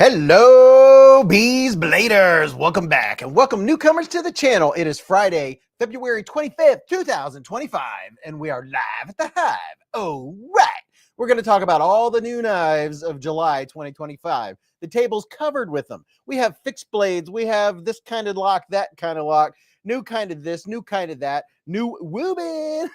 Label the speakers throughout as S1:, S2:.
S1: Hello, Beez Bladers. Welcome back and welcome newcomers to the channel. It is Friday, February 25th, 2025, and we are live at the Hive. All right. We're going to talk about all the new knives of July 2025. The table's covered with them. We have fixed blades. We have this kind of lock, that kind of lock, new kind of this, new kind of that, new woobin,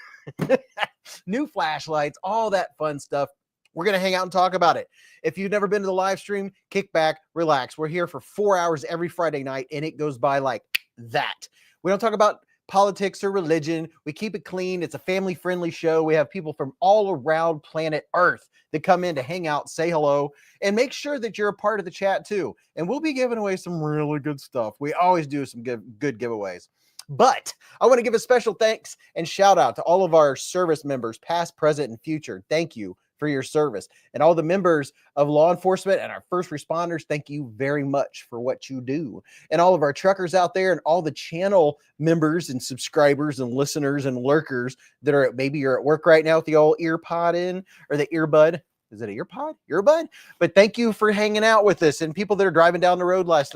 S1: new flashlights, all that fun stuff. We're going to hang out and talk about it. If you've never been to the live stream, kick back, relax. We're here for 4 hours every Friday night, and it goes by like that. We don't talk about politics or religion. We keep it clean. It's a family-friendly show. We have people from all around planet Earth that come in to hang out, say hello, and make sure that you're a part of the chat too. And we'll be giving away some really good stuff. We always do some good giveaways. But I want to give a special thanks and shout out to all of our service members, past, present, and future. Thank you for your service. And all the members of law enforcement and our first responders, thank you very much for what you do. And all of our truckers out there and all the channel members and subscribers and listeners and lurkers that are maybe you're at work right now with the old ear pod in or the earbud. Is it an ear pod? Earbud? But thank you for hanging out with us and people that are driving down the road last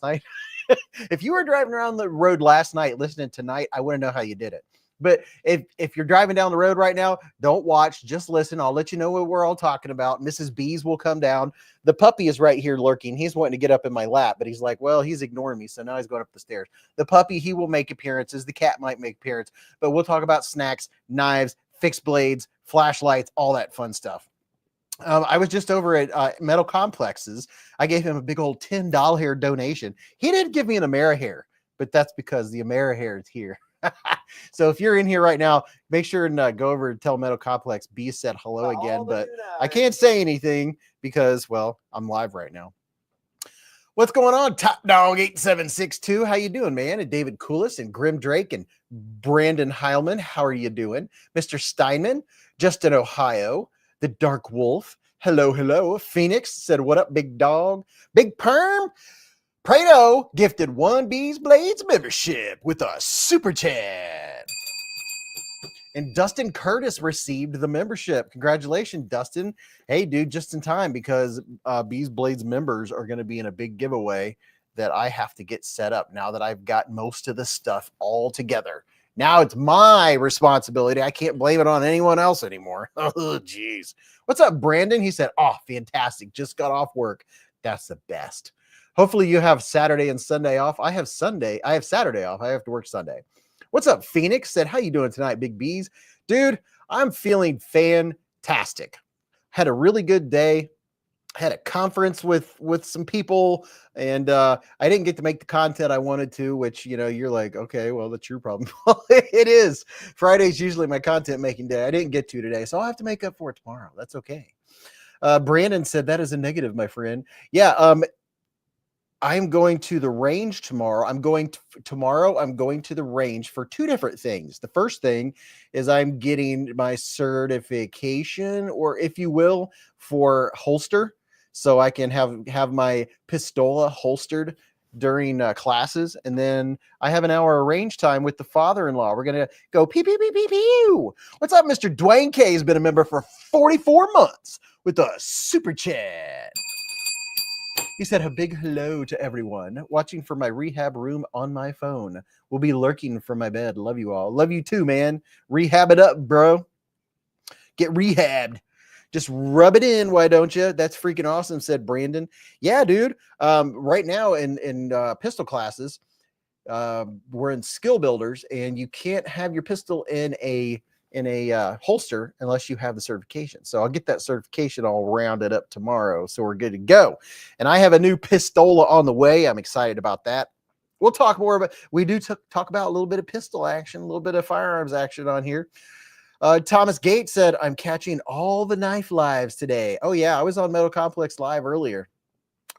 S1: night. If you were driving around the road last night listening tonight, I want to know how you did it. But if you're driving down the road right now, don't watch, just listen. I'll let you know what we're all talking about. Mrs. Beez will come down. The puppy is right here lurking. He's wanting to get up in my lap, but he's like, well, he's ignoring me, so now he's going up the stairs. The puppy, he will make appearances. The cat might make appearance, but we'll talk about snacks, knives, fixed blades, flashlights, all that fun stuff. I was just over at Metal Complexes. I gave him a big old $10 donation. He didn't give me an AmeriHair, but that's because the AmeriHair is here. So if you're in here right now, make sure and go over and tell Metal Complex Beez said hello again. But I can't say anything because, well, I'm live right now. What's going on, Top Dog 8762? How you doing, man? And David Coolis and Grim Drake and Brandon Heilman. How are you doing? Mr. Steinman, Justin Ohio, the Dark Wolf. Hello, hello. Phoenix said, what up, big dog? Big Perm. Prado gifted one beezblades membership with a super chat. And Dustin Curtis received the membership. Congratulations, Dustin. Hey, dude, just in time because beezblades members are going to be in a big giveaway that I have to get set up now that I've got most of the stuff all together. Now it's my responsibility. I can't blame it on anyone else anymore. Oh, geez. What's up, Brandon? He said, oh, fantastic. Just got off work. That's the best. Hopefully you have Saturday and Sunday off. I have Saturday off. I have to work Sunday. What's up, Phoenix? Said, how you doing tonight, Big Beez? Dude, I'm feeling fantastic. Had a really good day. Had a conference with some people, and I didn't get to make the content I wanted to, which, you know, you're like, okay, well, that's your problem. It is. Friday's usually my content making day. I didn't get to today, so I'll have to make up for it tomorrow. That's okay. Brandon said, that is a negative, my friend. Yeah, I'm going to the range tomorrow. I'm going to the range for two different things. The first thing is I'm getting my certification, or if you will, for holster, so I can have my pistola holstered during classes. And then I have an hour of range time with the father-in-law. We're gonna go pew pew pew pew pew. What's up, Mr. Dwayne K? Has been a member for 44 months with a super chat. He said a big hello to everyone watching from my rehab room on my phone. Will be lurking from my bed. Love you all. Love you too, man. Rehab it up, bro. Get rehabbed. Just rub it in, why don't you? That's freaking awesome, said Brandon. Yeah, dude. Right now in pistol classes, we're in skill builders, and you can't have your pistol in a holster unless you have the certification. So I'll get that certification all rounded up tomorrow, so we're good to go. And I have a new pistola on the way. I'm excited about that. We'll talk more about, we do talk about a little bit of pistol action, a little bit of firearms action on here. Thomas Gates said, I'm catching all the knife lives today. Oh yeah, I was on Metal Complex Live earlier.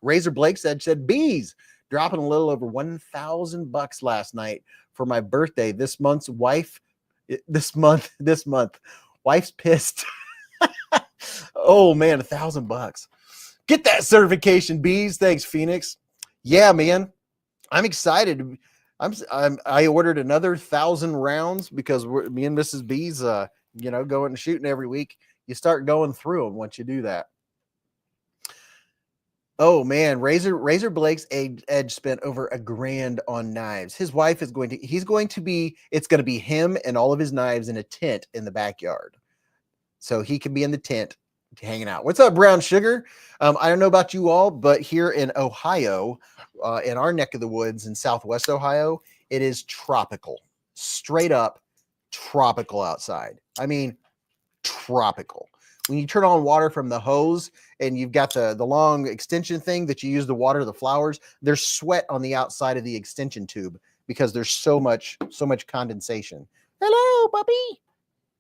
S1: Razor Blake said Beez, dropping a little over $1,000 last night for my birthday. This month, wife's pissed. Oh man, $1,000. Get that certification, Beez. Thanks, Phoenix. Yeah, man, I'm excited. I ordered another 1,000 rounds because me and Mrs. Beez, going and shooting every week. You start going through them once you do that. Oh man, Razor Blake's Edge spent over $1,000 on knives. His wife is it's going to be him and all of his knives in a tent in the backyard. So he can be in the tent hanging out. What's up, Brown Sugar? I don't know about you all, but here in Ohio, in our neck of the woods in Southwest Ohio, it is tropical, straight up tropical outside. I mean, tropical. When you turn on water from the hose and you've got the long extension thing that you use to water the flowers, there's sweat on the outside of the extension tube because there's so much condensation. Hello, puppy.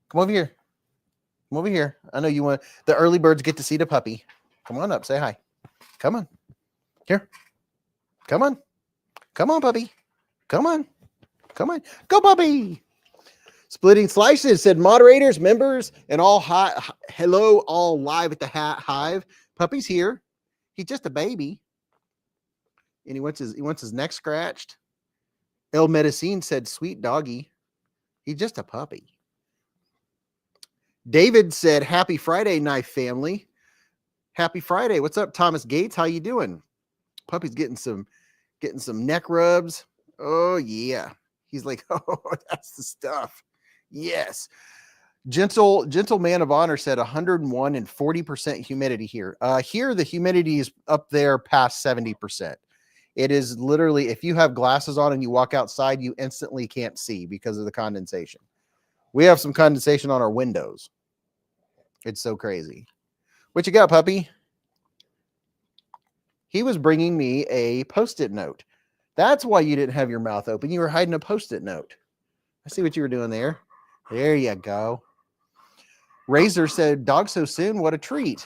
S1: Come over here. Come over here. I know you want the early birds get to see the puppy. Come on up. Say hi. Come on. Here. Come on. Come on, puppy. Come on. Come on. Go, puppy. Splitting Slices said moderators, members, and all hello, all live at the Hive. Puppy's here. He's just a baby. And he wants his neck scratched. El Medicine said, sweet doggy. He's just a puppy. David said, happy Friday, Knife family. Happy Friday. What's up, Thomas Gates? How you doing? Puppy's getting some neck rubs. Oh, yeah. He's like, oh, that's the stuff. Yes. Gentle Man of Honor said 101 and 40% humidity here. Here, the humidity is up there past 70%. It is literally, if you have glasses on and you walk outside, you instantly can't see because of the condensation. We have some condensation on our windows. It's so crazy. What you got, puppy? He was bringing me a Post-it note. That's why you didn't have your mouth open. You were hiding a Post-it note. I see what you were doing there. There you go. Razor said, dog so soon, what a treat.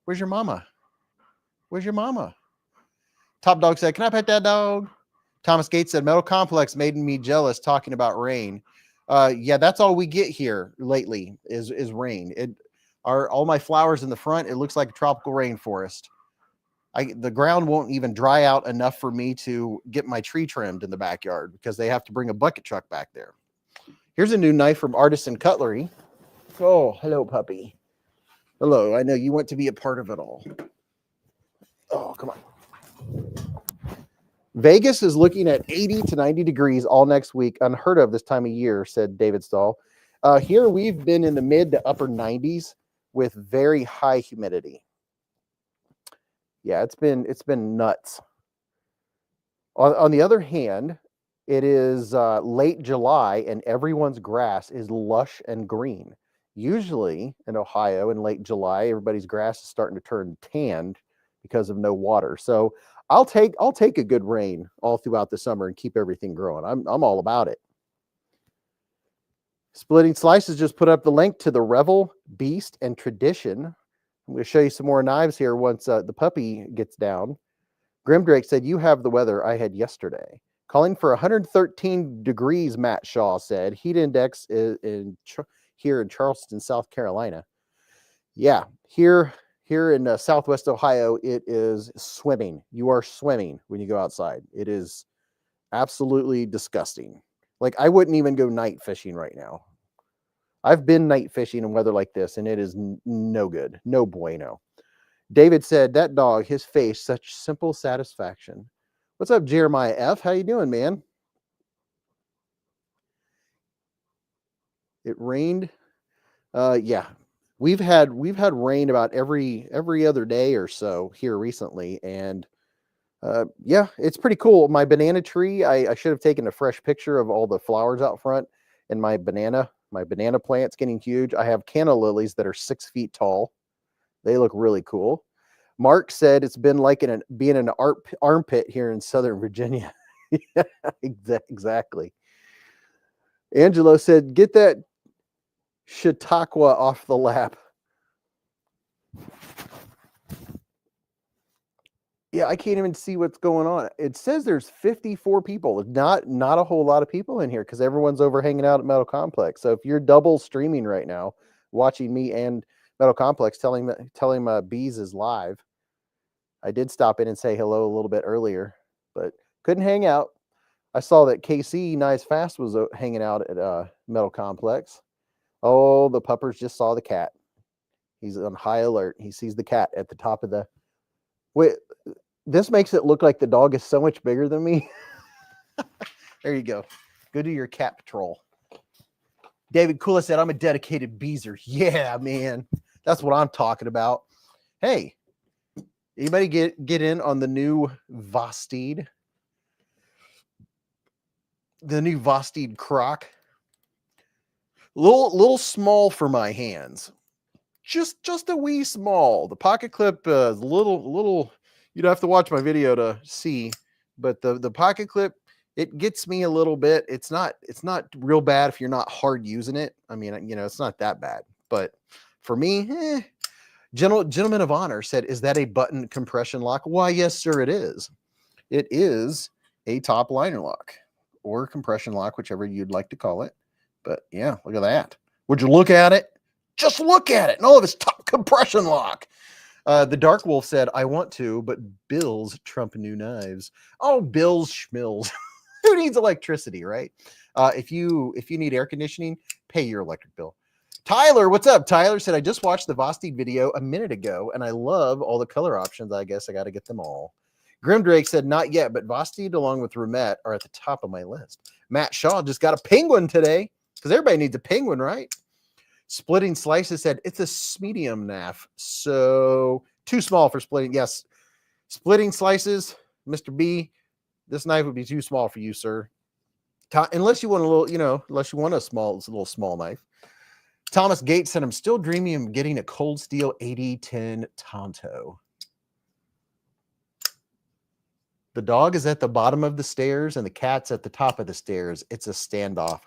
S1: Where's your mama? Where's your mama? Top Dog said, can I pet that dog? Thomas Gates said, Metal Complex made me jealous talking about rain. Yeah, that's all we get here lately is rain. All my flowers in the front, it looks like a tropical rainforest. The ground won't even dry out enough for me to get my tree trimmed in the backyard because they have to bring a bucket truck back there. Here's a new knife from Artisan Cutlery. Oh, hello, puppy. Hello. I know you want to be a part of it all. Oh, come on. Vegas is looking at 80 to 90 degrees all next week. Unheard of this time of year, said David Stahl. Here we've been in the mid to upper 90s with very high humidity. Yeah, it's been nuts. On the other hand, it is late July and everyone's grass is lush and green. Usually in Ohio in late July, everybody's grass is starting to turn tanned because of no water. So I'll take a good rain all throughout the summer and keep everything growing. I'm all about it. Splitting Slices just put up the link to the Revel, Beast, and Tradition. I'm going to show you some more knives here once the puppy gets down. Grimdrake said, you have the weather I had yesterday. Calling for 113 degrees, Matt Shaw said. Heat index is here in Charleston, South Carolina. Yeah, here in Southwest Ohio, it is swimming. You are swimming when you go outside. It is absolutely disgusting. Like, I wouldn't even go night fishing right now. I've been night fishing in weather like this, and it is no good. No bueno. David said, that dog, his face, such simple satisfaction. What's up, Jeremiah F? How you doing, man? It rained. Yeah. We've had rain about every other day or so here recently, and yeah, it's pretty cool. My banana tree, I should have taken a fresh picture of all the flowers out front, and my banana plant's getting huge. I have canna lilies that are 6 feet tall. They look really cool. Mark said it's been like being in an armpit here in Southern Virginia. Yeah, exactly. Angelo said, get that Chautauqua off the lap. Yeah, I can't even see what's going on. It says there's 54 people. Not a whole lot of people in here because everyone's over hanging out at Metal Complex. So if you're double streaming right now, watching me and Metal Complex, telling Beez is live. I did stop in and say hello a little bit earlier, but couldn't hang out. I saw that KC Nice Fast was hanging out at Metal Complex. Oh, the puppers just saw the cat. He's on high alert. He sees the cat at the top of the Wait, this makes it look like the dog is so much bigger than me. There you go. Go do your cat patrol. David Kula said, I'm a dedicated beezer. Yeah, man. That's what I'm talking about. Hey, anybody get in on the new Vosteed? The new Vosteed croc? Little small for my hands. Just a wee small. The pocket clip is little. You'd have to watch my video to see, but the pocket clip, it gets me a little bit. It's not real bad if you're not hard using it. I mean, you know, it's not that bad. But for me, gentleman of honor said, "Is that a button compression lock?" Why, yes, sir, it is. It is a top liner lock or compression lock, whichever you'd like to call it. But yeah, look at that. Would you look at it? Just look at it. And all of his top compression lock. The Dark Wolf said, I want to, but bills trump new knives. Oh, bills schmills. Who needs electricity, right? If you need air conditioning, pay your electric bill. Tyler, what's up? Tyler said, I just watched the Vosteed video a minute ago, and I love all the color options. I guess I got to get them all. Grimdrake said, not yet, but Vosteed along with Rumette are at the top of my list. Matt Shaw just got a penguin today, because everybody needs a penguin, right? Splitting Slices said, it's a medium knife, so too small for splitting. Yes, Splitting Slices, Mr. B, this knife would be too small for you, sir. Unless you want a little, you know, unless you want a little small knife. Thomas Gates said, I'm still dreaming of getting a Cold Steel 8010 Tonto. The dog is at the bottom of the stairs and the cat's at the top of the stairs. It's a standoff.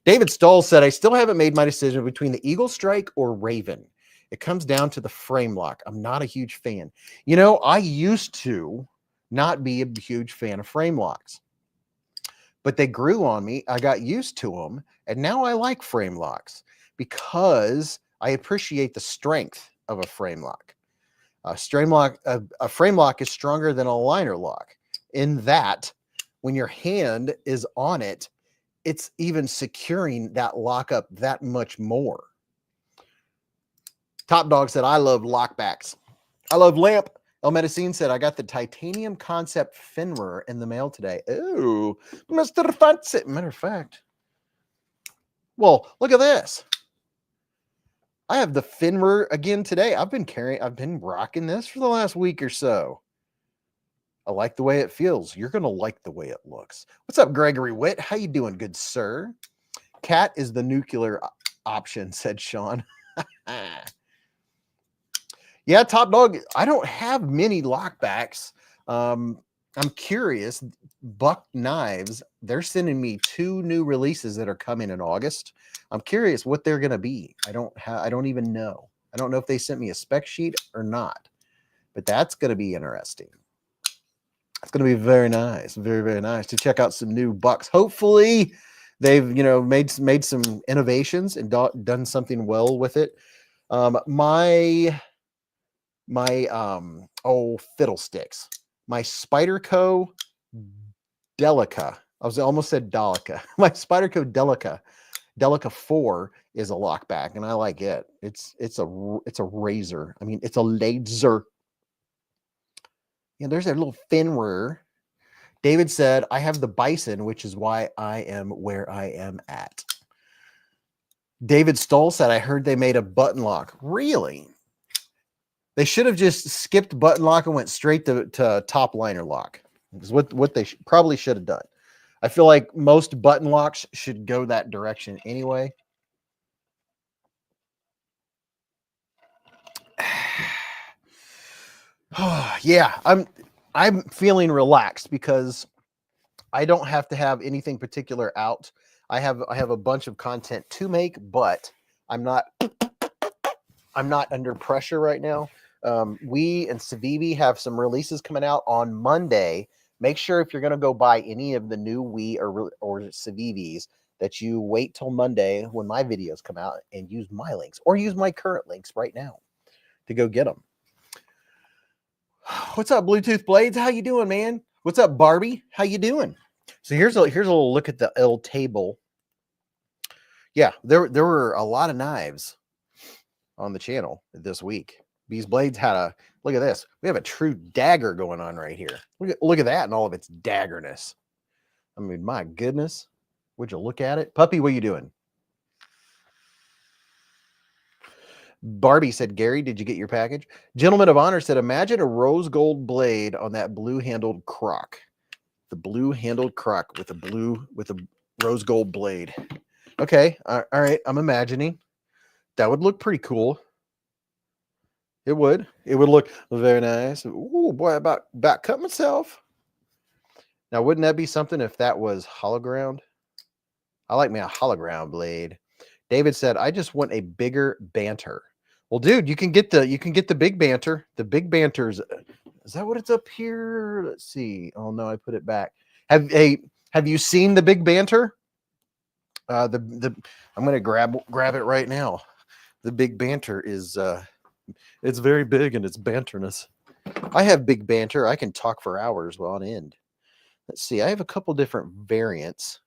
S1: David Stoll said, I still haven't made my decision between the Eagle Strike or Raven. It comes down to the frame lock. I'm not a huge fan. You know, I used to not be a huge fan of frame locks, but they grew on me. I got used to them, and now I like frame locks because I appreciate the strength of a frame lock. A frame lock is stronger than a liner lock in that when your hand is on it, it's even securing that lockup that much more. Top Dog said, I love lockbacks. I love lamp. El Medicine said, I got the titanium concept Finmer in the mail today. Oh, Mr. Fancy. Matter of fact. Well, look at this. I have the Finmer again today. I've been rocking this for the last week or so. I like the way it feels. You're going to like the way it looks. What's up, Gregory Witt? How you doing, good sir? Cat is the nuclear option, said Sean. Yeah, Top Dog, I don't have many lockbacks. I'm curious. Buck Knives, they're sending me 2 new releases that are coming in August. I'm curious what they're going to be. I don't even know. I don't know if they sent me a spec sheet or not, but that's going to be interesting. It's going to be very nice, very, very nice to check out some new bucks. Hopefully they've, you know, made some innovations and done something well with it. My fiddlesticks, my Spyderco Delica. I almost said Delica. My Spyderco Delica 4 is a lockback, and I like it. It's a razor. I mean, it's a laser. Yeah, there's a little Finwer. David said, I have the Bison, which is why I am where I am at. David Stoll said, I heard they made a button lock. Really? They should have just skipped button lock and went straight to top liner lock. Is what they probably should have done. I feel like most button locks should go that direction anyway. Yeah, I'm feeling relaxed because I don't have to have anything particular out. I have a bunch of content to make, but I'm not under pressure right now. We and Civivi have some releases coming out on Monday. Make sure if you're going to go buy any of the new Wii or Civivis that you wait till Monday when my videos come out and use my links or use my current links right now to go get them. What's up, Bluetooth Blades? How you doing, man? What's up, Barbie? How you doing? So here's a little look at the L table. Yeah, there were a lot of knives on the channel this week. Beez Blades had a, look at this. We have a true dagger going on right here. Look at that and all of its daggerness. I mean, my goodness. Would you look at it? Puppy, what are you doing? Barbie said, Gary, did you get your package? Gentleman of Honor said, imagine a rose gold blade on that blue-handled crock. The blue-handled crock with a rose gold blade. Okay, all right, I'm imagining. That would look pretty cool. It would. It would look very nice. Ooh, boy, about cut myself. Now, wouldn't that be something if that was hologram? I like me a hologram blade. David said, I just want a bigger banter. Well, dude, you can get the big banter. The big banter's, is that what it's up here? Let's see. Oh no, I put it back. Have you seen the big banter? I'm gonna grab it right now. The big banter is it's very big in its banterness. I have big banter. I can talk for hours on end. Let's see. I have a couple different variants.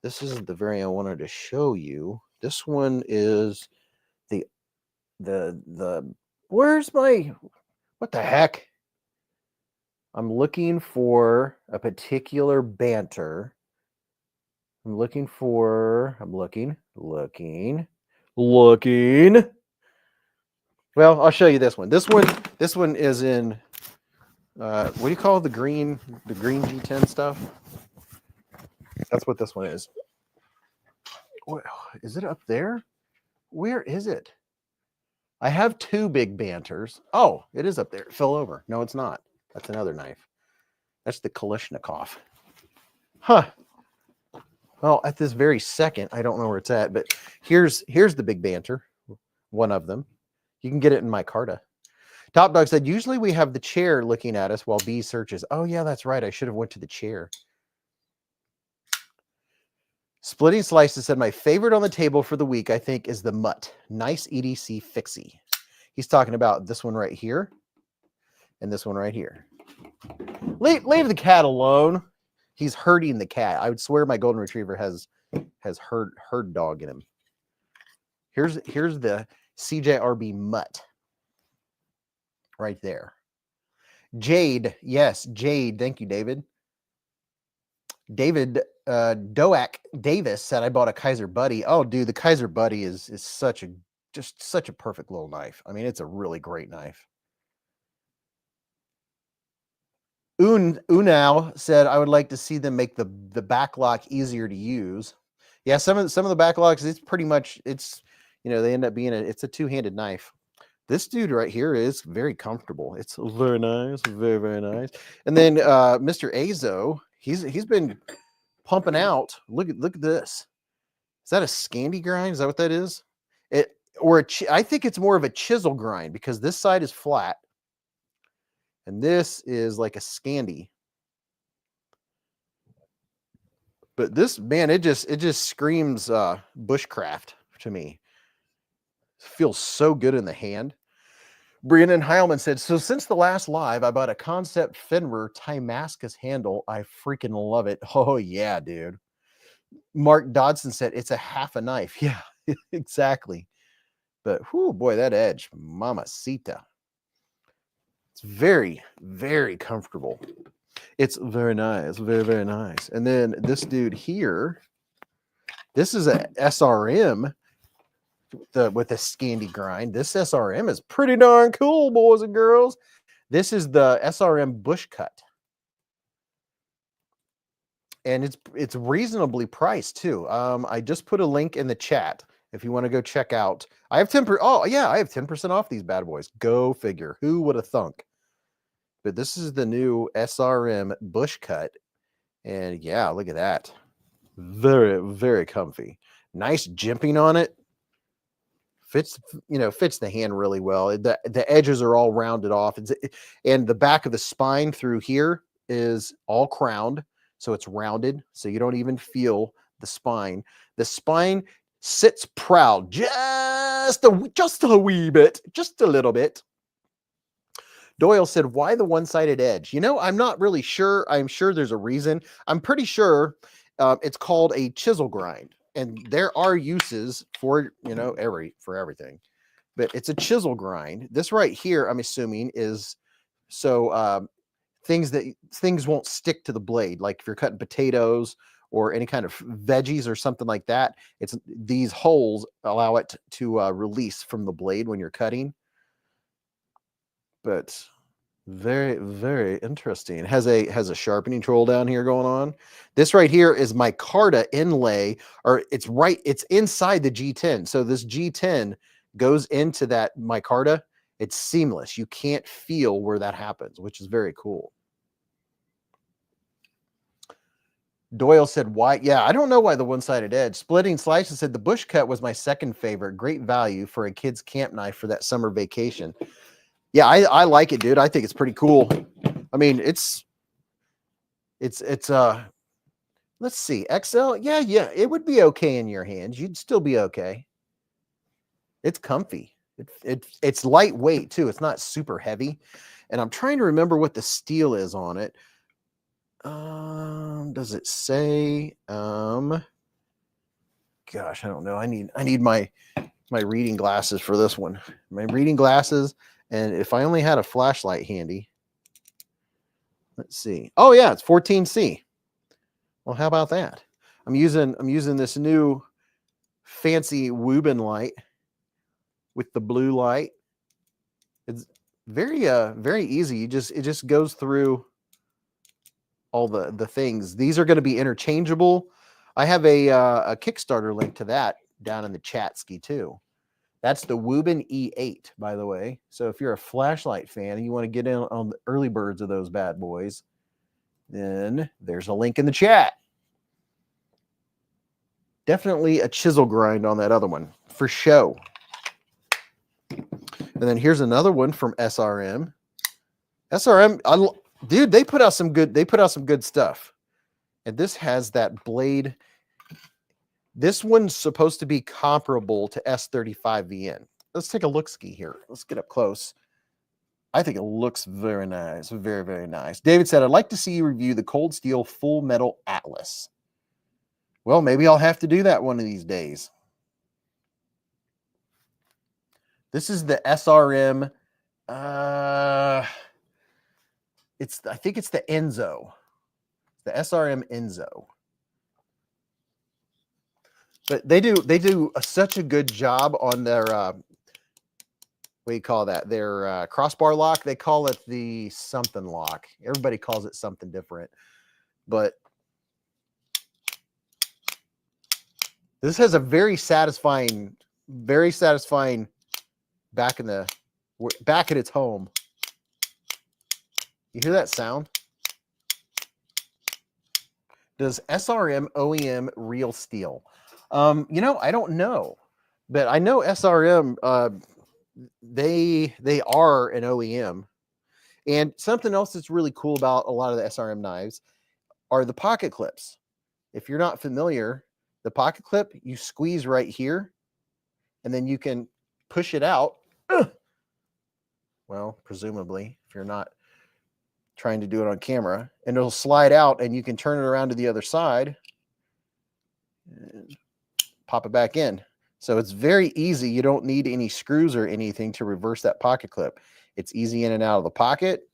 S1: This isn't the variant I wanted to show you. This one is the where's my, what the heck? I'm looking for a particular banter. I'm looking. Well, I'll show you this one. This one is in what do you call the green G10 stuff? That's what this one is. Is it up there? Where is it? I have two big banters. Oh, it is up there. It fell over. No, it's not. That's another knife. That's the Kalashnikov. Huh. Well, at this very second, I don't know where it's at, but here's the big banter. One of them. You can get it in my Carta. Top Dog said, usually we have the chair looking at us while B searches. Oh, yeah, that's right. I should have went to the chair. Splitting Slices said, my favorite on the table for the week, I think, is the Mutt. Nice EDC fixie. He's talking about this one right here and this one right here. Leave the cat alone. He's herding the cat. I would swear my golden retriever has herd dog in him. Here's the CJRB Mutt right there. Jade, yes, Jade. Thank you, David. David Doak Davis said, I bought a Kizer Buddy. Oh, dude, the Kizer Buddy is such a perfect little knife. I mean, it's a really great knife. Unau said, I would like to see them make the backlock easier to use. Yeah, some of the backlocks, it's pretty much, it's, you know, they end up being it's a two-handed knife. This dude right here is very comfortable. It's very nice, very, very nice. And then Mr. Azo, he's been pumping out. Look at this. Is that a Scandi grind? Is that what that is? I think it's more of a chisel grind because this side is flat. And this is like a Scandi. But this, man, it just screams bushcraft to me. It feels so good in the hand. Brandon Heilman said, so since the last live, I bought a Concept Fenrir Timascus handle. I freaking love it. Oh, yeah, dude. Mark Dodson said, it's a half a knife. Yeah, exactly. But, whoo, boy, that edge. Mamacita. It's very, very comfortable. It's very nice. Very, very nice. And then this dude here, this is a SRM with a Scandi grind. This SRM is pretty darn cool, boys and girls. This is the SRM Bush Cut. And it's reasonably priced too. I just put a link in the chat if you want to go check out. I have 10%. Oh yeah, I have 10% off these bad boys. Go figure. Who would have thunk? But this is the new SRM Bush Cut, and yeah, look at that. Very, very comfy. Nice jimping on it. Fits the hand really well. The edges are all rounded off, and the back of the spine through here is all crowned. So it's rounded, so you don't even feel the spine. The spine sits proud just a wee bit, just a little bit. Doyle said, why the one-sided edge? You know, I'm not really sure. I'm sure there's a reason. I'm pretty sure it's called a chisel grind, and there are uses for, for everything. but it's a chisel grind. This right here, I'm assuming, is so things won't stick to the blade. Like if you're cutting potatoes or any kind of veggies or something like that, it's these holes allow it to release from the blade when you're cutting. But very, very interesting. It has a sharpening tool down here going on. This right here is my micarta inlay, or it's inside the G10. So this G10 goes into that micarta. It's seamless. You can't feel where that happens, which is very cool. Doyle said, why? Yeah, I don't know why the one-sided edge. Splitting Slices said, the bush cut was my second favorite. Great value for a kid's camp knife for that summer vacation. Yeah, I like it, dude. I think it's pretty cool. I mean, it's let's see, XL. Yeah, it would be okay in your hands. You'd still be okay. It's comfy. It's lightweight too. It's not super heavy. And I'm trying to remember what the steel is on it. Does it say? Gosh, I don't know. I need my reading glasses for this one. My reading glasses, and if I only had a flashlight handy. Let's see. Oh yeah, it's 14C. Well, how about that? I'm using this new fancy Woobin light with the blue light. It's very easy. It just goes through all the things. These are going to be interchangeable. I have a Kickstarter link to that down in the chat ski too. That's the Woobin E8, by the way. So if you're a flashlight fan and you want to get in on the early birds of those bad boys, then there's a link in the chat. Definitely a chisel grind on that other one for show. And then here's another one from SRM. SRM, dude, they put out some good stuff. And this has that blade. This one's supposed to be comparable to S35VN. Let's take a look-ski here. Let's get up close. I think it looks very nice. Very, very nice. David said, I'd like to see you review the Cold Steel Full Metal Atlas. Well, maybe I'll have to do that one of these days. This is the SRM. I think it's the Enzo. The SRM Enzo. But they do such a good job on their what do you call that? Their crossbar lock. They call it the something lock. Everybody calls it something different. But this has a very satisfying back at its home. You hear that sound? Does SRM OEM real steel? I don't know, but I know SRM, they are an OEM. And something else that's really cool about a lot of the SRM knives are the pocket clips. If you're not familiar, the pocket clip, you squeeze right here, and then you can push it out. Well, presumably, if you're not trying to do it on camera, and it'll slide out, and you can turn it around to the other side and pop it back in. So it's very easy. You don't need any screws or anything to reverse that pocket clip. It's easy in and out of the pocket.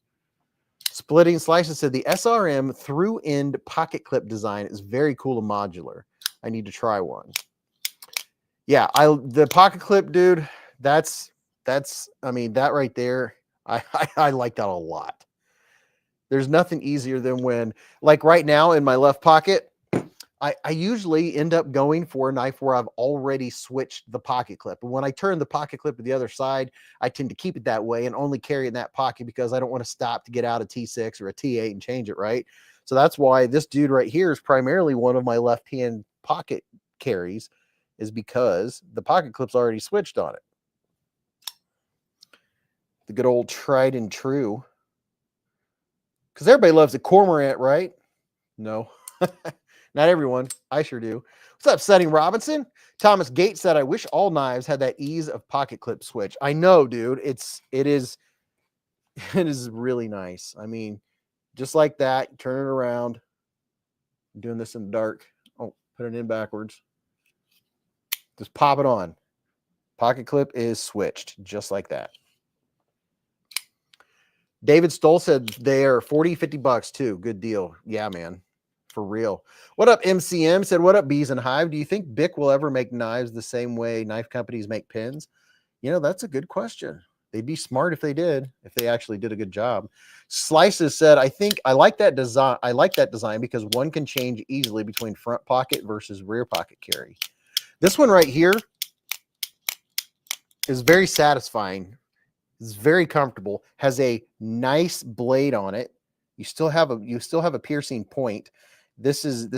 S1: Splitting Slices said the SRM through end pocket clip design is very cool and modular. I need to try one. Yeah, the pocket clip, dude, that's I mean, that right there, I like that a lot. There's nothing easier than when, like right now in my left pocket, I usually end up going for a knife where I've already switched the pocket clip. And when I turn the pocket clip to the other side, I tend to keep it that way and only carry it in that pocket because I don't want to stop to get out a T6 or a T8 and change it, right? So that's why this dude right here is primarily one of my left-hand pocket carries, is because the pocket clip's already switched on it. The good old tried and true. Because everybody loves a cormorant, right? No. Not everyone. I sure do. What's up, Sunny Robinson? Thomas Gates said, I wish all knives had that ease of pocket clip switch. I know, dude. It is really nice. I mean, just like that, turn it around. I'm doing this in the dark. Oh, put it in backwards. Just pop it on. Pocket clip is switched just like that. David Stoll said they are 40, 50 bucks too. Good deal. Yeah, man. For real. What up, MCM? Said, what up, Beez and Hive? Do you think Bic will ever make knives the same way knife companies make pins? You know, that's a good question. They'd be smart if they did, if they actually did a good job. Slices said, I think I like that design. I like that design because one can change easily between front pocket versus rear pocket carry. This one right here is very satisfying. It's very comfortable. Has a nice blade on it. You still have a piercing point. This is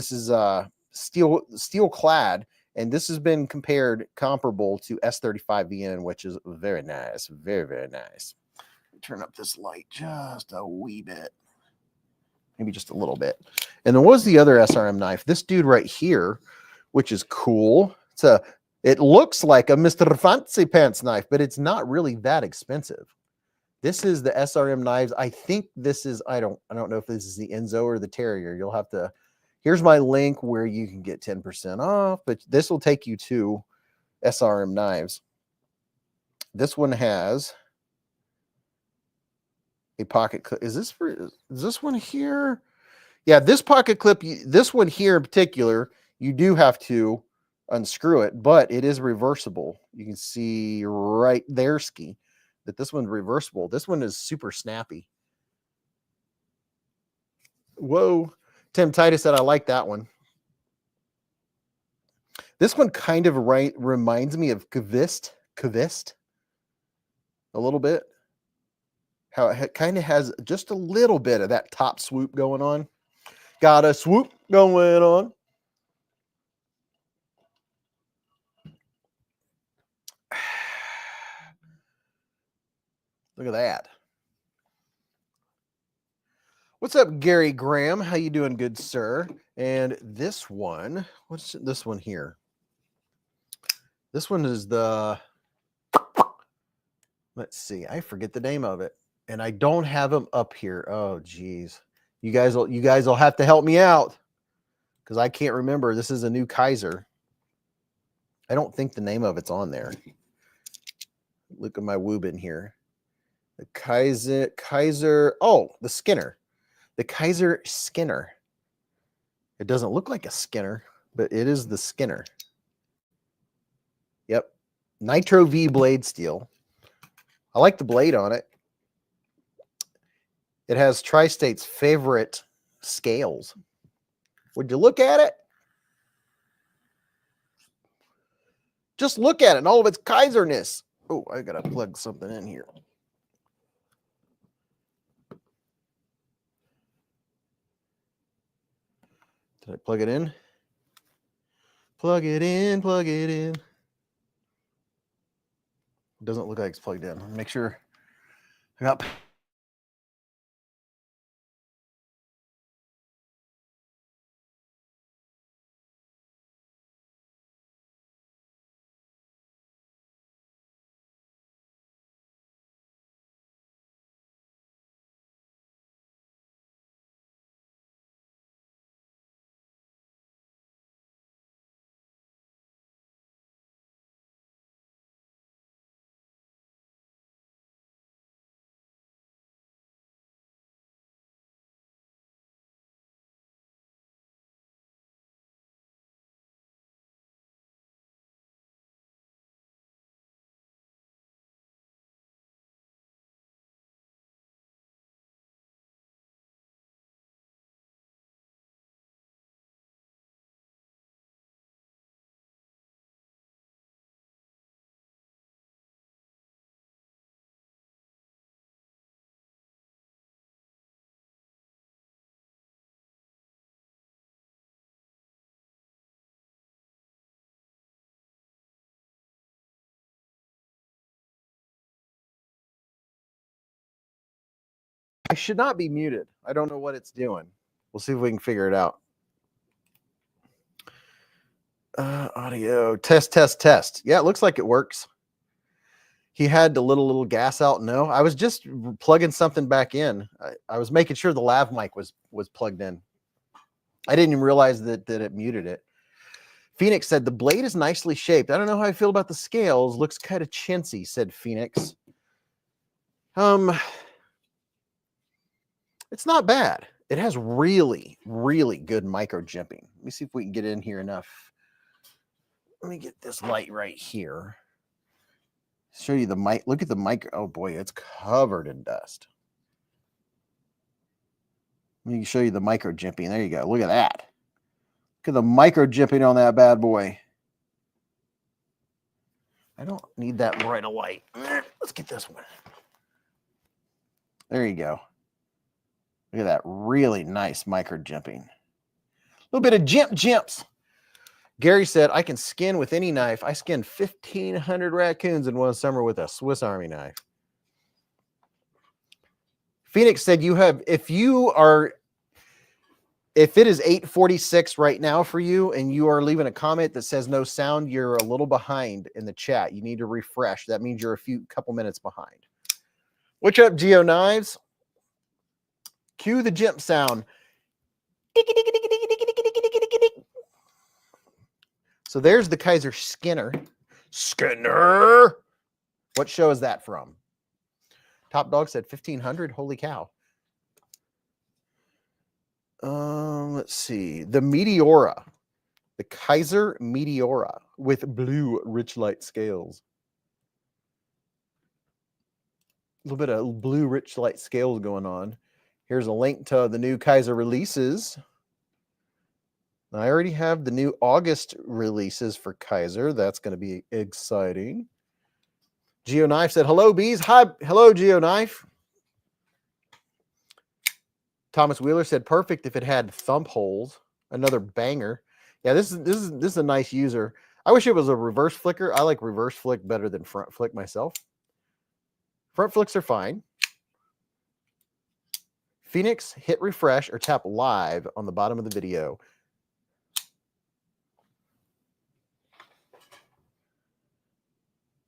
S1: steel clad, and this has been comparable to S35VN, which is very nice, very, very nice. Turn up this light just a wee bit, maybe just a little bit. And then what was the other SRM knife? This dude right here, which is cool. It looks like a Mr. Fancy Pants knife, but it's not really that expensive. This is the SRM knives. I think this is, I don't know if this is the Enzo or the Terrier. You'll have to, here's my link where you can get 10% off, but this will take you to SRM knives. This one has a pocket clip. Is this one here? Yeah, this pocket clip, this one here in particular, you do have to unscrew it, but it is reversible. You can see right there, Ski, that this one's reversible. This one is super snappy. Whoa. Tim Titus said, I like that one. This one kind of reminds me of Kavist a little bit. How it kind of has just a little bit of that top swoop going on. Got a swoop going on. Look at that. What's up, Gary Graham? How you doing, good sir? And this one, what's this one here? This one is the, let's see, I forget the name of it, and I don't have them up here. Oh, geez, you guys will have to help me out because I can't remember. This is a new Kizer. I don't think the name of it's on there. Look at my Woobin here. The Kizer. Oh, the Skinner. The Kizer Skinner. It doesn't look like a Skinner, but it is the Skinner. Yep. Nitro V blade steel. I like the blade on it. It has Tri-State's favorite scales. Would you look at it? Just look at it and all of its Kizerness. Oh, I got to plug something in here. Did I plug it in? Plug it in, plug it in. It doesn't look like it's plugged in. Make sure I got. I should not be muted. I don't know what it's doing. We'll see if we can figure it out. Audio test. Yeah, it looks like it works. He had the little gas out. No, I was just plugging something back in. I was making sure the lav mic was plugged in. I didn't even realize that it muted it. Phoenix said, the blade is nicely shaped. I don't know how I feel about the scales. Looks kind of chintzy, said Phoenix. It's not bad. It has really, really good micro jimping. Let me see if we can get in here enough. Let me get this light right here. Show you the mic. Look at the micro. Oh boy, it's covered in dust. Let me show you the micro jimping. There you go. Look at that. Look at the micro jimping on that bad boy. I don't need that bright a light. Let's get this one. There you go. Look at that really nice micro jimping. A little bit of jimps. Gary said, I can skin with any knife. I skinned 1,500 raccoons in one summer with a Swiss Army knife. Phoenix said, if it is 8:46 right now for you and you are leaving a comment that says no sound, you're a little behind in the chat. You need to refresh. That means you're a couple minutes behind. What's up, Geo Knives? Cue the jimp sound. So there's the Kizer Skinner. What show is that from? Top Dog said 1,500. Holy cow. Let's see. The Meteora. The Kizer Meteora with blue rich light scales. A little bit of blue rich light scales going on. Here's a link to the new Kizer releases. I already have the new August releases for Kizer. That's going to be exciting. GeoKnife said, hello, Beez. Hi. Hello, GeoKnife. Thomas Wheeler said, perfect if it had thumb holes. Another banger. Yeah, this is a nice user. I wish it was a reverse flicker. I like reverse flick better than front flick myself. Front flicks are fine. Phoenix, hit refresh or tap live on the bottom of the video.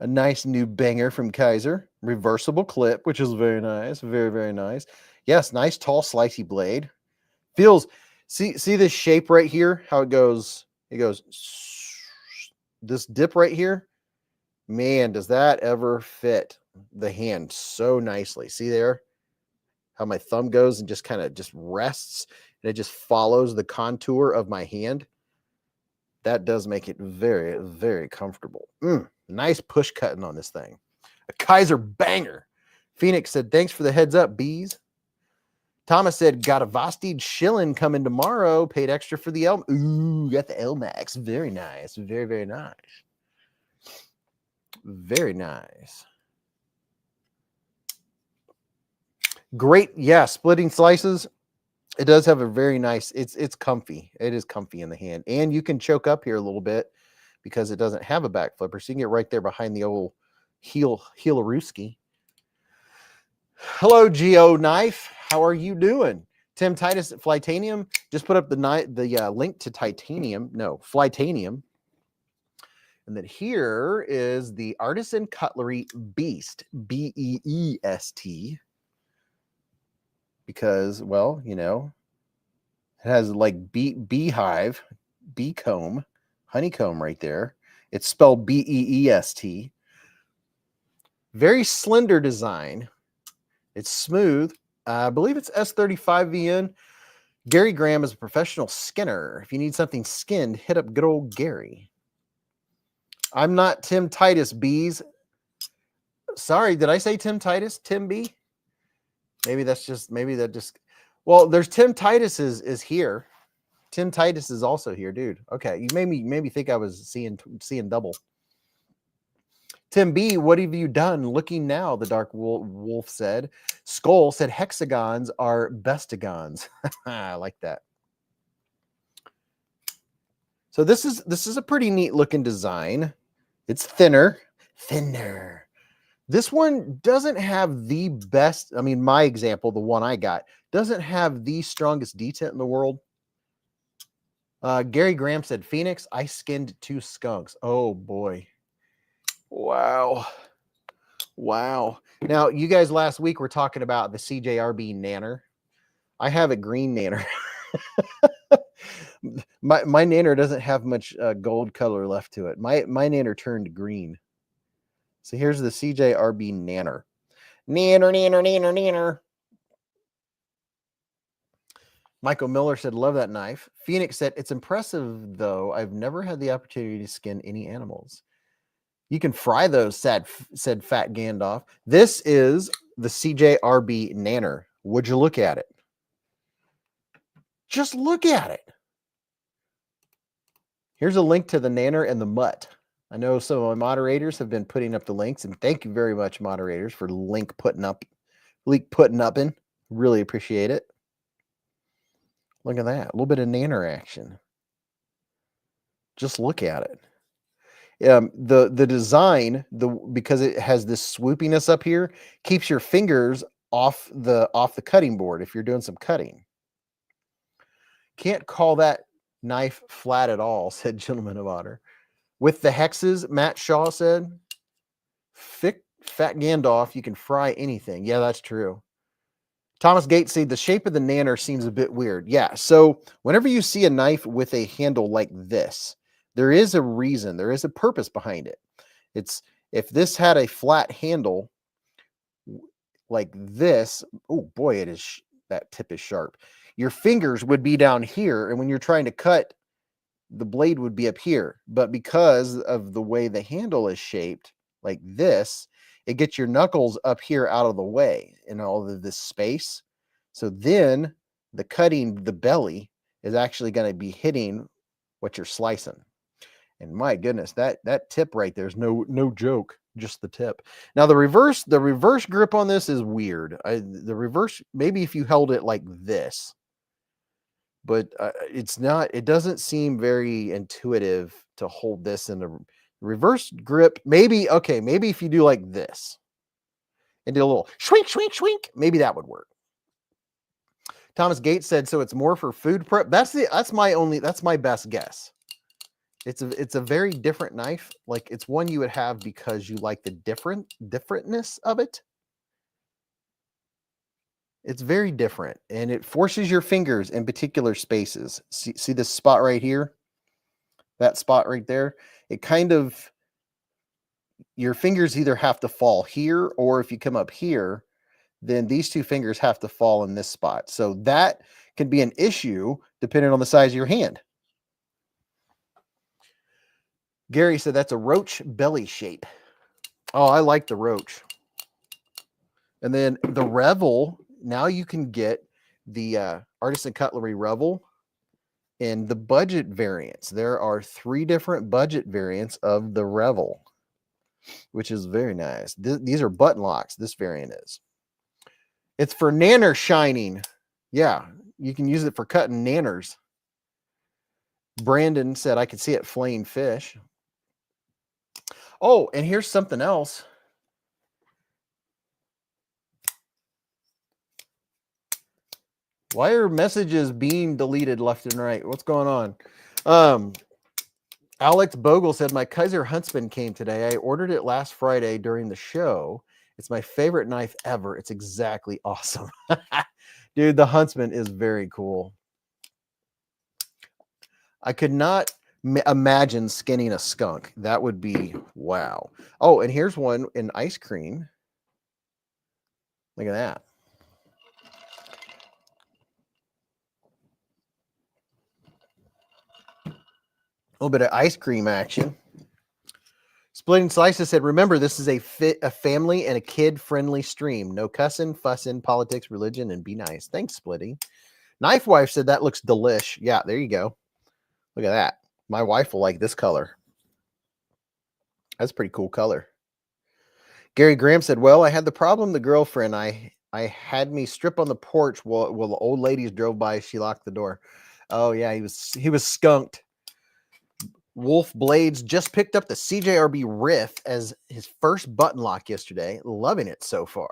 S1: A nice new banger from Kizer. Reversible clip, which is very nice. Very, very nice. Yes, nice tall slicey blade. Feels, see this shape right here? How it goes, this dip right here. Man, does that ever fit the hand so nicely. See there? How my thumb goes and just kind of just rests. And it just follows the contour of my hand. That does make it very, very comfortable. Nice push cutting on this thing. A Kizer banger. Phoenix said, thanks for the heads up, Beez. Thomas said, got a Vosted shilling coming tomorrow. Paid extra for the L. Ooh, got the L Max. Very nice. Very, very nice. Very nice. Great. Yeah, splitting slices. It does have a very nice, it's comfy. It is comfy in the hand. And you can choke up here a little bit because it doesn't have a back flipper. So you can get right there behind the old heel-a-rooski. Hello, Geo Knife. How are you doing? Tim Titus at Flytanium just put up the link to Flytanium. And then here is the Artisan Cutlery Beast, B-E-E-S-T. Because, well, you know, it has like beehive, beecomb, honeycomb right there. It's spelled B-E-E-S-T. Very slender design. It's smooth. I believe it's S35VN. Gary Graham is a professional skinner. If you need something skinned, hit up good old Gary. I'm not Tim Titus, Beez. Sorry, did I say Tim Titus? Tim B? Maybe that just, well, there's Tim Titus is here. Tim Titus is also here, dude. Okay, you made me think I was seeing double. Tim B, what have you done looking now? The Dark Wolf said. Skull said hexagons are bestagons. I like that. So this is a pretty neat looking design. It's thinner. This one doesn't have the best, I mean, my example, the one I got, doesn't have the strongest detent in the world. Gary Graham said, Phoenix, I skinned 2 skunks. Oh, boy. Wow. Wow. Now, you guys last week were talking about the CJRB nanner. I have a green nanner. My nanner doesn't have much gold color left to it. My nanner turned green. So here's the CJRB nanner. Nanner. Michael Miller said, love that knife. Phoenix said, it's impressive, though. I've never had the opportunity to skin any animals. You can fry those, said Fat Gandalf. This is the CJRB nanner. Would you look at it? Just look at it. Here's a link to the nanner and the mutt. I know some of my moderators have been putting up the links, and thank you very much, moderators, for link putting up in. Really appreciate it. Look at that. A little bit of nanner action. Just look at it. The design, because it has this swoopiness up here, keeps your fingers off the cutting board if you're doing some cutting. Can't call that knife flat at all, said Gentleman of Honor. With the hexes, Matt Shaw said, Fat Gandalf, you can fry anything. Yeah, that's true. Thomas Gates said the shape of the nanner seems a bit weird. Yeah, so whenever you see a knife with a handle like this, there is a reason, there is a purpose behind it. It's if this had a flat handle like this, oh boy, it is, that tip is sharp. Your fingers would be down here, and when you're trying to cut, the blade would be up here. But because of the way the handle is shaped like this, it gets your knuckles up here out of the way in all of this space. So then the cutting, the belly, is actually going to be hitting what you're slicing. And my goodness, that tip right there is no joke, just the tip. Now the reverse grip on this is weird. The reverse, maybe if you held it like this, but it's not, it doesn't seem very intuitive to hold this in the reverse grip. Maybe, okay, maybe if you do like this and do a little swink, maybe that would work. Thomas Gates said, so it's more for food prep. That's my best guess. It's a very different knife. Like, it's one you would have because you like the differentness of it. It's very different, and it forces your fingers in particular spaces. See this spot right here? That spot right there? It kind of, your fingers either have to fall here, or if you come up here, then these two fingers have to fall in this spot. So that can be an issue depending on the size of your hand. Gary said that's a roach belly shape. Oh, I like the roach. And then the Revel, now you can get the Artisan Cutlery Revel in the budget variants. There are 3 different budget variants of the Revel, which is very nice. These are button locks, this variant is. It's for nanner shining. Yeah, you can use it for cutting nanners. Brandon said, I could see it flaying fish. Oh, and here's something else. Why are messages being deleted left and right? What's going on? Alex Bogle said, my Kizer Huntsman came today. I ordered it last Friday during the show. It's my favorite knife ever. It's exactly awesome. Dude, the Huntsman is very cool. I could not imagine skinning a skunk. That would be wow. Oh, and here's one in ice cream. Look at that. A little bit of ice cream action. Splitting Slices said, remember, this is a family and a kid-friendly stream. No cussing, fussing, politics, religion, and be nice. Thanks, Splitting. Knife Wife said, that looks delish. Yeah, there you go. Look at that. My wife will like this color. That's a pretty cool color. Gary Graham said, well, I had the problem. The girlfriend I had me strip on the porch while the old ladies drove by. She locked the door. Oh, yeah, he was skunked. Wolf Blades just picked up the CJRB Riff as his first button lock yesterday. Loving it so far.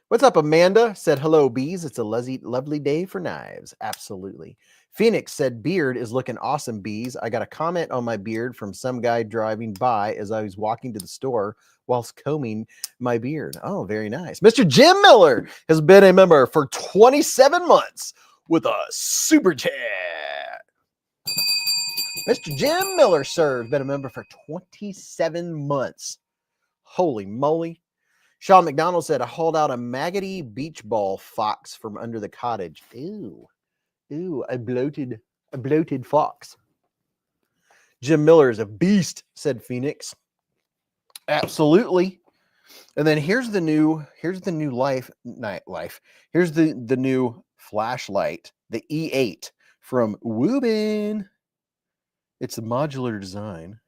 S1: What's up, Amanda? Said, hello, Beez. It's a lovely day for knives. Absolutely. Phoenix said, beard is looking awesome, Beez. I got a comment on my beard from some guy driving by as I was walking to the store whilst combing my beard. Oh, very nice. Mr. Jim Miller has been a member for 27 months with a super chat. Mr. Jim Miller, sir, been a member for 27 months. Holy moly. Sean McDonald said, I hauled out a maggoty beach ball fox from under the cottage. Ew. Ew, a bloated fox. Jim Miller is a beast, said Phoenix. Absolutely. And then here's the new life. Here's the new flashlight, the E8 from Woobin. It's a modular design.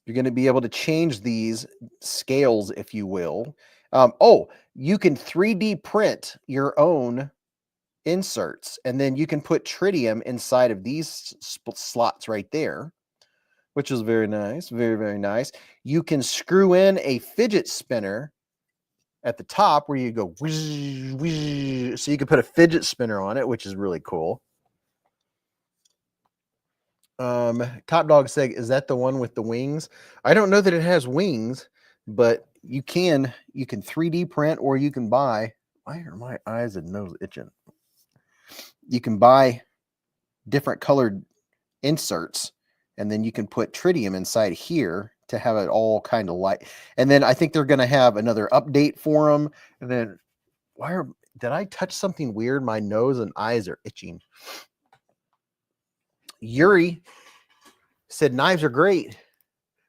S1: You're going to be able to change these scales, if you will. You can 3D print your own inserts, and then you can put tritium inside of these slots right there, which is very nice. Very, very nice. You can screw in a fidget spinner at the top where you go whoosh, whoosh, so you can put a fidget spinner on it, which is really cool. Top Dog said, is that the one with the wings? I don't know that it has wings, but you can 3D print, or you can buy. Why are my eyes and nose itching? You can buy different colored inserts, and then you can put tritium inside here to have it all kind of light. And then I think they're going to have another update for them. And then did I touch something weird? My nose and eyes are itching. Yuri said knives are great,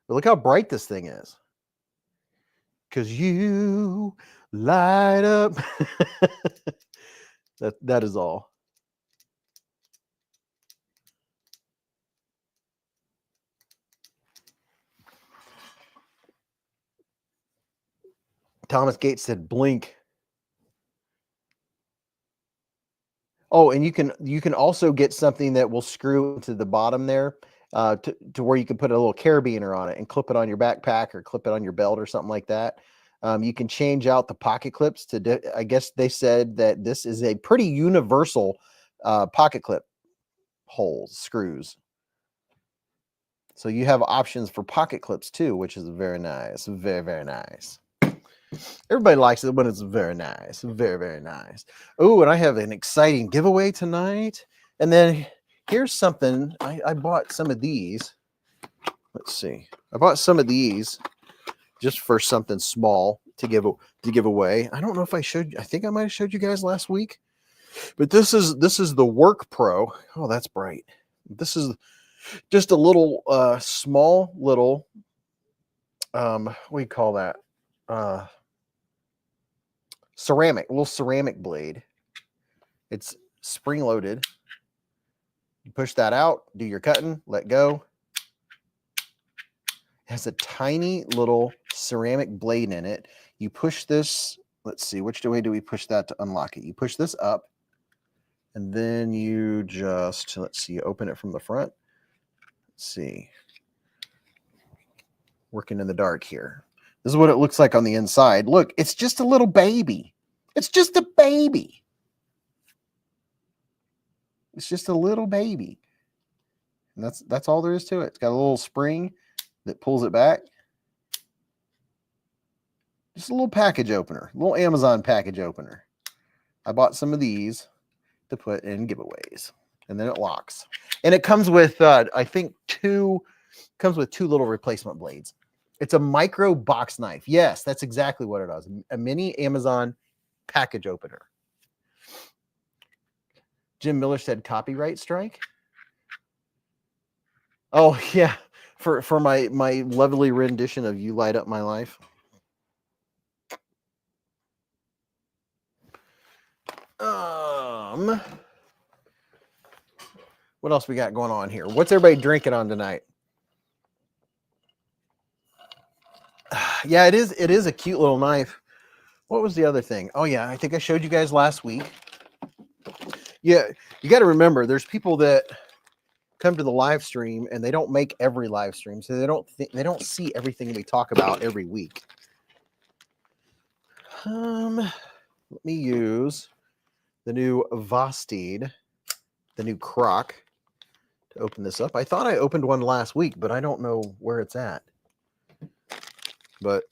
S1: but look how bright this thing is. Because you light up. that is all. Thomas Gates said blink. Oh, and you can also get something that will screw into the bottom there, to where you can put a little carabiner on it and clip it on your backpack or clip it on your belt or something like that. You can change out the pocket clips I guess they said that this is a pretty universal pocket clip holes, screws. So you have options for pocket clips too, which is very nice. Very, very nice. Everybody likes it when it's very nice. Very, very nice. Oh, and I have an exciting giveaway tonight. And then here's something. I bought some of these. Let's see. I bought some of these just for something small to give away. I don't know if I showed you. I think I might have showed you guys last week. But this is the Work Pro. Oh, that's bright. This is just a little small little what do you call that? Little ceramic blade. It's spring loaded. You push that out, do your cutting, let go. It has a tiny little ceramic blade in it. You push this, let's see, which way do we push that to unlock it? You push this up, and then you just, let's see, open it from the front. Let's see. Working in the dark here. This is what it looks like on the inside. Look, it's just a little baby. It's just a baby. It's just a little baby. And that's all there is to it. It's got a little spring that pulls it back. Just a little package opener, a little Amazon package opener. I bought some of these to put in giveaways. And then it locks. And it comes with, I think, two little replacement blades. It's a micro box knife. Yes, that's exactly what it is. A mini Amazon package opener. Jim Miller said copyright strike. Oh, yeah. For my lovely rendition of You Light Up My Life. What else we got going on here? What's everybody drinking on tonight? Yeah, it is a cute little knife. What was the other thing? Oh yeah, I think I showed you guys last week. Yeah, you got to remember, there's people that come to the live stream and they don't make every live stream, so they don't see everything we talk about every week. Let me use the new Vostede, the new crock, to open this up. I thought I opened one last week, but I don't know where it's at. But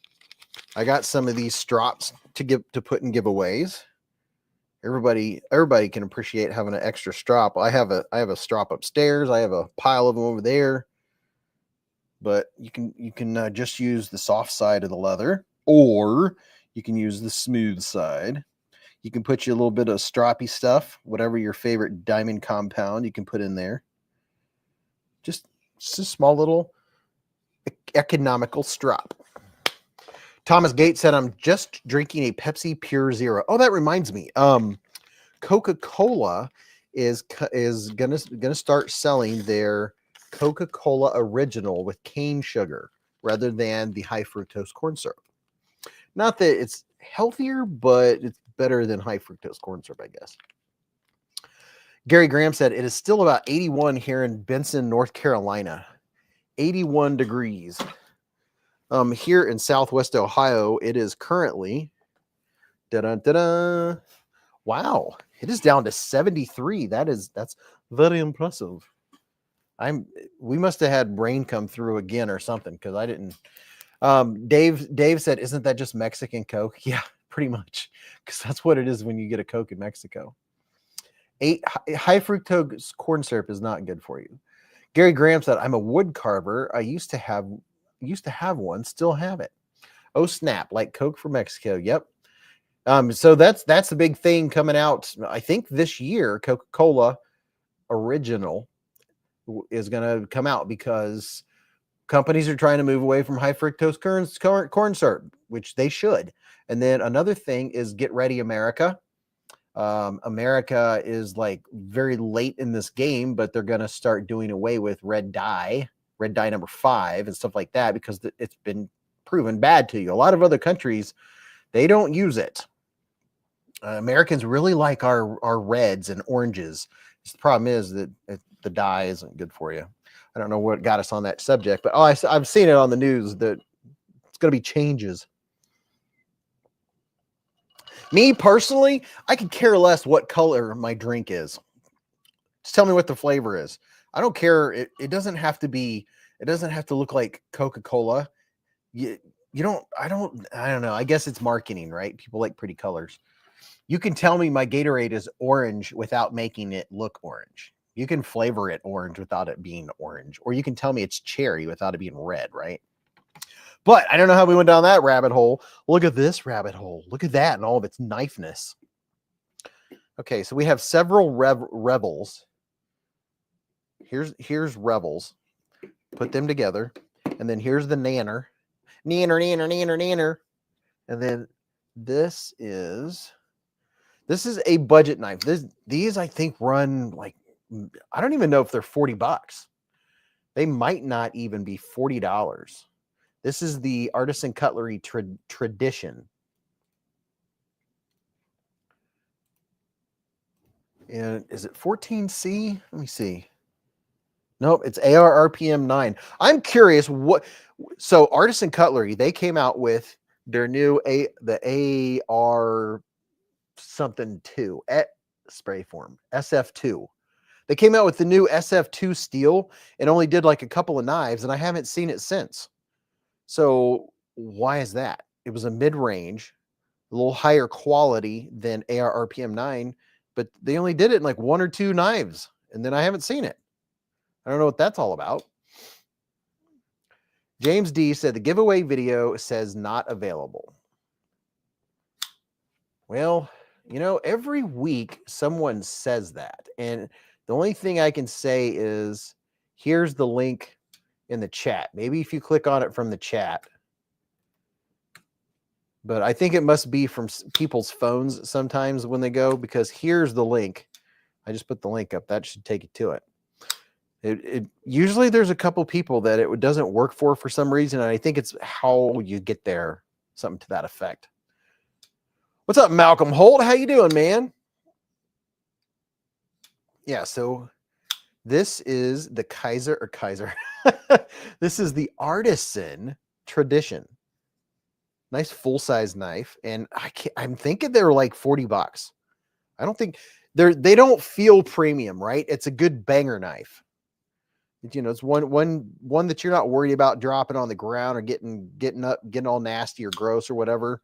S1: I got some of these strops to put in giveaways, Everybody can appreciate having an extra strop. I have a strop upstairs. I have a pile of them over there. But you can just use the soft side of the leather, or you can use the smooth side. You can put you a little bit of stroppy stuff, whatever your favorite diamond compound you can put in there. Just a small little economical strop. Thomas Gates said, I'm just drinking a Pepsi Pure Zero. Oh, that reminds me. Coca-Cola is gonna start selling their Coca-Cola Original with cane sugar rather than the high fructose corn syrup. Not that it's healthier, but it's better than high fructose corn syrup, I guess. Gary Graham said, it is still about 81 here in Benson, North Carolina. 81 degrees. Here in Southwest Ohio, it is currently, wow, it is down to 73. That's very impressive. We must have had rain come through again or something, because I didn't. Dave said, isn't that just Mexican Coke? Yeah, pretty much, because that's what it is when you get a Coke in Mexico. High fructose corn syrup is not good for you. Gary Graham said, I'm a wood carver. I used to have one, still have it. Oh snap, like Coke for Mexico. Yep. So that's the big thing coming out. I think this year, Coca-Cola Original is going to come out because companies are trying to move away from high fructose corn syrup, which they should. And then another thing is Get Ready America. America is like very late in this game, but they're going to start doing away with red dye number 5 and stuff like that, because it's been proven bad to you. A lot of other countries, they don't use it. Americans really like our reds and oranges. The problem is that the dye isn't good for you. I don't know what got us on that subject, but I've seen it on the news that it's going to be changes. Me personally, I could care less what color my drink is. Just tell me what the flavor is. I don't care. It doesn't have to be. It doesn't have to look like Coca-Cola. I don't know. I guess it's marketing, right? People like pretty colors. You can tell me my Gatorade is orange without making it look orange. You can flavor it orange without it being orange, or you can tell me it's cherry without it being red, right? But I don't know how we went down that rabbit hole. Look at this rabbit hole. Look at that and all of its knifeness. Okay, so we have several Rebels. Here's Rebels. Put them together. And then here's the Nanner. Nanner. And then this is a budget knife. These I think run like, I don't even know if they're $40. They might not even be $40. This is the Artisan Cutlery Tradition. And is it 14C? Let me see. Nope, it's ARRPM 9. I'm curious so Artisan Cutlery, they came out with their new the AR something 2 spray form, SF2. They came out with the new SF2 steel and only did like a couple of knives, and I haven't seen it since. So why is that? It was a mid-range, a little higher quality than ARRPM 9, but they only did it in like 1 or 2 knives, and then I haven't seen it. I don't know what that's all about. James D said the giveaway video says not available. Well, every week someone says that, and the only thing I can say is here's the link in the chat. Maybe if you click on it from the chat. But I think it must be from people's phones sometimes when they go, because here's the link. I just put the link up. That should take you to it. Usually there's a couple people that it doesn't work for some reason, and I think it's how you get there, something to that effect. What's up, Malcolm Holt? How you doing, man? Yeah, so this is the Kizer. This is the Artisan Tradition. Nice full-size knife, and I'm thinking they're like $40. I don't think they don't feel premium, right? It's a good banger knife. It's one that you're not worried about dropping on the ground or getting all nasty or gross or whatever.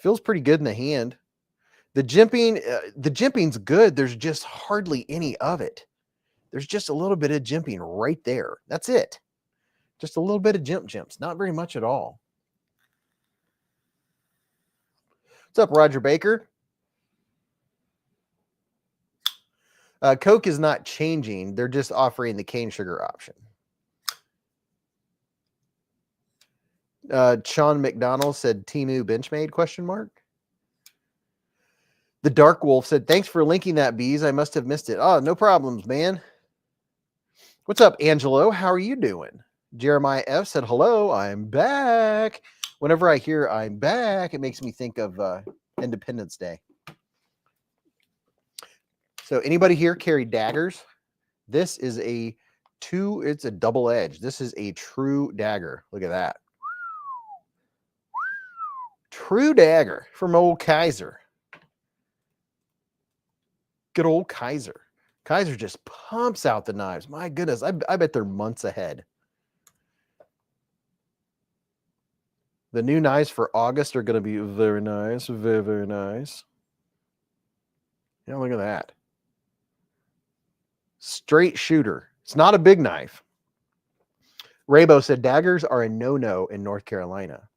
S1: Feels pretty good in the hand. The jimping's good. There's just hardly any of it. There's just a little bit of jimping right there. That's it. Just a little bit of jimps. Not very much at all. What's up, Roger Baker? Coke is not changing. They're just offering the cane sugar option. Sean McDonald said, Temu Benchmade, question mark. The Dark Wolf said, thanks for linking that, Beez. I must have missed it. Oh, no problems, man. What's up, Angelo? How are you doing? Jeremiah F said, hello, I'm back. Whenever I hear I'm back, it makes me think of Independence Day. So anybody here carry daggers? This is it's a double edge. This is a true dagger. Look at that. True dagger from old Kizer. Good old Kizer. Kizer just pumps out the knives. My goodness, I bet they're months ahead. The new knives for August are going to be very nice. Very, very nice. Yeah, look at that. Straight shooter. It's not a big knife. Raybo said daggers are a no-no in North Carolina.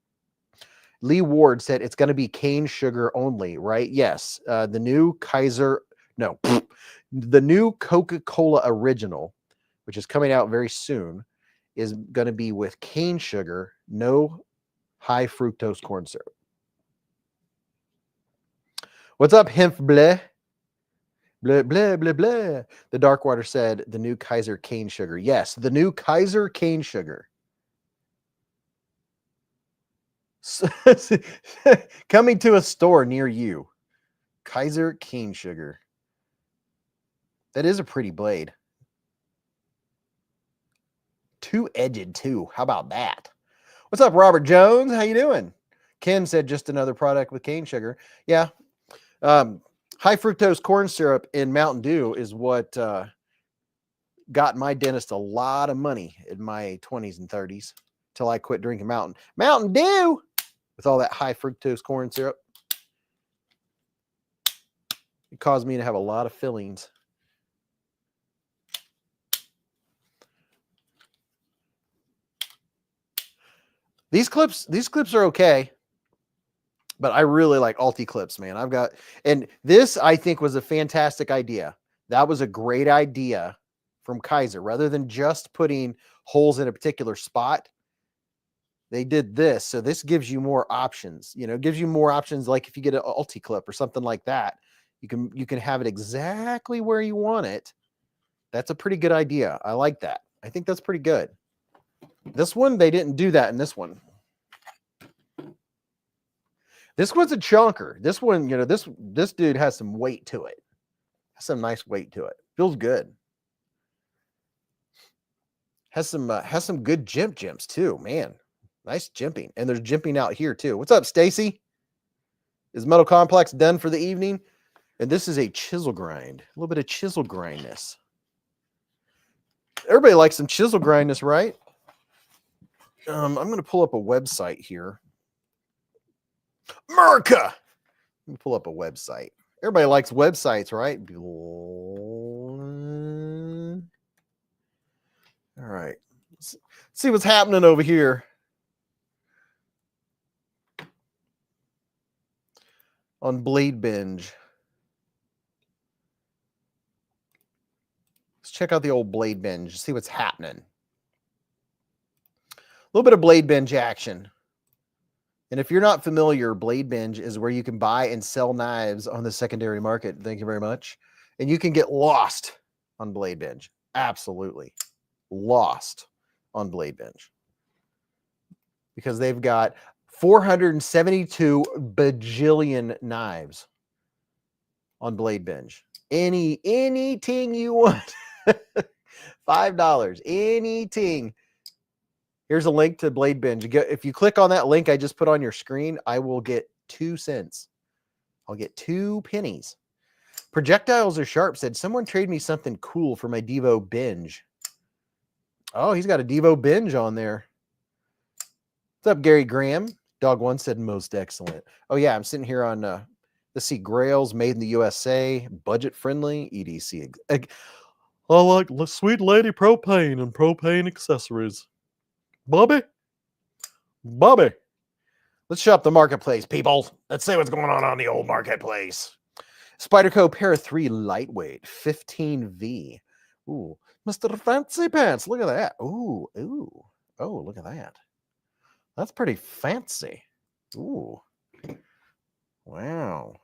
S1: Lee Ward said it's going to be cane sugar only, right? Yes. The new Kizer, no, the new Coca-Cola Original, which is coming out very soon, is going to be with cane sugar, no high fructose corn syrup. What's up, Hemp Bleh? Blah, blah, blah, blah. The Darkwater said the new Kizer cane sugar. Yes, the new Kizer cane sugar. Coming to a store near you. Kizer cane sugar. That is a pretty blade. Two-edged too. How about that? What's up, Robert Jones? How you doing? Ken said just another product with cane sugar. Yeah. High fructose corn syrup in Mountain Dew is what got my dentist a lot of money in my 20s and 30s till I quit drinking Mountain Dew with all that high fructose corn syrup. It caused me to have a lot of fillings. These clips are okay. But I really like Alti clips, man. And this I think was a fantastic idea. That was a great idea from Kizer. Rather than just putting holes in a particular spot, they did this. So this gives you more options. You know, it gives you more options. Like if you get an Alti clip or something like that, you can have it exactly where you want it. That's a pretty good idea. I like that. I think that's pretty good. This one, they didn't do that in this one. This one's a chunker. This one, you know, this dude has some weight to it. Has some nice weight to it. Feels good. Has some good jimps too, man. Nice jimping. And there's jimping out here too. What's up, Stacy? Is Metal Complex done for the evening? And this is a chisel grind. A little bit of chisel grindness. Everybody likes some chisel grindness, right? I'm going to pull up a website here. America! Let me pull up a website. Everybody likes websites, right? All right. Let's see what's happening over here. On Blade Binge. Let's check out the old Blade Binge. See what's happening. A little bit of Blade Binge action. And if you're not familiar, Blade Binge is where you can buy and sell knives on the secondary market. Thank you very much. And you can get lost on Blade Binge. Absolutely. Lost on Blade Binge. Because they've got 472 bajillion knives on Blade Binge. Anything you want. $5. Anything. Here's a link to Blade Binge. If you click on that link I just put on your screen, I will get 2 cents. I'll get 2 pennies. Projectiles are sharp said, someone trade me something cool for my Devo Binge. Oh, he's got a Devo Binge on there. What's up, Gary Graham? Dog One said most excellent. Oh yeah, I'm sitting here on let's see, Grails made in the USA, budget friendly, EDC. I like Sweet Lady propane and propane accessories. Bobby, let's shop the marketplace, people. Let's see what's going on the old marketplace. Spyderco Pair 3 Lightweight 15V. Ooh, Mr. Fancy Pants. Look at that. Ooh. Oh, look at that. That's pretty fancy. Ooh. Wow.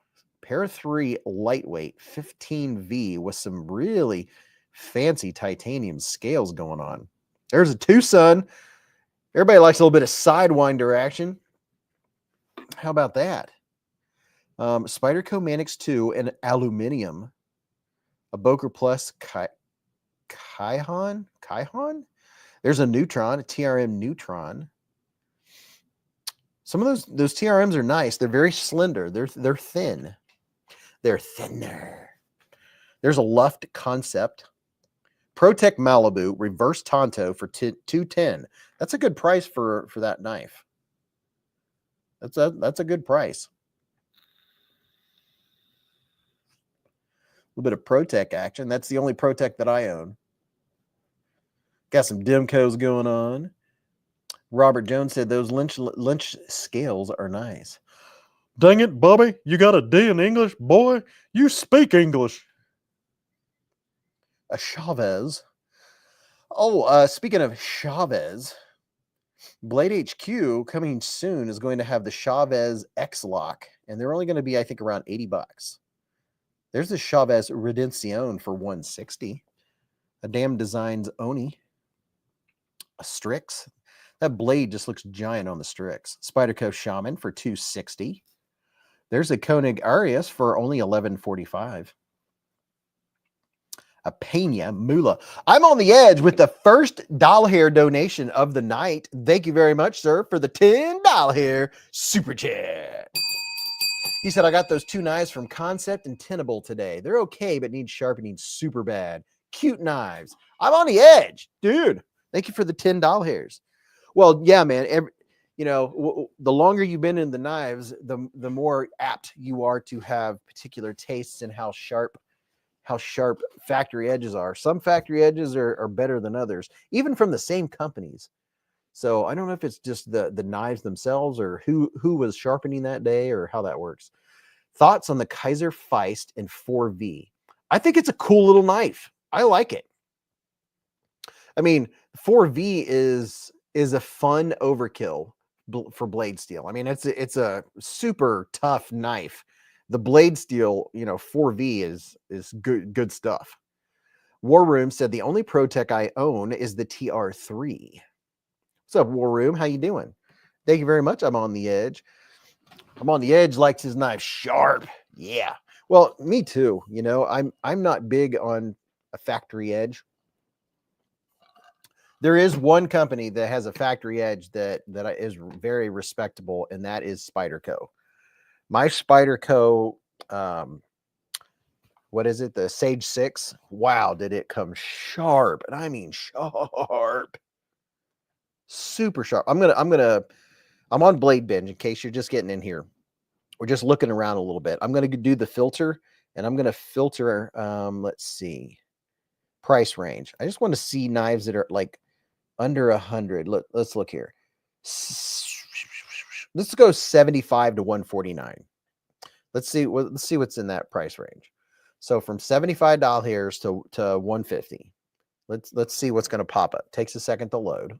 S1: Pair 3 Lightweight 15V with some really fancy titanium scales going on. There's a Tucson. Everybody likes a little bit of sidewinder action. How about that? Spyderco Manix 2 and aluminum. A Boker Plus Kaihan? There's a Neutron, a TRM Neutron. Some of those TRMs are nice. They're very slender. They're thin. They're thinner. There's a Luft Concept. ProTech Malibu Reverse Tonto for $210. That's a good price for that knife. That's a good price. A little bit of ProTech action. That's the only ProTech that I own. Got some Demcos going on. Robert Jones said those Lynch scales are nice. Dang it, Bobby. You got a D in English? Boy, you speak English. A Chavez. Oh, speaking of Chavez, Blade HQ coming soon is going to have the Chavez X-Lock, and they're only going to be, I think, around $80. There's the Chavez Redencion for $160. A Damn Designs Oni. A Strix. That blade just looks giant on the Strix. Spyderco Shaman for $260. There's a Koenig Arias for only $11.45. A Pena Mula. I'm on the edge with the first doll hair donation of the night. Thank you very much, sir, for the $10 hair super chat. He said, I got those two knives from Concept and Tenable today. They're okay, but need sharpening super bad. Cute knives. I'm on the edge. Dude, thank you for the $10 hairs. Well, yeah, man. The longer you've been in the knives, the more apt you are to have particular tastes in how sharp factory edges are. Some factory edges are better than others, even from the same companies. So I don't know if it's just the knives themselves or who was sharpening that day or how that works. Thoughts on the Kizer Feist in 4V? I think it's a cool little knife. I like it. I mean, 4V is a fun overkill for blade steel. I mean, it's a super tough knife. The blade steel, 4V is good stuff. War Room said the only ProTech I own is the TR3. What's up, War Room? How you doing? Thank you very much. I'm on the edge. I'm on the edge. Likes his knife sharp. Yeah. Well, me too. I'm not big on a factory edge. There is one company that has a factory edge that is very respectable, and that is Spyderco. My Spyderco, what is it? The Sage 6. Wow, did it come sharp? And I mean sharp. Super sharp. I'm on Blade Binge in case you're just getting in here. We're just looking around a little bit. I'm going to do the filter, and I'm going to filter, let's see, price range. I just want to see knives that are like under 100. Let's look here. Let's go 75 to 149. Let's see what's in that price range. So from $75 hairs to 150. Let's see what's going to pop up. Takes a second to load.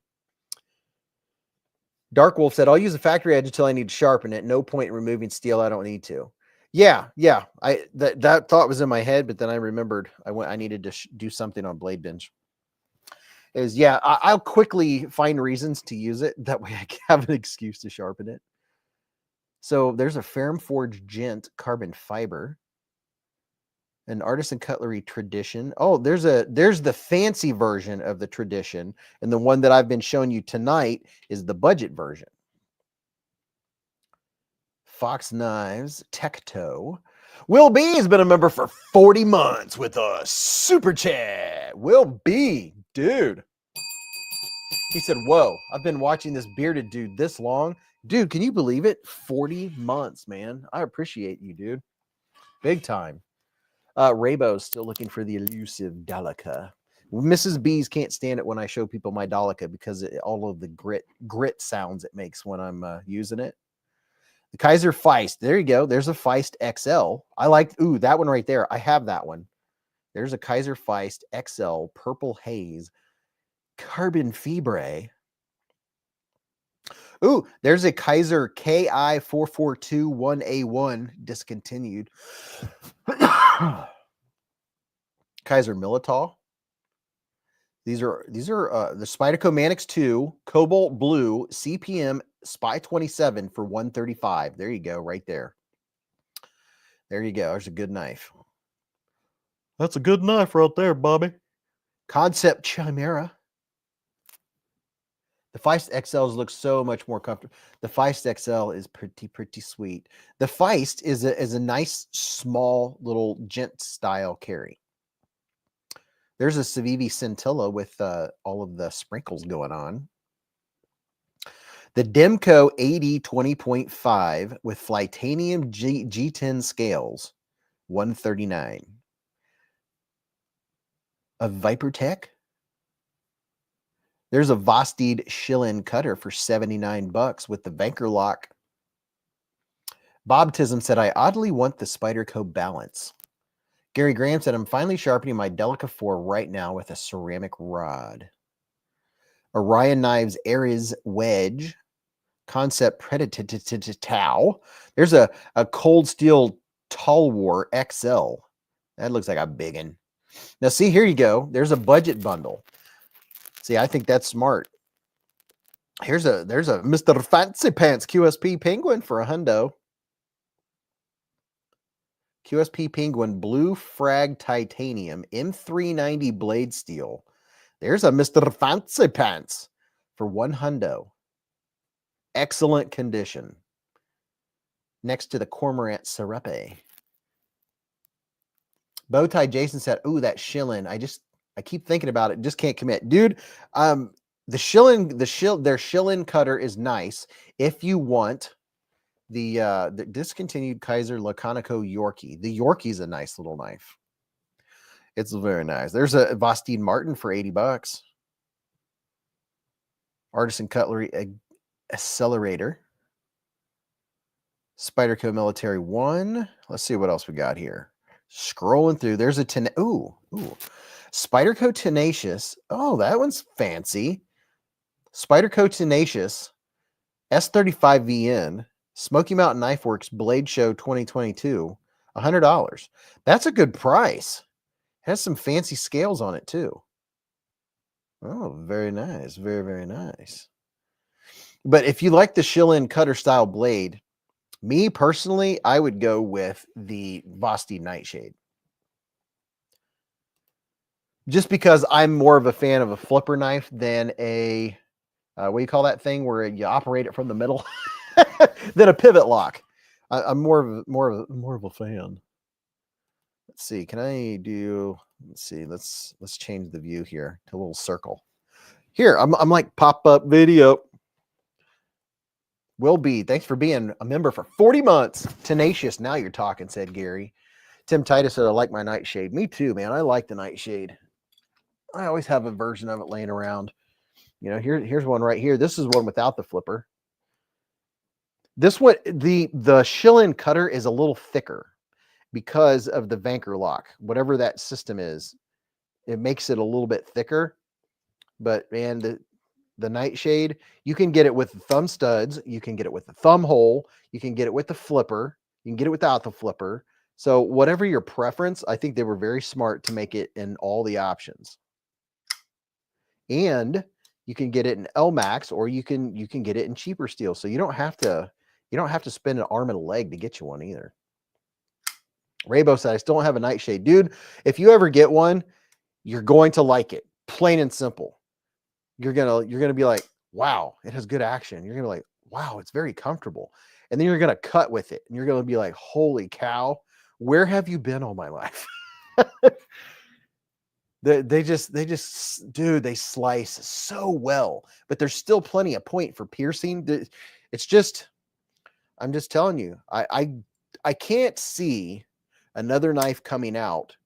S1: Dark Wolf said, I'll use a factory edge until I need to sharpen it. No point in removing steel. I don't need to. Yeah. That thought was in my head, but then I remembered I needed to do something on Blade Binge. I'll quickly find reasons to use it. That way I have an excuse to sharpen it. So there's a Ferrum Forge Gent carbon fiber. An Artisan Cutlery Tradition. Oh, there's the fancy version of the Tradition, and the one that I've been showing you tonight is the budget version. Fox Knives Tecto. Will B has been a member for 40 months with a super chat. Will B, dude. He said, whoa, I've been watching this bearded dude this long. Dude, can you believe it? 40 months, man. I appreciate you, dude. Big time. Raybo's still looking for the elusive Delica. Mrs. Beez can't stand it when I show people my Delica because all of the grit sounds it makes when I'm using it. The Kizer Feist. There you go. There's a Feist XL. I like, that one right there. I have that one. There's a Kizer Feist XL Purple Haze Carbon Fibre. Ooh, there's a Kizer KI4421A1 discontinued. Kizer Militol. These are the Spyderco Manix 2 Cobalt Blue CPM Spy 27 for $135. There you go, right there. There you go. There's a good knife. That's a good knife right there, Bobby. Concept Chimera. The Feist XLs look so much more comfortable. The Feist XL is pretty sweet. The Feist is a nice, small, little gent style carry. There's a Civivi Scintilla with all of the sprinkles going on. The Demco 80 20.5 with Flytanium G10 scales, $139. A Vipertech. There's a Vosteed Schillen cutter for $79 with the Vanker lock. Bob Tism said, I oddly want the Spyderco balance. Gary Graham said, I'm finally sharpening my Delica 4 right now with a ceramic rod. Orion Knives Ares Wedge. Concept Predator. There's a Cold Steel Talwar XL. That looks like a big one. Now, see, here you go. There's a budget bundle. See, I think that's smart. There's a Mr. Fancy Pants QSP Penguin for a hundo. QSP Penguin Blue Frag Titanium M390 blade steel. There's a Mr. Fancy Pants for $100. Excellent condition. Next to the Cormorant Serape. Bowtie Jason said, ooh, that Schillen. I keep thinking about it, just can't commit. Dude, the Schillen, their Schillen cutter is nice. If you want the discontinued Kizer Laconico Yorkie. The Yorkie's a nice little knife. It's very nice. There's a Vosteed Martin for $80. Artisan Cutlery Accelerator. Spyderco Military 1. Let's see what else we got here. Scrolling through. There's a Spyderco Tenacious. Oh, that one's fancy. Spyderco Tenacious S35VN Smoky Mountain Knife Works Blade Show 2022. $100. That's a good price. Has some fancy scales on it too. Oh, very nice. Very, very nice. But if you like the Schillen cutter style blade, me personally, I would go with the Vosteed Nightshade. Just because I'm more of a fan of a flipper knife than a, what do you call that thing where you operate it from the middle? Than a pivot lock. I'm more of a fan. Let's see. Can I do? Let's see. Let's change the view here to a little circle. Here, I'm like pop-up video. Will be. Thanks for being a member for 40 months. Tenacious. Now you're talking, said Gary. Tim Titus said, I like my Nightshade. Me too, man. I like the Nightshade. I always have a version of it laying around. You know, here's one right here. This is one without the flipper. This one, the Schillen cutter is a little thicker because of the Vanker lock. Whatever that system is, it makes it a little bit thicker. But man, the Nightshade, you can get it with the thumb studs. You can get it with the thumb hole. You can get it with the flipper. You can get it without the flipper. So whatever your preference, I think they were very smart to make it in all the options. And you can get it in LMAX, or you can get it in cheaper steel. So you don't have to spend an arm and a leg to get you one either. Raybo said, I still don't have a Nightshade. Dude, if you ever get one, you're going to like it. Plain and simple. You're gonna be like, wow, it has good action. You're gonna be like, wow, it's very comfortable. And then you're gonna cut with it, and you're gonna be like, holy cow, where have you been all my life? They just, dude, they slice so well, but there's still plenty of point for piercing. It's just, I'm just telling you, I can't see another knife coming out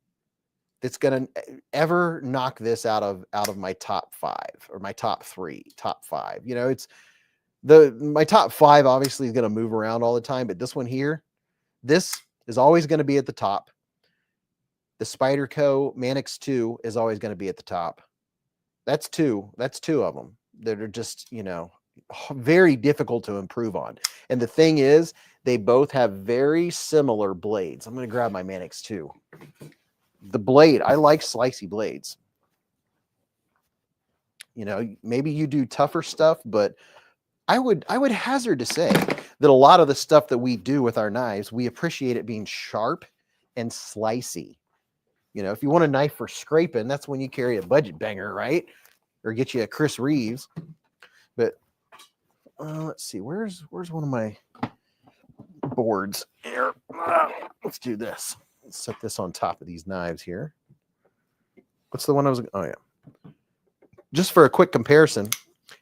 S1: that's gonna ever knock this out of my top 5 or my top 3, top 5. You know, it's my top 5 obviously is gonna move around all the time, but this one here, this is always gonna be at the top. The Spyderco Manix 2 is always gonna be at the top. That's two of them that are just, you know, very difficult to improve on. And the thing is, they both have very similar blades. I'm going to grab my Manix 2. The blade, I like slicey blades. You know, maybe you do tougher stuff, but I would hazard to say that a lot of the stuff that we do with our knives, we appreciate it being sharp and slicey. You know, if you want a knife for scraping, that's when you carry a budget banger, right? Or get you a Chris Reeves. But let's see, where's one of my boards here? Let's do this. Let's set this on top of these knives here. What's the one I was? Oh yeah. Just for a quick comparison,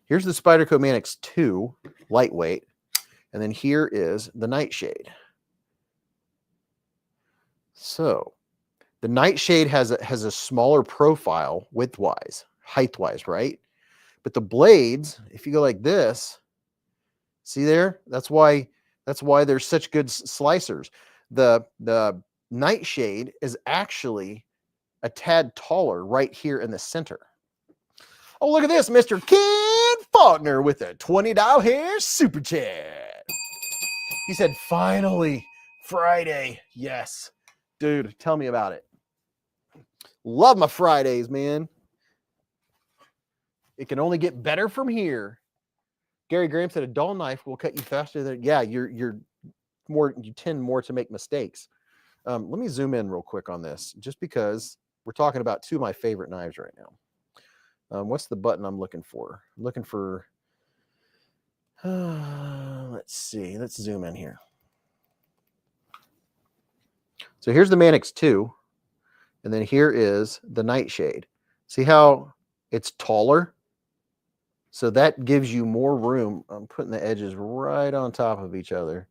S1: here's the Spyderco Manix 2, lightweight, and then here is the Nightshade. So the Nightshade has a smaller profile width-wise, height-wise, right? But the blades, if you go like this, see there? That's why they're such good slicers. The Nightshade is actually a tad taller right here in the center. Oh, look at this, Mr. Ken Faulkner with a $20 hair super chat. He said, finally, Friday. Yes. Dude, tell me about it. Love my Fridays, man. It can only get better from here. Gary Graham said a dull knife will cut you faster than, yeah, you tend more to make mistakes. Let me zoom in real quick on this, just because we're talking about two of my favorite knives right now. What's the button I'm looking for? I'm looking for, let's see, let's zoom in here. So here's the Manix 2, and then here is the Nightshade. See how it's taller? So that gives you more room. I'm putting the edges right on top of each other.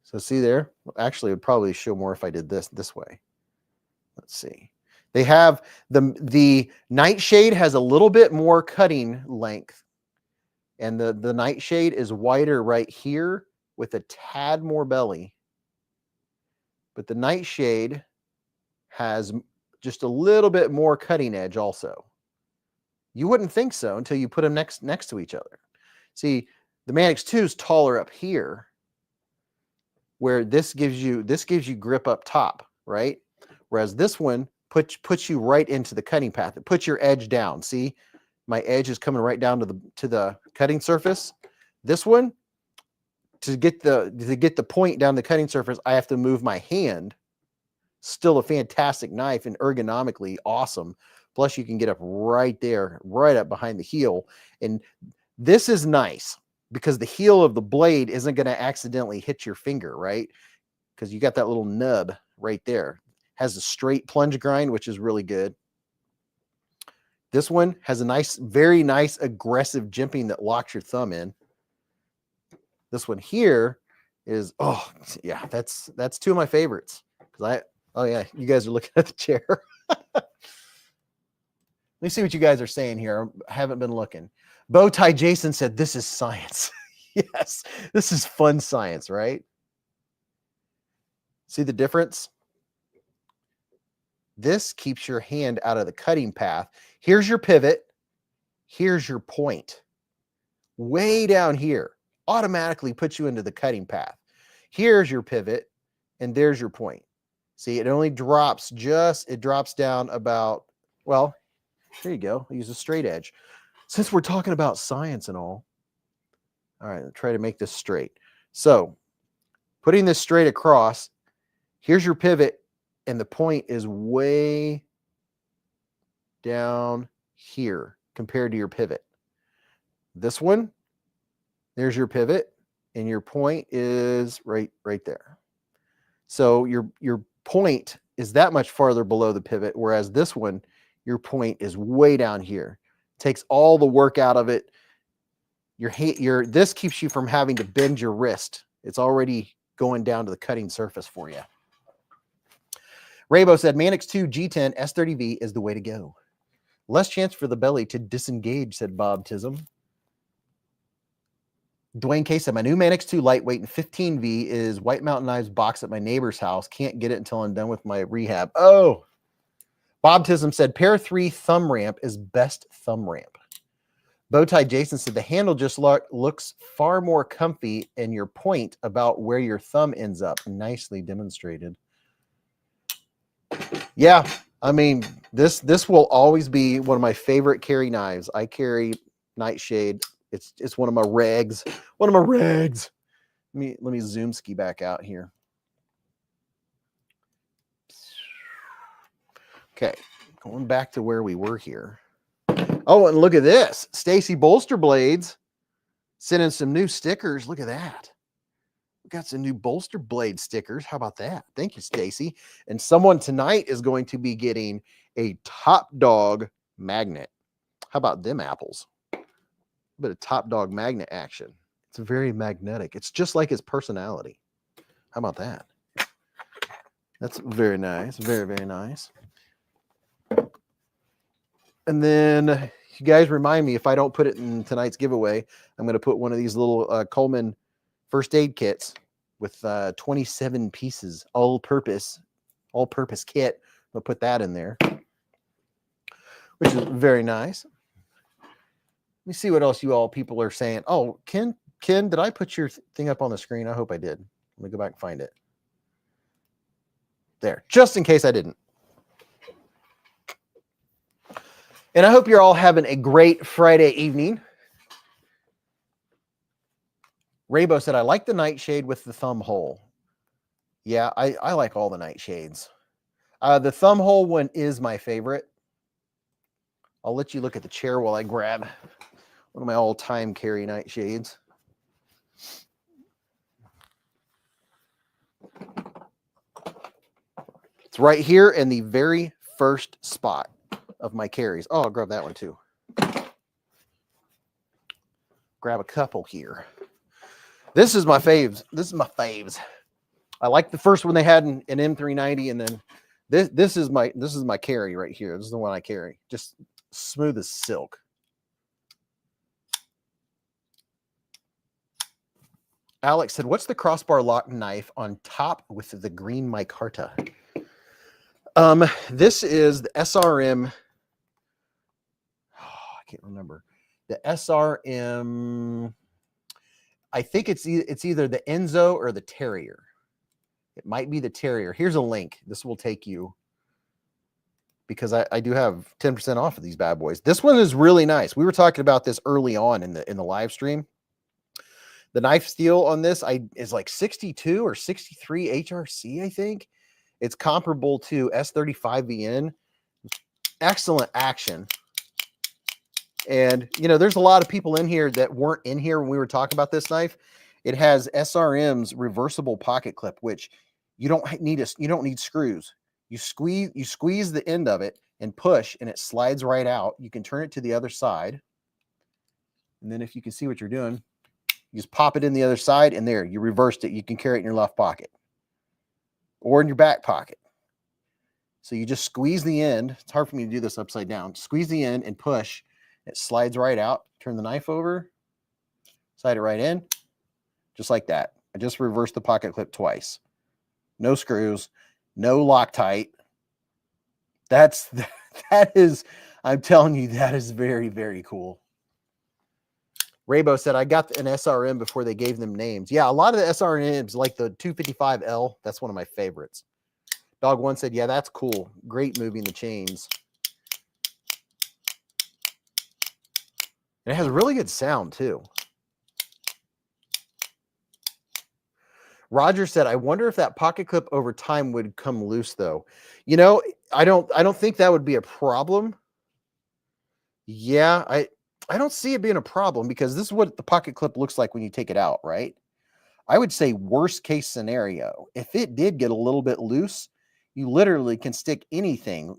S1: So see there? Actually, it would probably show more if I did this way. Let's see. They have the Nightshade has a little bit more cutting length, and the Nightshade is wider right here with a tad more belly. But the Nightshade has just a little bit more cutting edge also. You wouldn't think so until you put them next to each other. See, the Manix 2 is taller up here, where this gives you grip up top, right? Whereas this one puts you right into the cutting path. It puts your edge down. See, my edge is coming right down to the cutting surface. This one, to get the point down the cutting surface, I have to move my hand. Still a fantastic knife and ergonomically awesome. Plus, you can get up right there, right up behind the heel. And this is nice because the heel of the blade isn't going to accidentally hit your finger, right? Because you got that little nub right there. Has a straight plunge grind, which is really good. This one has a nice, very nice aggressive jimping that locks your thumb in. This one here is, oh yeah, that's two of my favorites. Oh yeah, you guys are looking at the chair. Let me see what you guys are saying here. I haven't been looking. Bowtie Jason said, this is science. Yes, this is fun science, right? See the difference? This keeps your hand out of the cutting path. Here's your pivot. Here's your point. Way down here. Automatically puts you into the cutting path. Here's your pivot, and there's your point. See, it only drops it drops down about, well, there you go. I use a straight edge. Since we're talking about science and all right, I'll try to make this straight. So, putting this straight across, here's your pivot, and the point is way down here compared to your pivot. This one, there's your pivot, and your point is right there. So your point is that much farther below the pivot, whereas this one, your point is way down here. Takes all the work out of it. this keeps you from having to bend your wrist. It's already going down to the cutting surface for you. Raybo said, Manix 2 G10 S30V is the way to go. Less chance for the belly to disengage, said Bob Tism. Dwayne K said, my new Manix 2 lightweight and 15V is White Mountain Knives box at my neighbor's house. Can't get it until I'm done with my rehab. Oh, Bob Tism said, Pair 3 thumb ramp is best thumb ramp. Bowtie Jason said, the handle just looks far more comfy and your point about where your thumb ends up. Nicely demonstrated. Yeah, I mean, this will always be one of my favorite carry knives. I carry Nightshade. It's one of my regs. One of my regs. Let me zoom ski back out here. Okay, going back to where we were here. Oh, and look at this. Stacy Bolster Blades sending some new stickers. Look at that. We got some new Bolster Blade stickers. How about that? Thank you, Stacy. And someone tonight is going to be getting a Top Dog magnet. How about them apples? A bit of Top Dog magnet action. It's very magnetic. It's just like his personality. How about that? That's very nice. Very, very nice. And then you guys remind me, if I don't put it in tonight's giveaway, I'm going to put one of these little Coleman first aid kits with 27 pieces, all-purpose kit. I'll put that in there, which is very nice. Let me see what else you all people are saying. Oh, Ken, did I put your thing up on the screen? I hope I did. Let me go back and find it. There, just in case I didn't. And I hope you're all having a great Friday evening. Raybo said, I like the nightshade with the thumb hole. Yeah, I like all the nightshades. The thumb hole one is my favorite. I'll let you look at the chair while I grab one of my all-time carry nightshades. It's right here in the very first spot of my carries. Oh, I'll grab that one too. Grab a couple here. This is my faves. This is my faves. I like the first one they had in M390, and then this is my carry right here. This is the one I carry. Just smooth as silk. Alex said, what's the crossbar lock knife on top with the green micarta? This is the SRM. Oh, I can't remember. The SRM. I think it's either the Enzo or the Terrier. It might be the Terrier. Here's a link. This will take you, because I do have 10% off of these bad boys. This one is really nice. We were talking about this early on in the live stream. The knife steel on this is like 62 or 63 HRC, I think. It's comparable to S35VN. Excellent action. And, you know, there's a lot of people in here that weren't in here when we were talking about this knife. It has SRM's reversible pocket clip, which you don't need screws. You squeeze the end of it and push, and it slides right out. You can turn it to the other side. And then if you can see what you're doing, you just pop it in the other side, and there, you reversed it. You can carry it in your left pocket or in your back pocket. So you just squeeze the end. It's hard for me to do this upside down. Squeeze the end and push. It slides right out. Turn the knife over, slide it right in, just like that. I just reversed the pocket clip twice. No screws, no Loctite. That is, I'm telling you, that is very, very cool. Raybo said, I got an SRM before they gave them names. Yeah, a lot of the SRMs, like the 255L, that's one of my favorites. Dog One said, yeah, that's cool. Great moving the chains. And it has a really good sound, too. Roger said, I wonder if that pocket clip over time would come loose, though. You know, I don't think that would be a problem. Yeah, I don't see it being a problem, because this is what the pocket clip looks like when you take it out, right? I would say worst case scenario, if it did get a little bit loose, you literally can stick anything,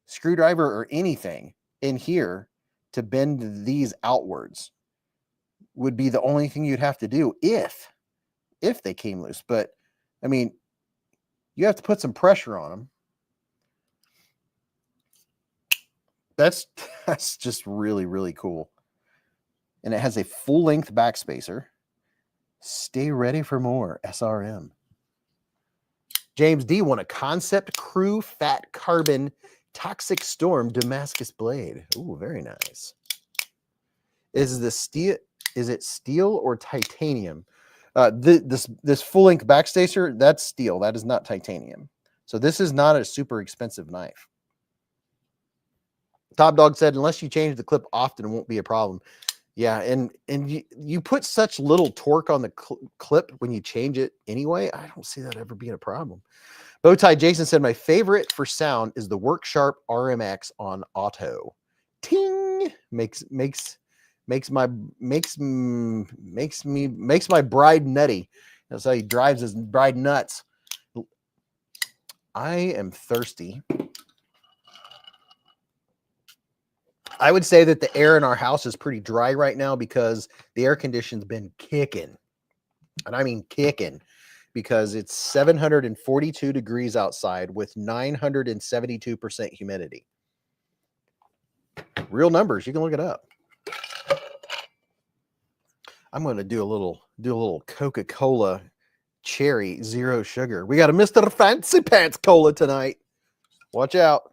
S1: screwdriver or anything, in here to bend these outwards. would be the only thing you'd have to do if they came loose. But I mean, you have to put some pressure on them. That's just really, really cool. And it has a full-length backspacer. Stay ready for more SRM. James D won a Concept Crew Fat Carbon Toxic Storm Damascus blade. Ooh, very nice. Is it steel or titanium? This full-length backspacer, that's steel. That is not titanium. So this is not a super expensive knife. Top Dog said, unless you change the clip often, it won't be a problem. Yeah, and you put such little torque on the clip when you change it anyway. I don't see that ever being a problem. Bowtie Jason said, my favorite for sound is the Worksharp RMX on auto. Ting! Makes my bride nutty. That's how he drives his bride nuts. I am thirsty. I would say that the air in our house is pretty dry right now because the air conditioning's been kicking. And I mean kicking, because it's 742 degrees outside with 972% humidity. Real numbers, you can look it up. I'm going to do a little Coca-Cola cherry zero sugar. We got a Mr. Fancy Pants Cola tonight. Watch out.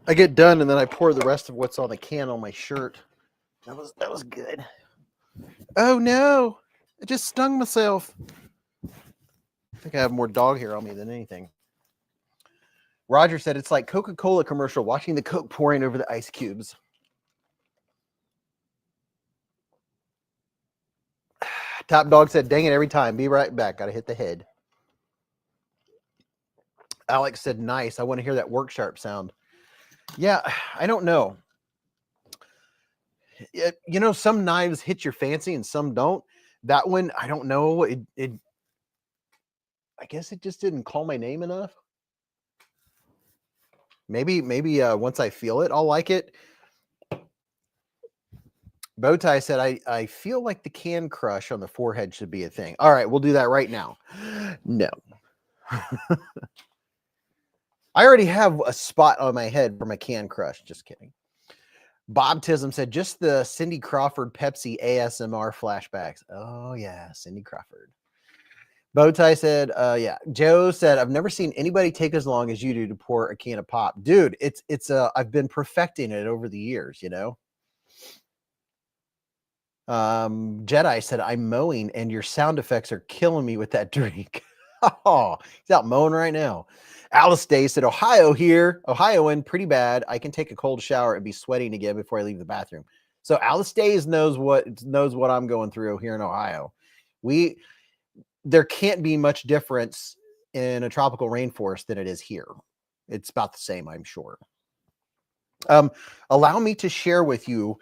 S1: I get done and then I pour the rest of what's on the can on my shirt. That was good. Oh no, I just stung myself. I think I have more dog hair on me than anything. Roger said it's like Coca-Cola commercial, watching the Coke pouring over the ice cubes. Top Dog said, dang it every time. Be right back. Got to hit the head. Alex said, nice. I want to hear that Worksharp sound. Yeah, I don't know. You know, some knives hit your fancy and some don't. That one, I don't know. I guess it just didn't call my name enough. Maybe once I feel it, I'll like it. Bowtie said, I feel like the can crush on the forehead should be a thing. All right, we'll do that right now. No. I already have a spot on my head for my can crush. Just kidding. Bob Tism said, just the Cindy Crawford Pepsi ASMR flashbacks. Oh, yeah, Cindy Crawford. Bowtie said, yeah. Joe said, I've never seen anybody take as long as you do to pour a can of pop. Dude, I've been perfecting it over the years, you know? Jedi said, I'm mowing and your sound effects are killing me with that drink. Oh, he's out mowing right now. Alice Day said, Ohio here. Ohioan, pretty bad. I can take a cold shower and be sweating again before I leave the bathroom. So Alice Days knows what I'm going through here in Ohio. There can't be much difference in a tropical rainforest than it is here. It's about the same, I'm sure. Allow me to share with you.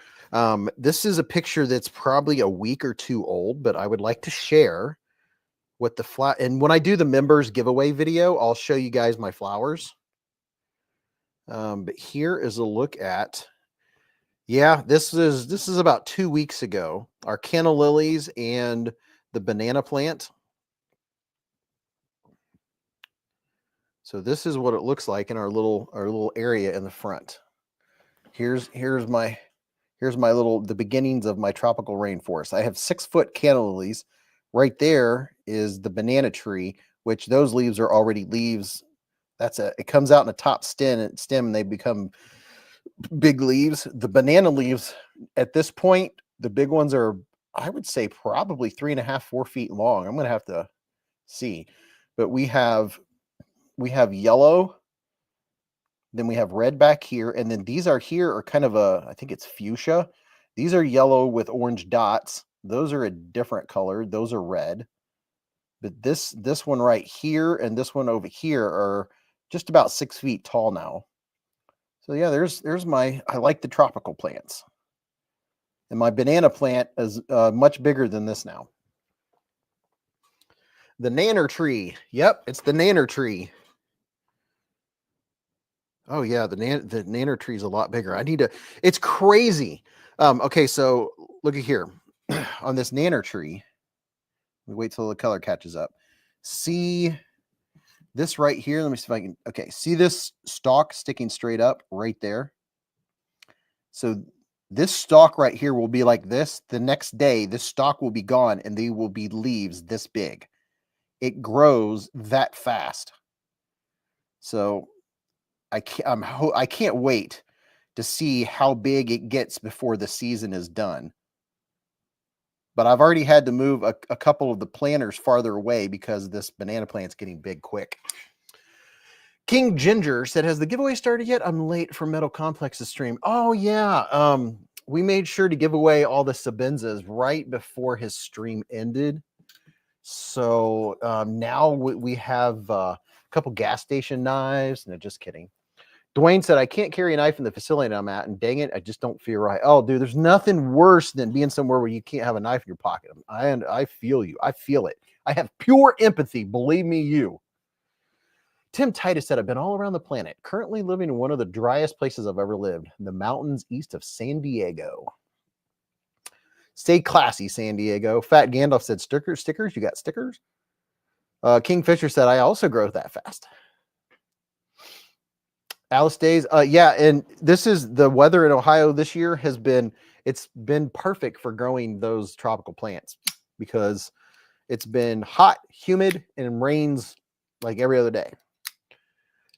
S1: This is a picture that's probably a week or two old, but I would like to share what the flower. And when I do the members giveaway video, I'll show you guys my flowers. But here is a look at. Yeah, this is about 2 weeks ago. Our canna lilies and the banana plant. So this is what it looks like in our little area in the front. Here's my the beginnings of my tropical rainforest. I have 6-foot canna lilies. Right there is the banana tree, which those leaves are already leaves. It comes out in a top stem and they become big leaves. The banana leaves at this point, the big ones are, I would say, probably 3.5, 4 feet long. I'm going to have to see, but we have yellow, then we have red back here, and then these are kind of I think it's fuchsia. These are yellow with orange dots. Those are a different color. Those are red. But this one right here and this one over here are just about 6 feet tall now. So yeah, there's I like the tropical plants. And my banana plant is much bigger than this now. The nanner tree. Yep, it's the nanner tree. Oh yeah, the nanner tree is a lot bigger. It's crazy. Okay, so look at here. On this nanner tree, we wait till the color catches up. See this right here? Let me see if I can. Okay, see this stalk sticking straight up right there? So this stalk right here will be like this. The next day, this stalk will be gone and they will be leaves this big. It grows that fast. So I can't wait to see how big it gets before the season is done. But I've already had to move a couple of the planters farther away because this banana plant's getting big quick. King Ginger said, has the giveaway started yet? I'm late for Metal Complex's stream. Oh, yeah. We made sure to give away all the Sabenzas right before his stream ended. So now we have a couple gas station knives. No, just kidding. Dwayne said, I can't carry a knife in the facility I'm at, and dang it, I just don't feel right. Oh, dude, there's nothing worse than being somewhere where you can't have a knife in your pocket. I feel you. I feel it. I have pure empathy. Believe me, you. Tim Titus said, I've been all around the planet, currently living in one of the driest places I've ever lived, the mountains east of San Diego. Stay classy, San Diego. Fat Gandalf said, stickers? You got stickers? King Fisher said, I also grow that fast. Alice Days, yeah, and this is the weather in Ohio this year it's been perfect for growing those tropical plants because it's been hot, humid, and rains like every other day.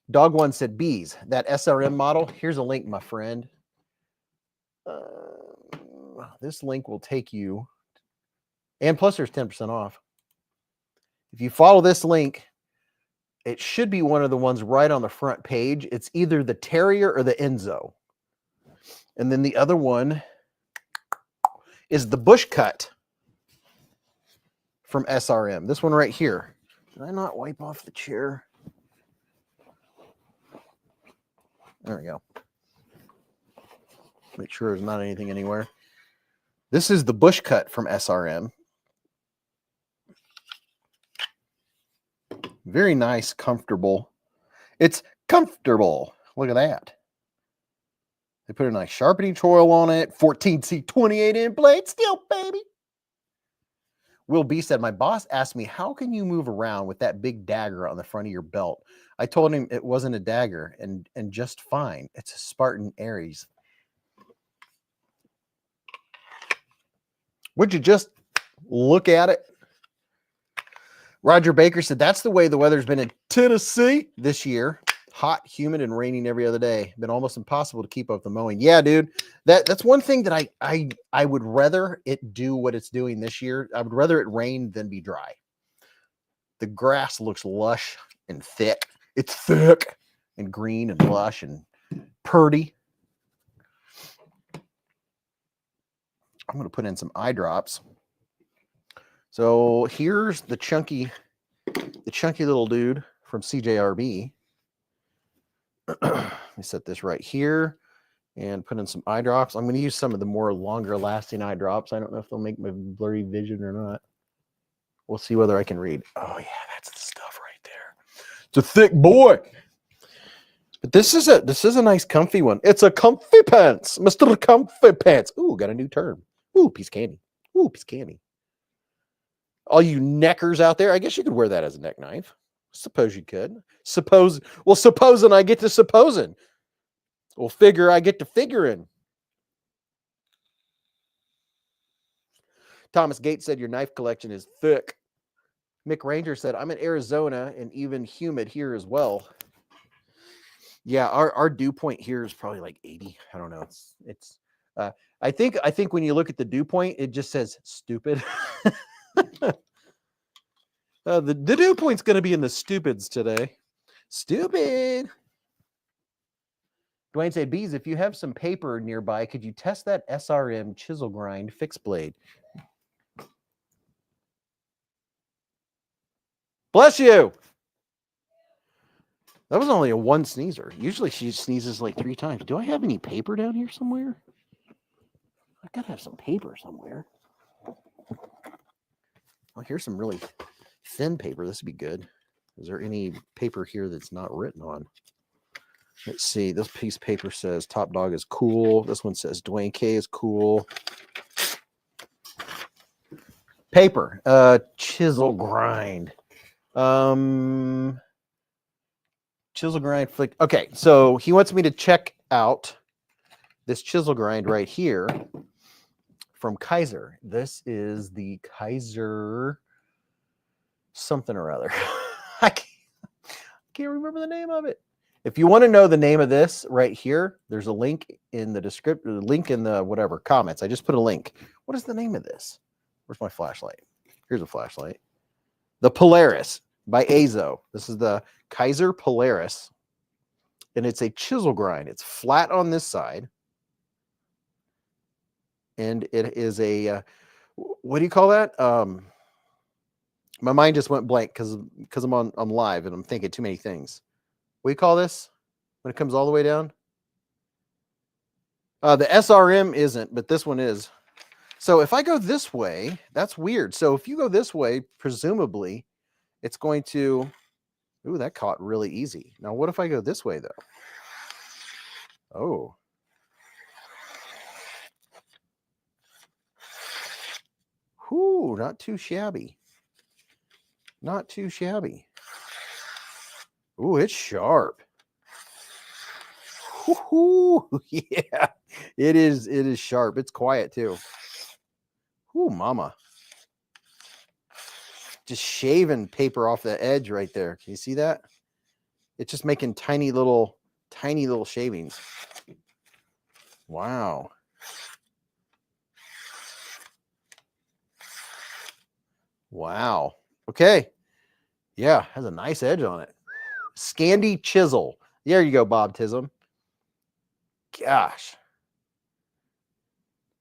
S1: Dog One said, Beez, that SRM model. Here's a link, my friend. This link will take you, and plus there's 10% off. If you follow this link, it should be one of the ones right on the front page. It's either the Terrier or the Enzo. And then the other one is the Bush Cut from SRM. This one right here. Did I not wipe off the chair? There we go. Make sure there's not anything anywhere. This is the Bush Cut from SRM. Very nice, comfortable. It's comfortable. Look at that. They put a nice sharpening choil on it. 14C 28-inch blade steel, baby. Will B said, my boss asked me, how can you move around with that big dagger on the front of your belt? I told him it wasn't a dagger and just fine. It's a Spartan Ares. Would you just look at it? Roger Baker said, that's the way the weather's been in Tennessee this year. Hot, humid, and raining every other day. Been almost impossible to keep up the mowing. Yeah, dude. That's one thing that I would rather it do what it's doing this year. I would rather it rain than be dry. The grass looks lush and thick. It's thick and green and lush and purty. I'm going to put in some eye drops. So here's the chunky little dude from CJRB. Let me set this right here and put in some eye drops. I'm going to use some of the more longer lasting eye drops. I don't know if they'll make my blurry vision or not. We'll see whether I can read. Oh yeah, that's the stuff right there. It's a thick boy. But this is a nice comfy one. It's a comfy pants, Mr. Comfy Pants. Ooh, got a new term. Ooh, piece of candy. Ooh, piece of candy. All you neckers out there, I guess you could wear that as a neck knife. Suppose you could. Supposing I get to supposing. Well, figure I get to figuring. Thomas Gates said your knife collection is thick. Mick Ranger said, I'm in Arizona and even humid here as well. Yeah, our dew point here is probably like 80. I don't know. It's I think when you look at the dew point, it just says stupid. The dew point's going to be in the stupids today. Stupid. Dwayne said, Beez, if you have some paper nearby, could you test that SRM chisel grind fixed blade? Bless you. That was only a one sneezer. Usually she sneezes like 3 times. Do I have any paper down here somewhere? I gotta have some paper somewhere. Oh, here's some really thin paper. This would be good. Is there any paper here that's not written on? Let's see. This piece of paper says Top Dog is cool. This one says Dwayne K is cool. Paper. Chisel grind. Chisel grind flick. Okay, so he wants me to check out this chisel grind right here from Kizer. This is the Kizer something or other. I can't remember the name of it. If you want to know the name of this right here, there's a link in the description, link in the whatever comments. I just put a link. What is the name of this? Where's my flashlight? Here's a flashlight. The Polaris by Azo. This is the Kizer Polaris, and it's a chisel grind. It's flat on this side, and it is a what do you call that? My mind just went blank because I'm live and I'm thinking too many things. What do you call this when it comes all the way down? The SRM isn't, but this one is. So if I go this way, that's weird. So if you go this way, presumably it's going to, ooh, that caught really easy. Now, what if I go this way though? Oh. Whoo, not too shabby. Not too shabby. Ooh, it's sharp. Woo-hoo. Yeah, it is sharp. It's quiet too. Ooh, mama. Just shaving paper off the edge right there. Can you see that? It's just making tiny little shavings. Wow. Wow. Okay. Yeah, has a nice edge on it. Scandi chisel. There you go, Bob Tism. Gosh.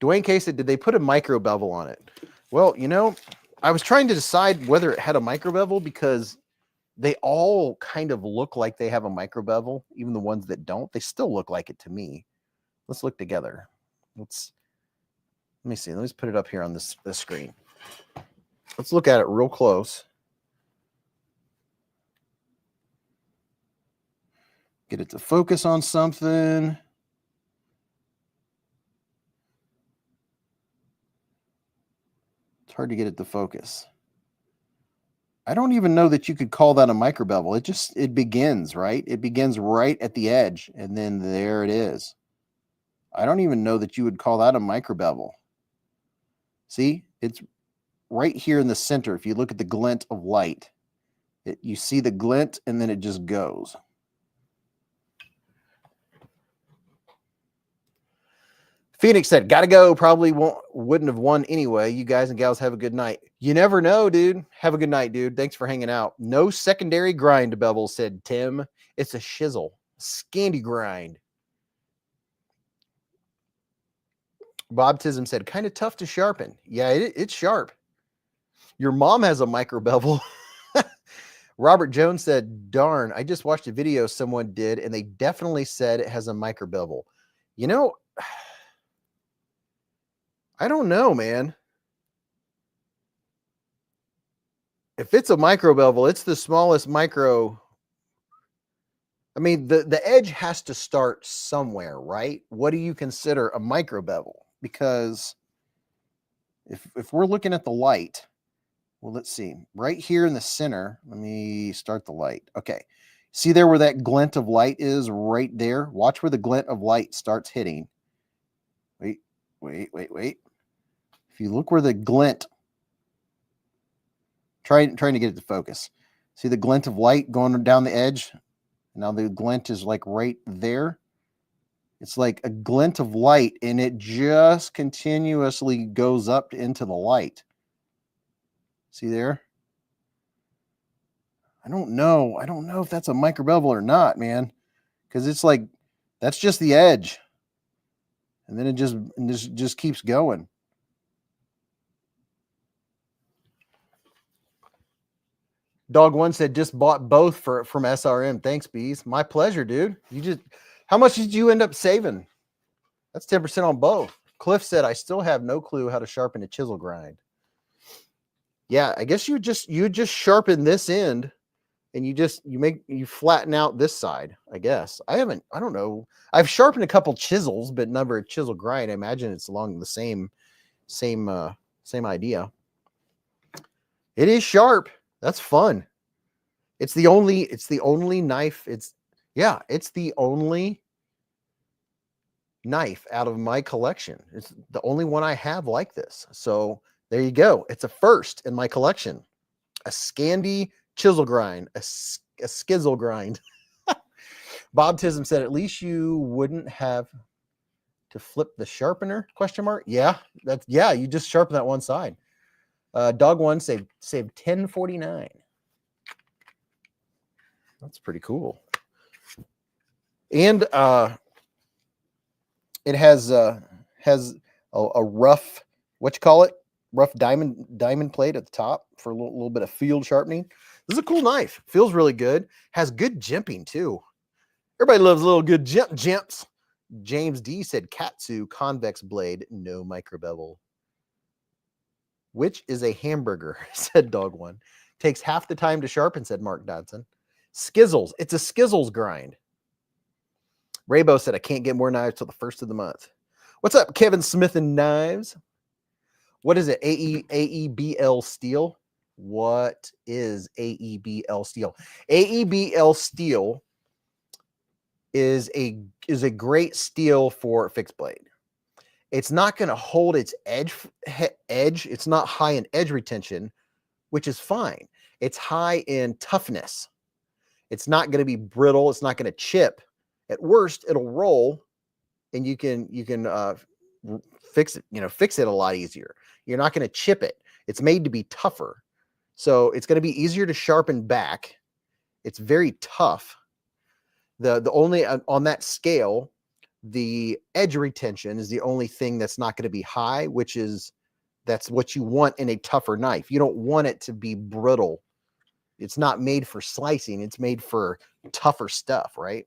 S1: Dwayne K said, did they put a micro bevel on it? Well, you know, I was trying to decide whether it had a micro bevel because they all kind of look like they have a micro bevel. Even the ones that don't, they still look like it to me. Let's look together. Let me see. Let me just put it up here on this screen. Let's look at it real close. Get it to focus on something. It's hard to get it to focus. I don't even know that you could call that a micro bevel. It begins, right? It begins right at the edge, and then there it is. I don't even know that you would call that a micro bevel. See, it's right here in the center. If you look at the glint of light, you see the glint, and then it just goes. Phoenix said, gotta go. Probably wouldn't have won anyway. You guys and gals have a good night. You never know, dude. Have a good night, dude. Thanks for hanging out. No secondary grind bevel, said Tim. It's a shizzle. Scandi grind. Bob Tism said, kind of tough to sharpen. Yeah, it's sharp. Your mom has a micro bevel. Robert Jones said, darn, I just watched a video someone did, and they definitely said it has a micro bevel. You know, I don't know, man. If it's a micro bevel, it's the smallest micro. I mean, the edge has to start somewhere, right? What do you consider a micro bevel? Because if we're looking at the light, well, let's see. Right here in the center, let me start the light. Okay. See there where that glint of light is right there? Watch where the glint of light starts hitting. Wait. If you look where the glint, trying to get it to focus. See the glint of light going down the edge? Now the glint is like right there. It's like a glint of light, and it just continuously goes up into the light. See there? I don't know if that's a micro bevel or not, man, because it's like that's just the edge, and then it just keeps going. Dog One said just bought both from SRM. Thanks, Beez. My pleasure, dude. How much did you end up saving? That's 10% on both. Cliff said I still have no clue how to sharpen a chisel grind. Yeah, I guess you just sharpen this end, and you flatten out this side. I guess I don't know. I've sharpened a couple chisels, but never a chisel grind. I imagine it's along the same idea. It is sharp. That's fun. It's the only knife. It's the only knife out of my collection. It's the only one I have like this. So there you go. It's a first in my collection. A Scandi chisel grind, a skizzle grind. Bob Tism said, at least you wouldn't have to flip the sharpener, ? Yeah, you just sharpen that one side. Dog One saved $10.49. That's pretty cool. And it has a rough, rough diamond plate at the top for a little bit of field sharpening. This is a cool knife. Feels really good. Has good jimping too. Everybody loves a little good jimps. James D said Katsu convex blade, no micro bevel. Which is a hamburger, said Dog One. Takes half the time to sharpen, said Mark Dodson. Skizzles. It's a Skizzles grind. Raybo said, I can't get more knives till the first of the month. What's up, Kevin Smith and Knives? What is it? AEBL Steel? What is AEBL Steel? AEBL Steel is a great steel for fixed blade. It's not going to hold its edge. It's not high in edge retention, which is fine. It's high in toughness. It's not going to be brittle. It's not going to chip. At worst, it'll roll, and you can fix it. Fix it a lot easier. You're not going to chip it. It's made to be tougher, so it's going to be easier to sharpen back. It's very tough. The only on that scale, the edge retention is the only thing that's not going to be high, that's what you want in a tougher knife. You don't want it to be brittle. It's not made for slicing. It's made for tougher stuff, right?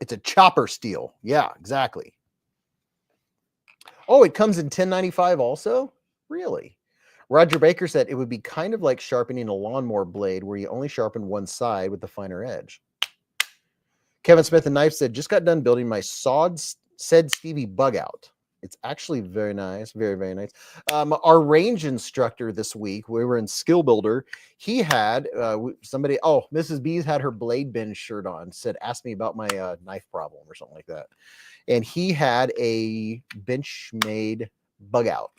S1: It's a chopper steel. Yeah, exactly. Oh, it comes in 1095 also? Really? Roger Baker said it would be kind of like sharpening a lawnmower blade where you only sharpen one side with the finer edge. Kevin Smith and Knife said, just got done building my said Stevie bug out. It's actually very nice. Very, very nice. Our range instructor this week, we were in Skill Builder. He had somebody, Mrs. Beez had her Blade Binge shirt on, said, ask me about my knife problem or something like that. And he had a Benchmade bug out,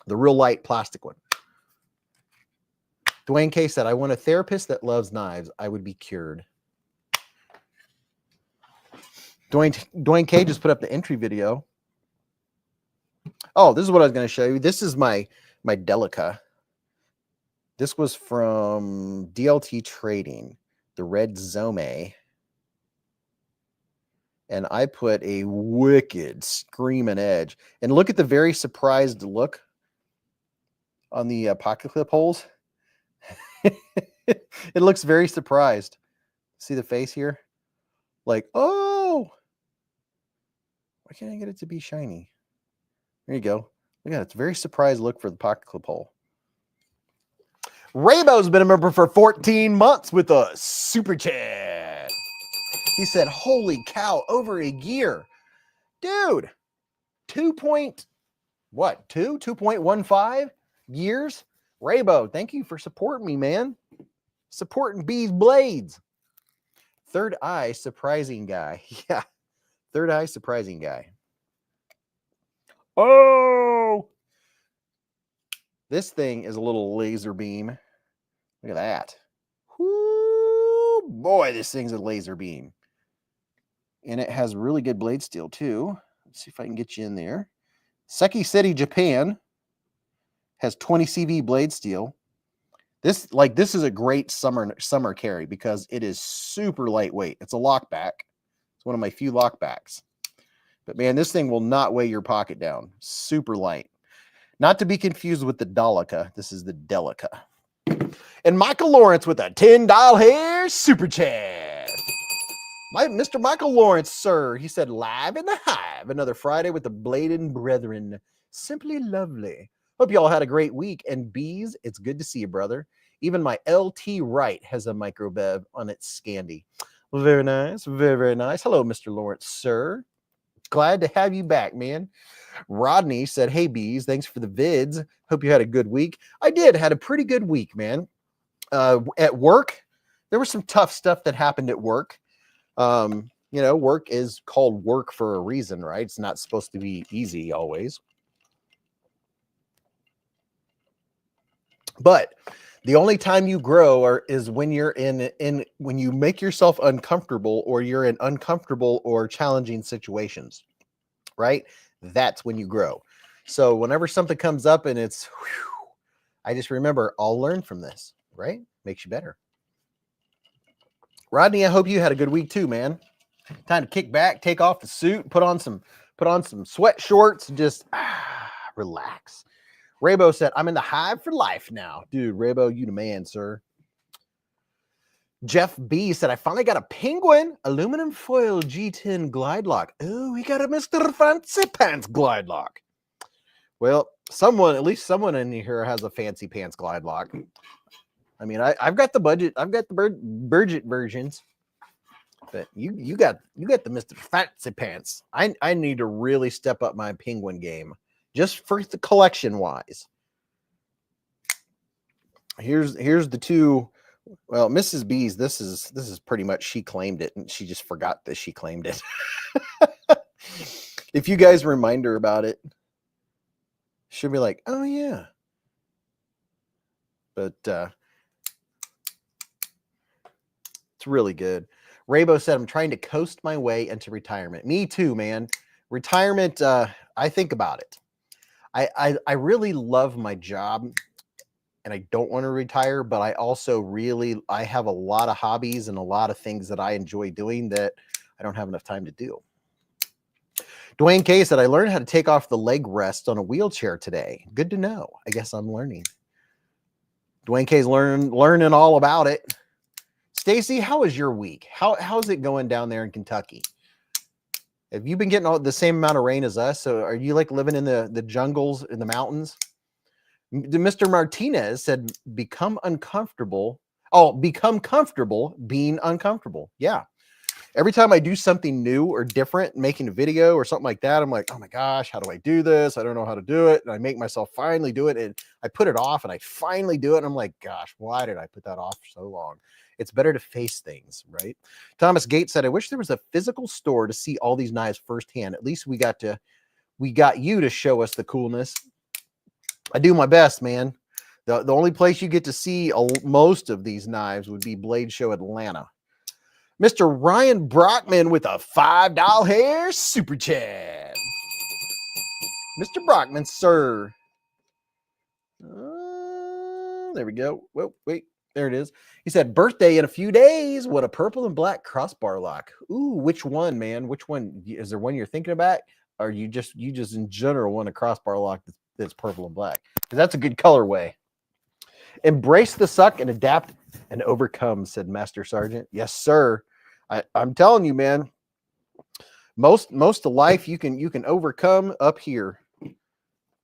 S1: the real light plastic one. Dwayne K said, I want a therapist that loves knives. I would be cured. Dwayne K just put up the entry video. Oh, this is what I was going to show you. This is my Delica. This was from DLT Trading, the red Zome. And I put a wicked screaming edge. And look at the very surprised look on the pocket clip holes. It looks very surprised. See the face here? Like, oh, why can't I get it to be shiny? There you go. Look at it. It's a very surprised look for the pocket clip hole. Raybo's been a member for 14 months with a super chat. He said, holy cow, over a year. Dude, 2.15 years? Raybo, thank you for supporting me, man. Supporting Beez Blades. Third eye surprising guy. Yeah, third eye surprising guy. Oh, this thing is a little laser beam. Look at that. Whoo, boy, this thing's a laser beam. And it has really good blade steel too. Let's see if I can get you in there. Seki City, Japan has 20 CV blade steel. This is a great summer carry because it is super lightweight. It's a lockback. It's one of my few lockbacks. But man, this thing will not weigh your pocket down. Super light. Not to be confused with the Delica. This is the Delica. And Michael Lawrence with a $10 hair super chat. Mr. Michael Lawrence, sir. He said, live in the hive. Another Friday with the Bladed Brethren. Simply lovely. Hope you all had a great week. And Beez, it's good to see you, brother. Even my LT Right has a micro bev on its Scandi. Very nice. Very, very nice. Hello, Mr. Lawrence, sir. Glad to have you back, man. Rodney said, hey, Beez, thanks for the vids. Hope you had a good week. I did. Had a pretty good week, man. At work, there was some tough stuff that happened at work. You know, work is called work for a reason, right? It's not supposed to be easy always. But the only time you grow is when you're when you make yourself uncomfortable, or you're in uncomfortable or challenging situations, right? That's when you grow. So whenever something comes up and it's, whew, I just remember, I'll learn from this, right? Makes you better. Rodney, I hope you had a good week too, man. Time to kick back, take off the suit, put on some sweat shorts, and just relax. Raybo said, I'm in the hive for life now. Dude, Raybo, you the man, sir. Jeff B said, I finally got a Penguin aluminum foil G10 glide lock. Oh, we got a Mr. Fancy Pants glide lock. Well, at least someone in here has a fancy pants glide lock. I mean, I've got the budget. I've got the budget versions. But you got the Mr. Fancy Pants. I need to really step up my Penguin game. Just for the collection wise. Here's the two. Well, Mrs. Beez, this is pretty much, she claimed it and she just forgot that she claimed it. If you guys remind her about it, she'll be like, oh yeah. But it's really good. Raybo said, I'm trying to coast my way into retirement. Me too, man. Retirement, I think about it. I really love my job and I don't want to retire, but I also I have a lot of hobbies and a lot of things that I enjoy doing that I don't have enough time to do. Dwayne K said, I learned how to take off the leg rest on a wheelchair today. Good to know. I guess I'm learning. Dwayne K's learning all about it. Stacy, how was your week? How's it going down there in Kentucky? Have you been getting the same amount of rain as us? So are you like living in the jungles, in the mountains? Mr. Martinez said, become uncomfortable. Oh, become comfortable being uncomfortable. Yeah. Every time I do something new or different, making a video or something like that, I'm like, oh my gosh, how do I do this? I don't know how to do it. And I make myself finally do it. And I put it off and I finally do it. And I'm like, gosh, why did I put that off for so long? It's better to face things, right? Thomas Gates said, I wish there was a physical store to see all these knives firsthand. At least we got you to show us the coolness. I do my best, man. The only place you get to see most of these knives would be Blade Show Atlanta. Mr. Ryan Brockman with a $5 hair super chat. Mr. Brockman, sir. There we go. Whoa, wait. There it is. He said, birthday in a few days. What a purple and black crossbar lock. Ooh, which one, man? Which one? Is there one you're thinking about? Or you just in general want a crossbar lock that's purple and black? Because that's a good colorway. Embrace the suck and adapt and overcome, said Master Sergeant. Yes, sir. I'm telling you, man. Most of life you can overcome up here.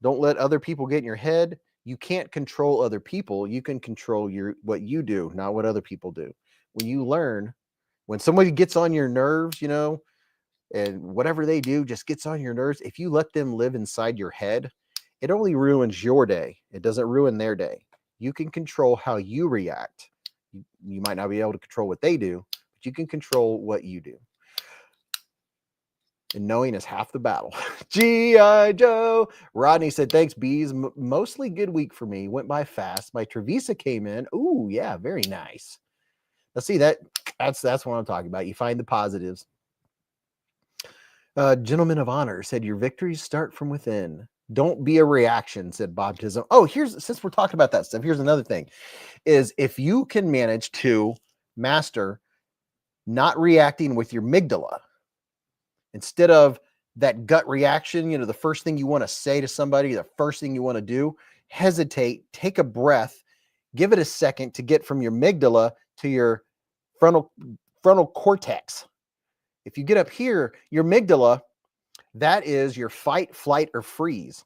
S1: Don't let other people get in your head. You can't control other people. You can control what you do, not what other people do. When you learn, when somebody gets on your nerves, you know, and whatever they do just gets on your nerves, if you let them live inside your head, it only ruins your day. It doesn't ruin their day. You can control how you react. You might not be able to control what they do, but you can control what you do. And knowing is half the battle. G.I. Joe. Rodney said, thanks, Beez. Mostly good week for me. Went by fast. My Trevisa came in. Ooh, yeah, very nice. Let's see, that's what I'm talking about. You find the positives. Gentleman of Honor said, your victories start from within. Don't be a reaction, said Baptism. Oh, since we're talking about that stuff, here's another thing, is if you can manage to master not reacting with your amygdala, instead of that gut reaction, the first thing you want to say to somebody, the first thing you want to do, hesitate, take a breath, give it a second to get from your amygdala to your frontal cortex. If you get up here, your amygdala, that is your fight, flight, or freeze.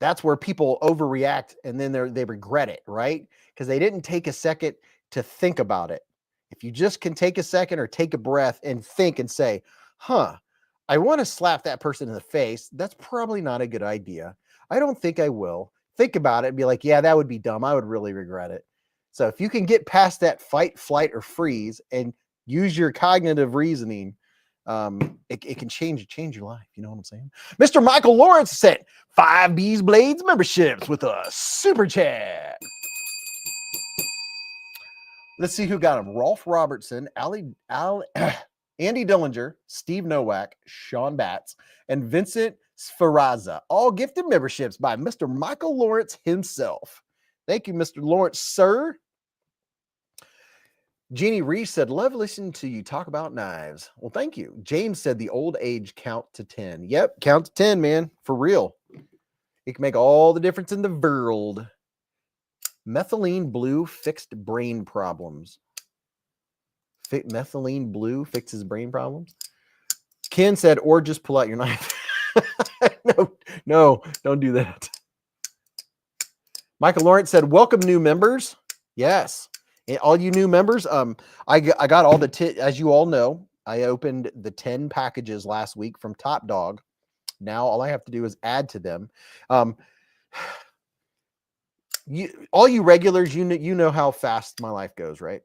S1: That's where people overreact and then they regret it, right? Because they didn't take a second to think about it. If you just can take a second or take a breath and think and say, I want to slap that person in the face. That's probably not a good idea. I don't think I will. Think about it and be like, yeah, that would be dumb. I would really regret it. So if you can get past that fight, flight, or freeze and use your cognitive reasoning, it can change your life. You know what I'm saying? Mr. Michael Lawrence sent 5 beezblades memberships with a super chat. Let's see who got them. Rolf Robertson, Andy Dillinger, Steve Nowak, Sean Batts, and Vincent Sferaza, all gifted memberships by Mr. Michael Lawrence himself. Thank you, Mr. Lawrence, sir. Jeannie Reese said, love listening to you talk about knives. Well, thank you. James said the old age count to 10. Yep, count to 10, man, for real. It can make all the difference in the world. Methylene blue fixed brain problems. Methylene blue fixes brain problems. Ken said, or just pull out your knife. No, don't do that. Michael Lawrence said, welcome new members. Yes. And all you new members, I got all as you all know, I opened the 10 packages last week from Top Dog. Now all I have to do is add to them. All you regulars, you know how fast my life goes, right?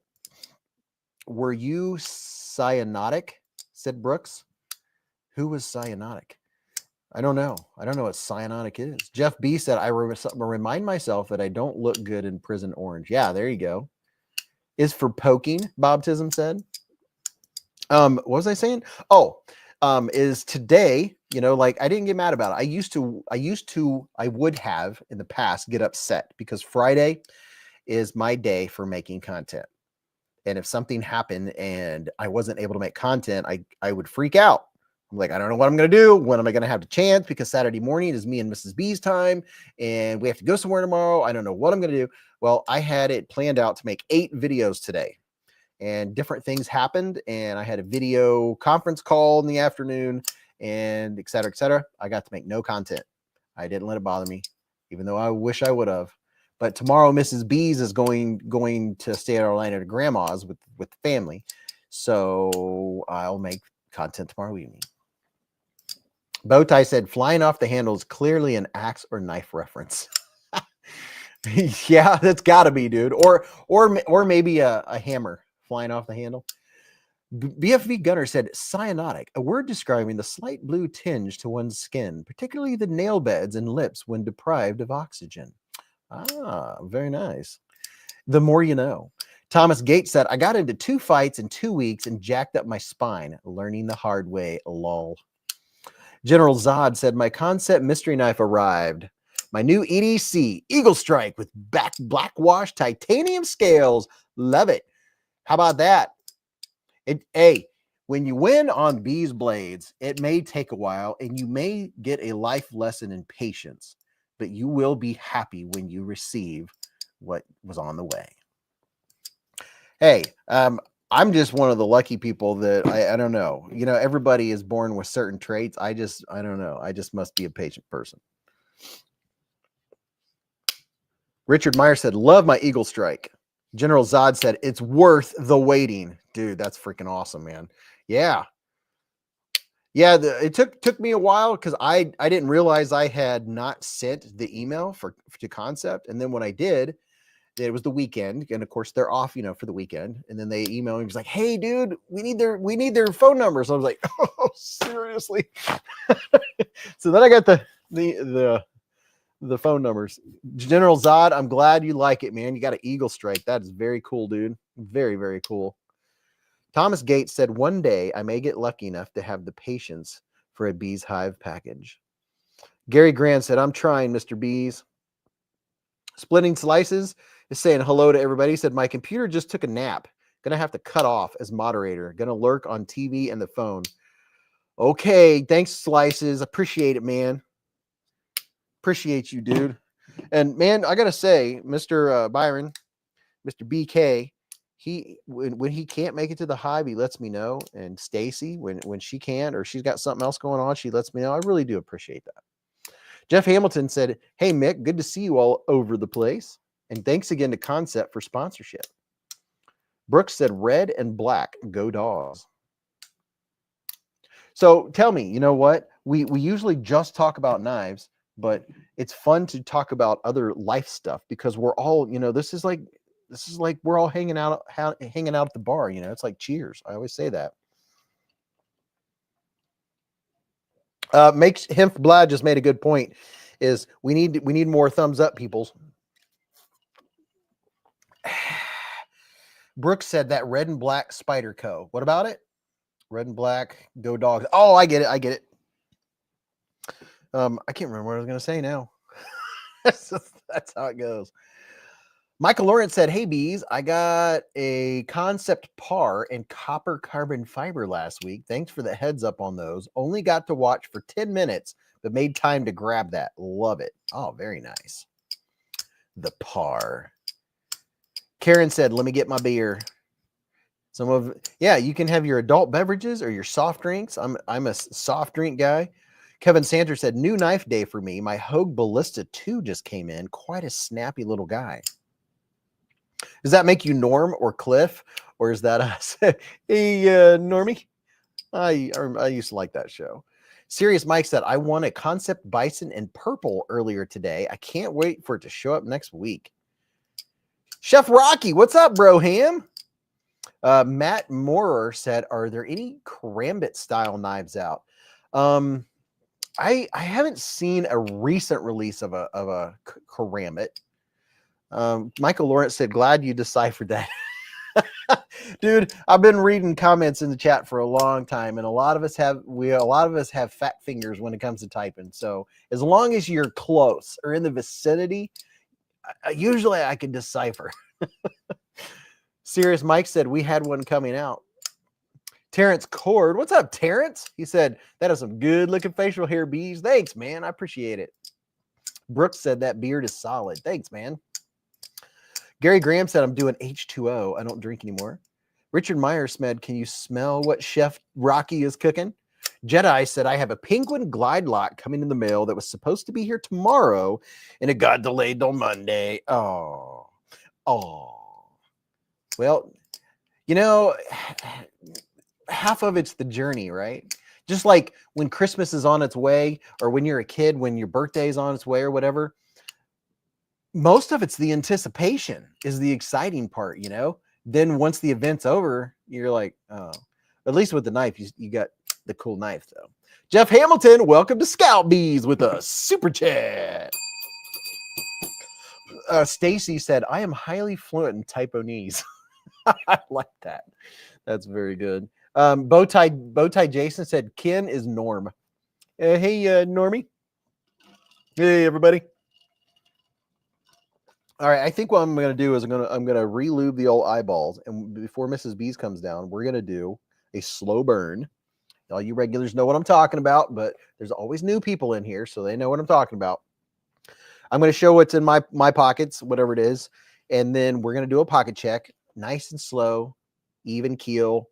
S1: Were you cyanotic? Said Brooks. Who was cyanotic? I don't know. I don't know what cyanotic is. Jeff B said, I remind myself that I don't look good in prison orange. Yeah, there you go. Is for poking, Baptism said. What was I saying? Is today, like I didn't get mad about it. I would have in the past get upset because Friday is my day for making content. And if something happened and I wasn't able to make content, I would freak out. I'm like, I don't know what I'm going to do. When am I going to have the chance? Because Saturday morning is me and Mrs. B's time and we have to go somewhere tomorrow. I don't know what I'm going to do. Well, I had it planned out to make 8 videos today and different things happened. And I had a video conference call in the afternoon and et cetera, et cetera. I got to make no content. I didn't let it bother me, even though I wish I would have. But tomorrow, Mrs. Beez is going to stay at Orlando to grandma's with the family. So I'll make content tomorrow evening. Bowtie said, flying off the handle is clearly an axe or knife reference. Yeah, that's got to be, dude. Or maybe a hammer flying off the handle. BFV Gunner said, cyanotic, a word describing the slight blue tinge to one's skin, particularly the nail beds and lips when deprived of oxygen. Ah, very nice. The more you know. Thomas Gates said, I got into 2 fights in 2 weeks and jacked up my spine, learning the hard way, lol. General Zod said, my concept mystery knife arrived. My new EDC, Eagle Strike with black wash titanium scales. Love it. How about that? Hey, when you win on beezblades, it may take a while and you may get a life lesson in patience, but you will be happy when you receive what was on the way. Hey, I'm just one of the lucky people that I don't know. Everybody is born with certain traits. I don't know. I just must be a patient person. Richard Meyer said, love my Eagle Strike. General Zod said, it's worth the waiting. Dude, that's freaking awesome, man. Yeah. Yeah, it took me a while because I didn't realize I had not sent the email to Concept. And then when I did, it was the weekend, and of course they're off, for the weekend. And then they emailed me, was like, "Hey, dude, we need their phone numbers." I was like, "Oh, seriously?" So then I got the phone numbers. General Zod, I'm glad you like it, man. You got an eagle strike. That is very cool, dude. Very, very cool. Thomas Gates said, "One day I may get lucky enough to have the patience for a Beez Hive package." Gary Grant said, "I'm trying, Mr. Beez." Splitting Slices is saying hello to everybody. He said, "My computer just took a nap. Gonna have to cut off as moderator. Gonna lurk on TV and the phone." Okay, thanks, Slices. Appreciate it, man. Appreciate you, dude. And man, I gotta say, Mr. Byron, Mr. BK, when he can't make it to the Hive, he lets me know. And Stacy, when she can, or she's got something else going on, she lets me know. I really do appreciate that. Jeff Hamilton said, "Hey, Mick, good to see you all over the place. And thanks again to Concept for sponsorship." Brooks said, "Red and black, go dogs." So tell me, you know what? We usually just talk about knives, but it's fun to talk about other life stuff because we're all, this is like we're all hanging out at the bar. It's like cheers. I always say that. Makes Hemp Blad just made a good point. Is we need more thumbs up, peoples. Brooks said that red and black Spyderco. What about it? Red and black, go dogs. Oh, I get it. I can't remember what I was going to say now. That's how it goes. Michael Lawrence said, "Hey, Beez, I got a Concept par and copper carbon fiber last week. Thanks for the heads up on those. Only got to watch for 10 minutes, but made time to grab that. Love it." Oh, very nice. The par. Karen said, "Let me get my beer." You can have your adult beverages or your soft drinks. I'm a soft drink guy. Kevin Santer said, "New knife day for me. My Hogue Ballista 2 just came in. Quite a snappy little guy." Does that make you Norm or Cliff, or is that us? Hey, Normie. I used to like that show. Serious Mike said, "I won a Concept Bison in purple earlier today. I can't wait for it to show up next week." Chef Rocky, what's up, bro ham? Matt Moorer said, "Are there any karambit style knives out?" I haven't seen a recent release of a karambit. Michael Lawrence said, "Glad you deciphered that." Dude, I've been reading comments in the chat for a long time, and a lot of us have fat fingers when it comes to typing. So as long as you're close or in the vicinity, usually I can decipher. Serious Mike said, "We had one coming out." Terrence Cord, what's up, Terrence? He said, "That is some good looking facial hair, Beez. Thanks, man. I appreciate it." Brooks said, "That beard is solid." Thanks, man. Gary Graham said, "I'm doing H2O. I don't drink anymore." Richard Myers said, "Can you smell what Chef Rocky is cooking?" Jedi said, "I have a Penguin Glide Lock coming in the mail that was supposed to be here tomorrow, and it got delayed till Monday." Oh. Well, half of it's the journey, right? Just like when Christmas is on its way, or when you're a kid, when your birthday is on its way or whatever, most of it's the anticipation is the exciting part, Then once the event's over, you're like, oh. At least with the knife, you got the cool knife, though. Jeff Hamilton, welcome to Scout Beez with a super chat. Stacy said, "I am highly fluent in Typonese." I like that. That's very good. Bowtie Jason said, "Ken is Norm." Hey, Normie. Hey, everybody. All right, I think what I'm going to do is I'm going to relube the old eyeballs, and before Mrs. Beez comes down, we're going to do a slow burn. All you regulars know what I'm talking about, but there's always new people in here, so they know what I'm talking about. I'm going to show what's in my pockets, whatever it is, and then we're going to do a pocket check, nice and slow, even keel.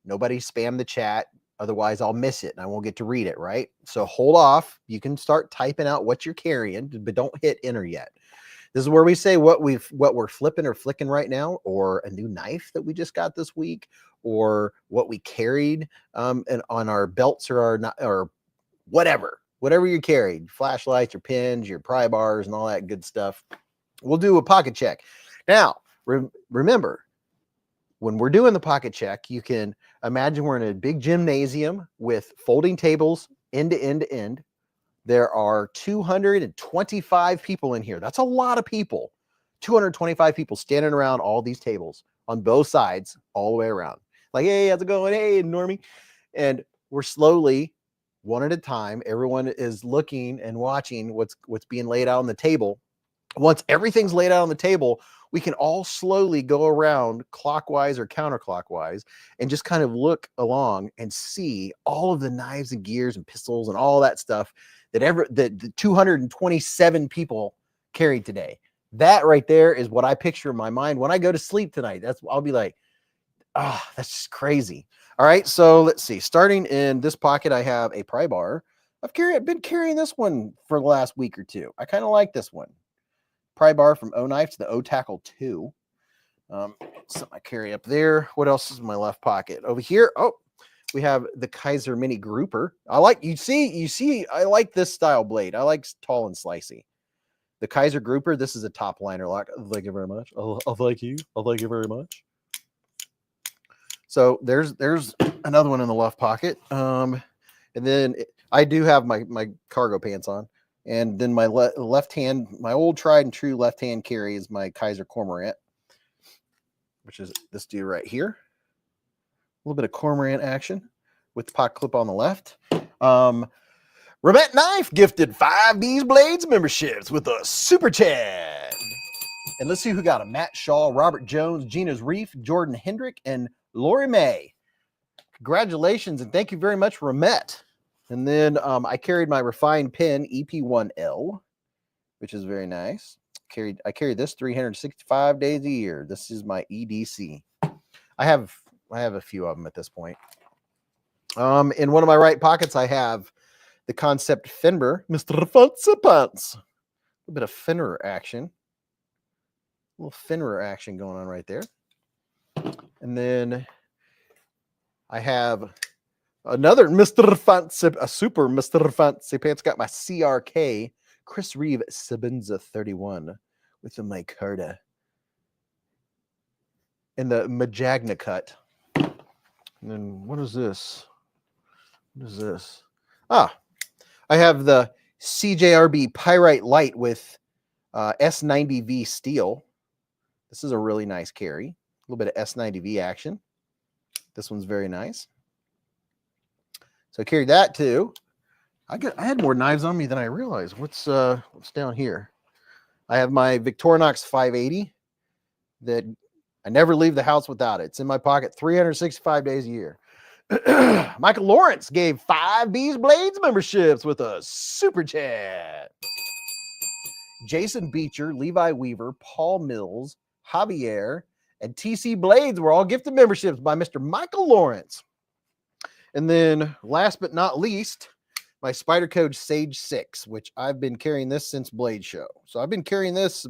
S1: Nobody spam the chat, otherwise I'll miss it and I won't get to read it, right? So hold off. You can start typing out what you're carrying, but don't hit enter yet. This is where we say what we're flipping or flicking right now, or a new knife that we just got this week, or what we carried and on our belts or whatever you carried, flashlights, your pins, your pry bars, and all that good stuff. We'll do a pocket check. Now, remember, when we're doing the pocket check, you can imagine we're in a big gymnasium with folding tables end to end to end. There are 225 people in here. That's a lot of people. 225 people standing around all these tables on both sides, all the way around. Like, hey, how's it going? Hey, Normie. And we're slowly, one at a time, everyone is looking and watching what's being laid out on the table. Once everything's laid out on the table, we can all slowly go around clockwise or counterclockwise and just kind of look along and see all of the knives and gears and pistols and all that stuff that the 227 people carried today. That right there is what I picture in my mind when I go to sleep tonight. I'll be like, that's just crazy. All right, so let's see. Starting in this pocket, I have a pry bar. I've been carrying this one for the last week or two. I kind of like this one. Pry bar from O Knife to the O Tackle 2. Something I carry up there. What else is in my left pocket? Over here, we have the Kizer Mini Grouper. I like this style blade. I like tall and slicey. The Kizer Grouper, this is a top liner lock. Thank you very much. I'll thank you. I'll thank you very much. So there's another one in the left pocket. And then I do have my cargo pants on. And then my left hand, my old tried and true left hand carry is my Kizer Cormorant, which is this dude right here. A little bit of Cormorant action with the pocket clip on the left. Ramette Knife gifted 5 beezblades memberships with a super chat. And let's see who got them. Matt Shaw, Robert Jones, Gina's Reef, Jordan Hendrick, and Lori May. Congratulations and thank you very much, Ramette. And then I carried my refined pen EP1L, which is very nice. I carry this 365 days a year. This is my EDC. I have a few of them at this point. In one of my right pockets, I have the Concept Fenrir, Mr. Fancy Pants. A little bit of Fenrir action. A little Fenrir action going on right there. And then I have another Mr. Fancy, a super Mr. Fancy Pants. Got my CRK Chris Reeve Sabenza 31 with the micarta and the Magagna cut. And then what is this? What is this? I have the CJRB Pyrite Light with S90V steel. This is a really nice carry. A little bit of S90V action. This one's very nice. So I carried that too. I had more knives on me than I realized. What's down here? I have my Victorinox 580 that I never leave the house without it. It's in my pocket 365 days a year. Michael Lawrence gave 5 beezblades memberships with a super chat. Jason Beecher, Levi Weaver, Paul Mills, Javier, and TC Blades were all gifted memberships by Mr. Michael Lawrence. And then last but not least, my Spyderco Sage 6, which I've been carrying this since Blade Show. So I've been carrying this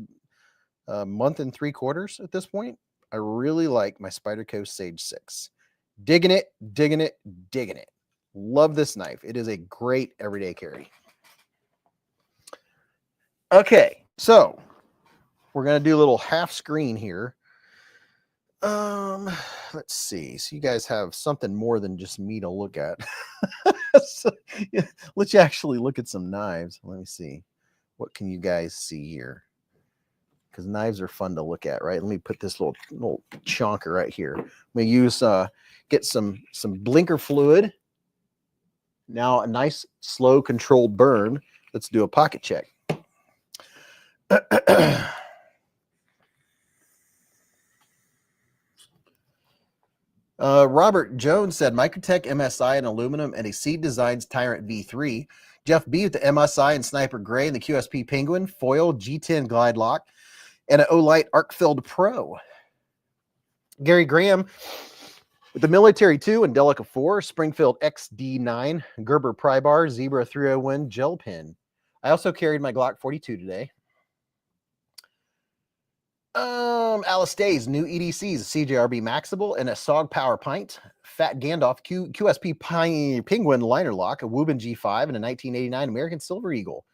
S1: a month and 3 quarters at this point. I really like my Spyderco Sage 6. Digging it, digging it, digging it. Love this knife. It is a great everyday carry. Okay, so we're going to do a little half screen here. Let's see. So you guys have something more than just me to look at. So, yeah, let's actually look at some knives. Let me see. What can you guys see here? Because knives are fun to look at, right? Let me put this little chonker right here. I'm going to use get some blinker fluid. Now a nice slow controlled burn. Let's do a pocket check. Robert Jones said Microtech MSI in aluminum and a Seed Designs Tyrant V3. Jeff B with the MSI and Sniper Gray and the QSP Penguin foil G10 glide lock and an Olight Arcfeld Pro. Gary Graham with the Military 2 and Delica 4, Springfield XD9, Gerber Pry Bar, Zebra 301 gel pen. I also carried my Glock 42 today. Alice Day's new EDCs, CJRB Maxable and a SOG Power Pint, Fat Gandalf QSP Penguin liner lock, a Woburn G5 and a 1989 American Silver Eagle.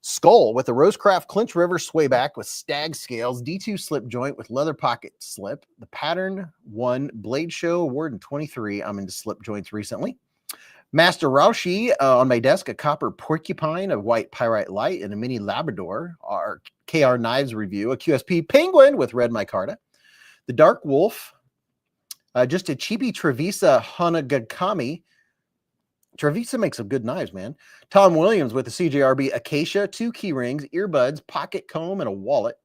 S1: Skull with a Rosecraft Clinch River swayback with stag scales, D2 slip joint with leather pocket slip. The pattern won Blade Show Award in 23. I'm into slip joints recently. Master Raushi on my desk, a copper porcupine, a white pyrite light, and a mini Labrador. Our KR Knives review, a QSP penguin with red micarta. The Dark Wolf, just a cheapy Trevisa Hanagakami. Trevisa makes some good knives, man. Tom Williams with the CJRB Acacia, 2 key rings, earbuds, pocket comb, and a wallet.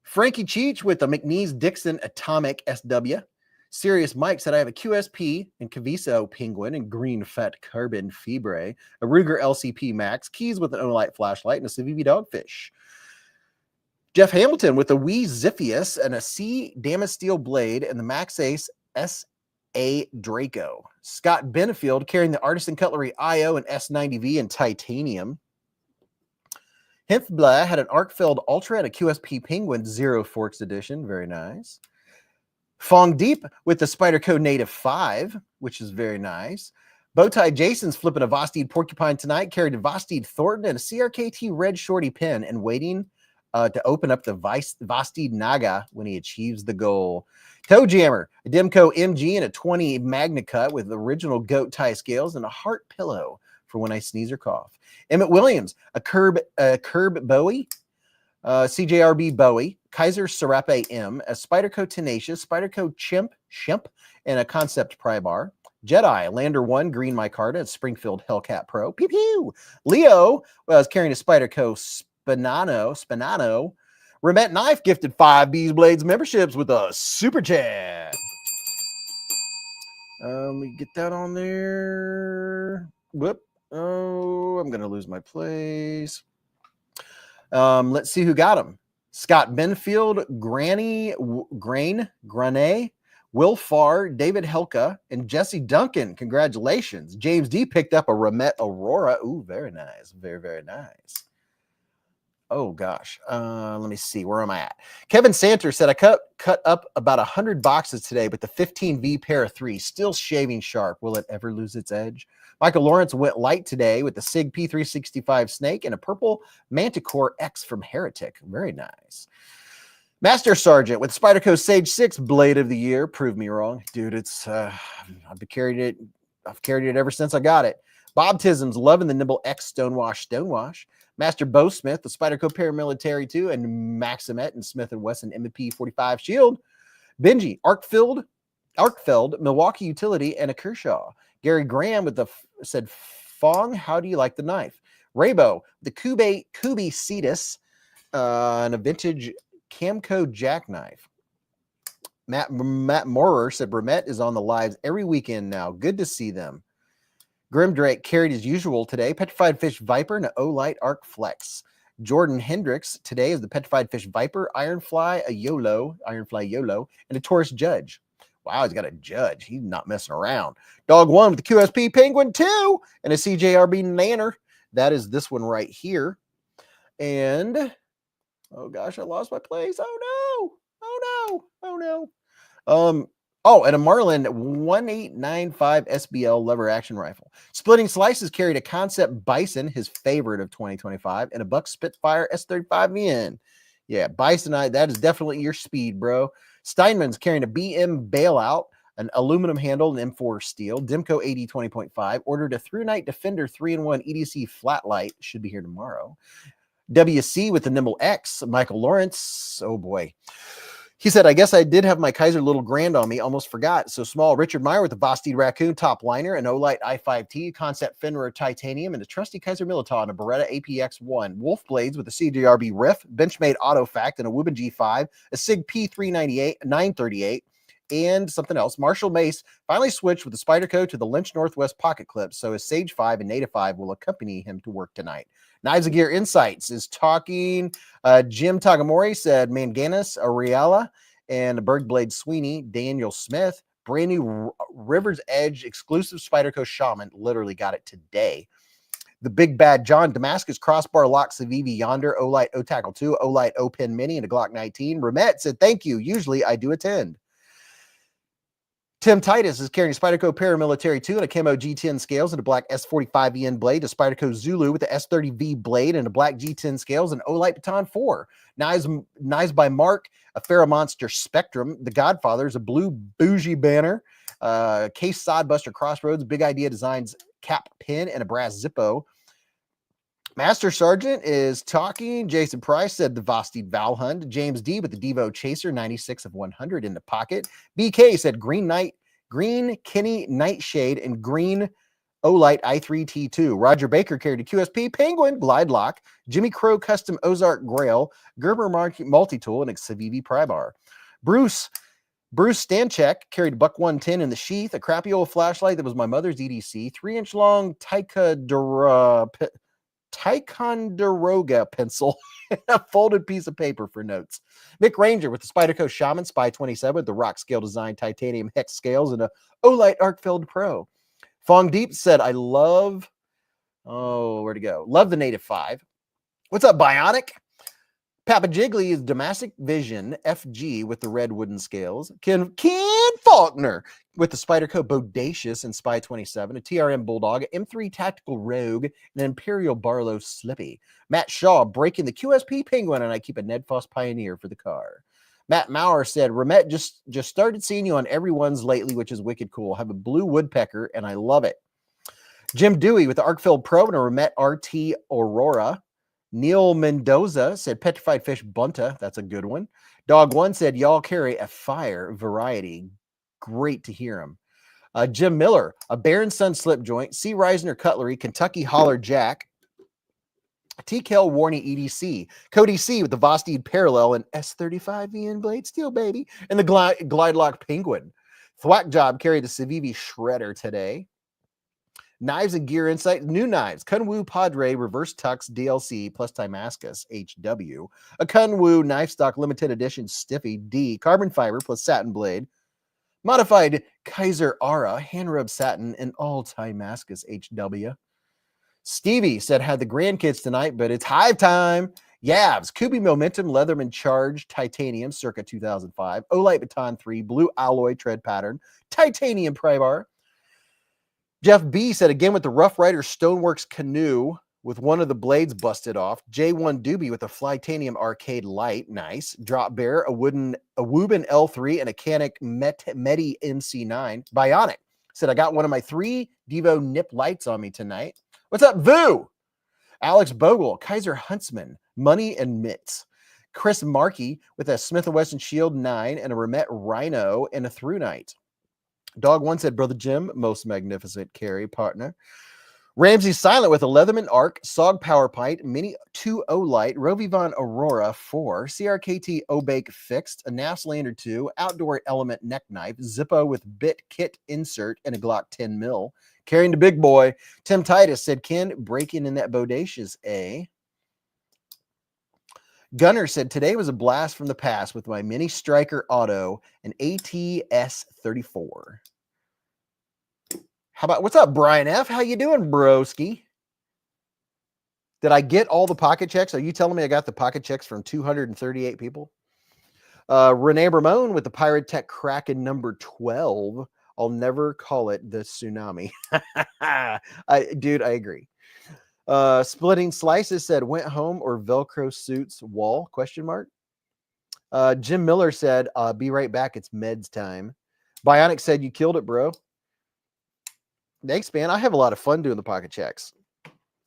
S1: Frankie Cheech with the McNeese Dixon Atomic SW. Sirius Mike said, I have a QSP and Caviso Penguin and green fat carbon fibre, a Ruger LCP Max, keys with an Olight flashlight, and a Civivi Dogfish. Jeff Hamilton with the Wee Ziphius and a C Damasteel blade and the Max Ace S.A. Draco. Scott Benefield carrying the Artisan Cutlery IO and S90V in titanium. Hempblah had an Arkfeld Ultra and a QSP Penguin Zero Forks edition. Very nice. Fong Deep with the Spyderco Native 5, which is very nice. Bowtie Jason's flipping a Vosteed Porcupine tonight, carried a Vosteed Thornton and a CRKT Red Shorty Pin, and waiting to open up the Vosteed Naga when he achieves the goal. Toe Jammer, a Demco MG and a 20 Magna Cut with original goat tie scales and a heart pillow for when I sneeze or cough. Emmett Williams, a Curb Bowie, CJRB Bowie, Kizer Serape M, a Spyderco Tenacious, Spyderco Shimp, and a Concept Pry Bar. Jedi, Lander 1, Green Micarta, and Springfield Hellcat Pro. Pew pew. Leo was carrying a Spyderco Spinano. Remet Knife gifted 5 beezblades memberships with a super chat. Let me get that on there. Whoop. Oh, I'm going to lose my place. Let's see who got them. Scott Benfield, Grain, Will Farr, David Helka, and Jesse Duncan. Congratulations. James D picked up a Remet Aurora. Ooh, very nice. Very, very nice. Oh, gosh. Let me see. Where am I at? Kevin Santer said, I cut up about 100 boxes today, but the 15V pair of 3 still shaving sharp. Will it ever lose its edge? Michael Lawrence went light today with the SIG P365 Snake and a purple Manticore X from Heretic. Very nice. Master Sergeant with Spyderco Sage 6 Blade of the Year. Prove me wrong. Dude, it's I've carried it ever since I got it. Bob Tism's loving the Nimble X Stonewash. Master Bo Smith, the Spyderco Paramilitary 2, and Maximet and Smith & Wesson MP 45 Shield. Benji, Arkfeld, Milwaukee Utility, and a Kershaw. Gary Graham with the said, Fong, how do you like the knife? Raybo, the Kubi Cetus, and a vintage Camco jackknife. Matt Moorer said, Bremet is on the lives every weekend now. Good to see them. Grim Drake carried as usual today. Petrified Fish Viper and an Olight Arc Flex. Jordan Hendricks today is the Petrified Fish Viper, Ironfly YOLO, and a Taurus Judge. Wow, he's got a Judge. He's not messing around. Dog 1 with the QSP Penguin 2 and a CJRB Nanner. That is this one right here. And, oh gosh, I lost my place. Oh no. And a Marlin 1895 SBL lever action rifle. Splitting Slices carried a Concept Bison, his favorite of 2025, and a Buck Spitfire S35VN. Yeah, Bison, that is definitely your speed, bro. Steinman's carrying a BM Bailout, an aluminum handle, and M4 steel. Demco 80 20.5. Ordered a Through-Night Defender 3-in-1 EDC flat light. Should be here tomorrow. WC with the Nimble X. Michael Lawrence. Oh, boy. He said, I guess I did have my Kizer Little Grand on me. Almost forgot. So small. Richard Meyer with the Vosteed Raccoon top liner, an Olight i5T, Concept Fenrir Titanium, and a trusty Kizer Militar and a Beretta APX1. Wolf Blades with a CJRB Riff, Benchmade Autofact, and a Wooben G5, a SIG P398, 938, and something else. Marshall Mace finally switched with the Spyderco to the Lynch Northwest pocket clip, so his Sage 5 and Native 5 will accompany him to work tonight. Knives and Gear Insights is talking. Jim Tagamori said Manganus, Ariella, and Bergblade Sweeney. Daniel Smith, brand new River's Edge exclusive Spyderco Shaman. Literally got it today. The Big Bad John Damascus Crossbar Lock Civivi Yonder, Olight O-Tackle 2, Olight O-Pen Mini, and a Glock 19. Remet said, thank you. Usually I do attend. Tim Titus is carrying Spyderco Paramilitary 2 and a camo G10 scales and a black S45EN blade, a Spyderco Zulu with the S30V blade and a black G10 scales and Olight Baton 4. Knives by Mark, a Monster Spectrum. The Godfather is a blue bougie banner, case Sodbuster Crossroads, Big Idea Designs cap pin, and a brass Zippo. Master Sergeant is talking. Jason Price said the Vosteed Valhund. James D with the Devo Chaser, 96 of 100 in the pocket. BK said Green Kenny Nightshade, and green Olight i3T2. Roger Baker carried a QSP Penguin Glide Lock. Jimmy Crow Custom Ozark Grail. Gerber Multi-Tool, and a Civivi Pry Bar. Bruce Stanchek carried a buck 110 in the sheath, a crappy old flashlight that was my mother's EDC, 3-inch long Ticonderoga pencil, and a folded piece of paper for notes. Mick Ranger with the Spyderco Shaman Spy 27 with the rock scale design titanium hex scales and a Olight Arcfeld Pro. Fong Deep said, I love, where'd it go? Love the Native 5. What's up, Bionic? Papa Jiggly is Damascus Vision FG with the red wooden scales. Ken Faulkner with the Spyderco Bodacious and Spy 27, a TRM Bulldog, M3 Tactical Rogue, and an Imperial Barlow Slippy. Matt Shaw breaking the QSP Penguin, and I keep a Ned Foss Pioneer for the car. Matt Maurer said, Ramette just started seeing you on everyone's lately, which is wicked cool. I have a blue woodpecker, and I love it. Jim Dewey with the Arcfeld Pro and a Ramette RT Aurora. Neil Mendoza said Petrified Fish Bunta. That's a good one. Dog One said y'all carry a fire variety. Great to hear him. Jim Miller, a Baron Sun slip joint. C. Reisner Cutlery, Kentucky Holler Jack. TKL Warney EDC. Cody C with the Vosteed Parallel and S35VN Blade Steel, baby. And the Glide Lock Penguin. Thwack Job carried the Civivi Shredder today. Knives and Gear Insight, new knives. Kunwu Padre Reverse Tux DLC plus Timascus HW. A Kunwu Knife Stock Limited Edition Stiffy D. Carbon Fiber plus Satin Blade. Modified Kizer Ara Hand Rub Satin and all Timascus HW. Stevie said had the grandkids tonight, but it's Hive time. Yavs, Kubi Momentum Leatherman Charge Titanium circa 2005. Olight Baton 3 Blue Alloy Tread Pattern. Titanium Pry Bar. Jeff B said again with the Rough Rider Stoneworks Canoe with one of the blades busted off. J1 Doobie with a Flytanium Arcade Light. Nice. Drop Bear, a Wooben L3 and a Canic Medi MC9. Bionic said I got one of my 3 Devo Nip lights on me tonight. What's up, Vu? Alex Bogle, Kizer Huntsman, Money and Mitts. Chris Markey with a Smith & Wesson Shield 9 and a Ramette Rhino and a Through Night. Dog One said, Brother Jim, most magnificent carry partner. Ramsey Silent with a Leatherman Arc, Sog Power Pint, Mini 2 Olight, Rovivon Aurora 4, CRKT Obake Fixed, a Nafslander 2, Outdoor Element Neck Knife, Zippo with Bit Kit Insert, and a Glock 10 mil. Carrying the big boy. Tim Titus said, Ken, breaking in that bodacious, eh? Gunner said, today was a blast from the past with my Mini Striker Auto and ATS 34. How about, what's up, Brian F? How you doing, broski? Did I get all the pocket checks? Are you telling me I got the pocket checks from 238 people? Renee Ramon with the Pirate Tech Kraken number 12. I'll never call it the tsunami. Dude, I agree. Splitting Slices said, went home or Velcro suits wall, question mark. Jim Miller said, be right back. It's meds time. Bionic said, you killed it, bro. Thanks, man. I have a lot of fun doing the pocket checks.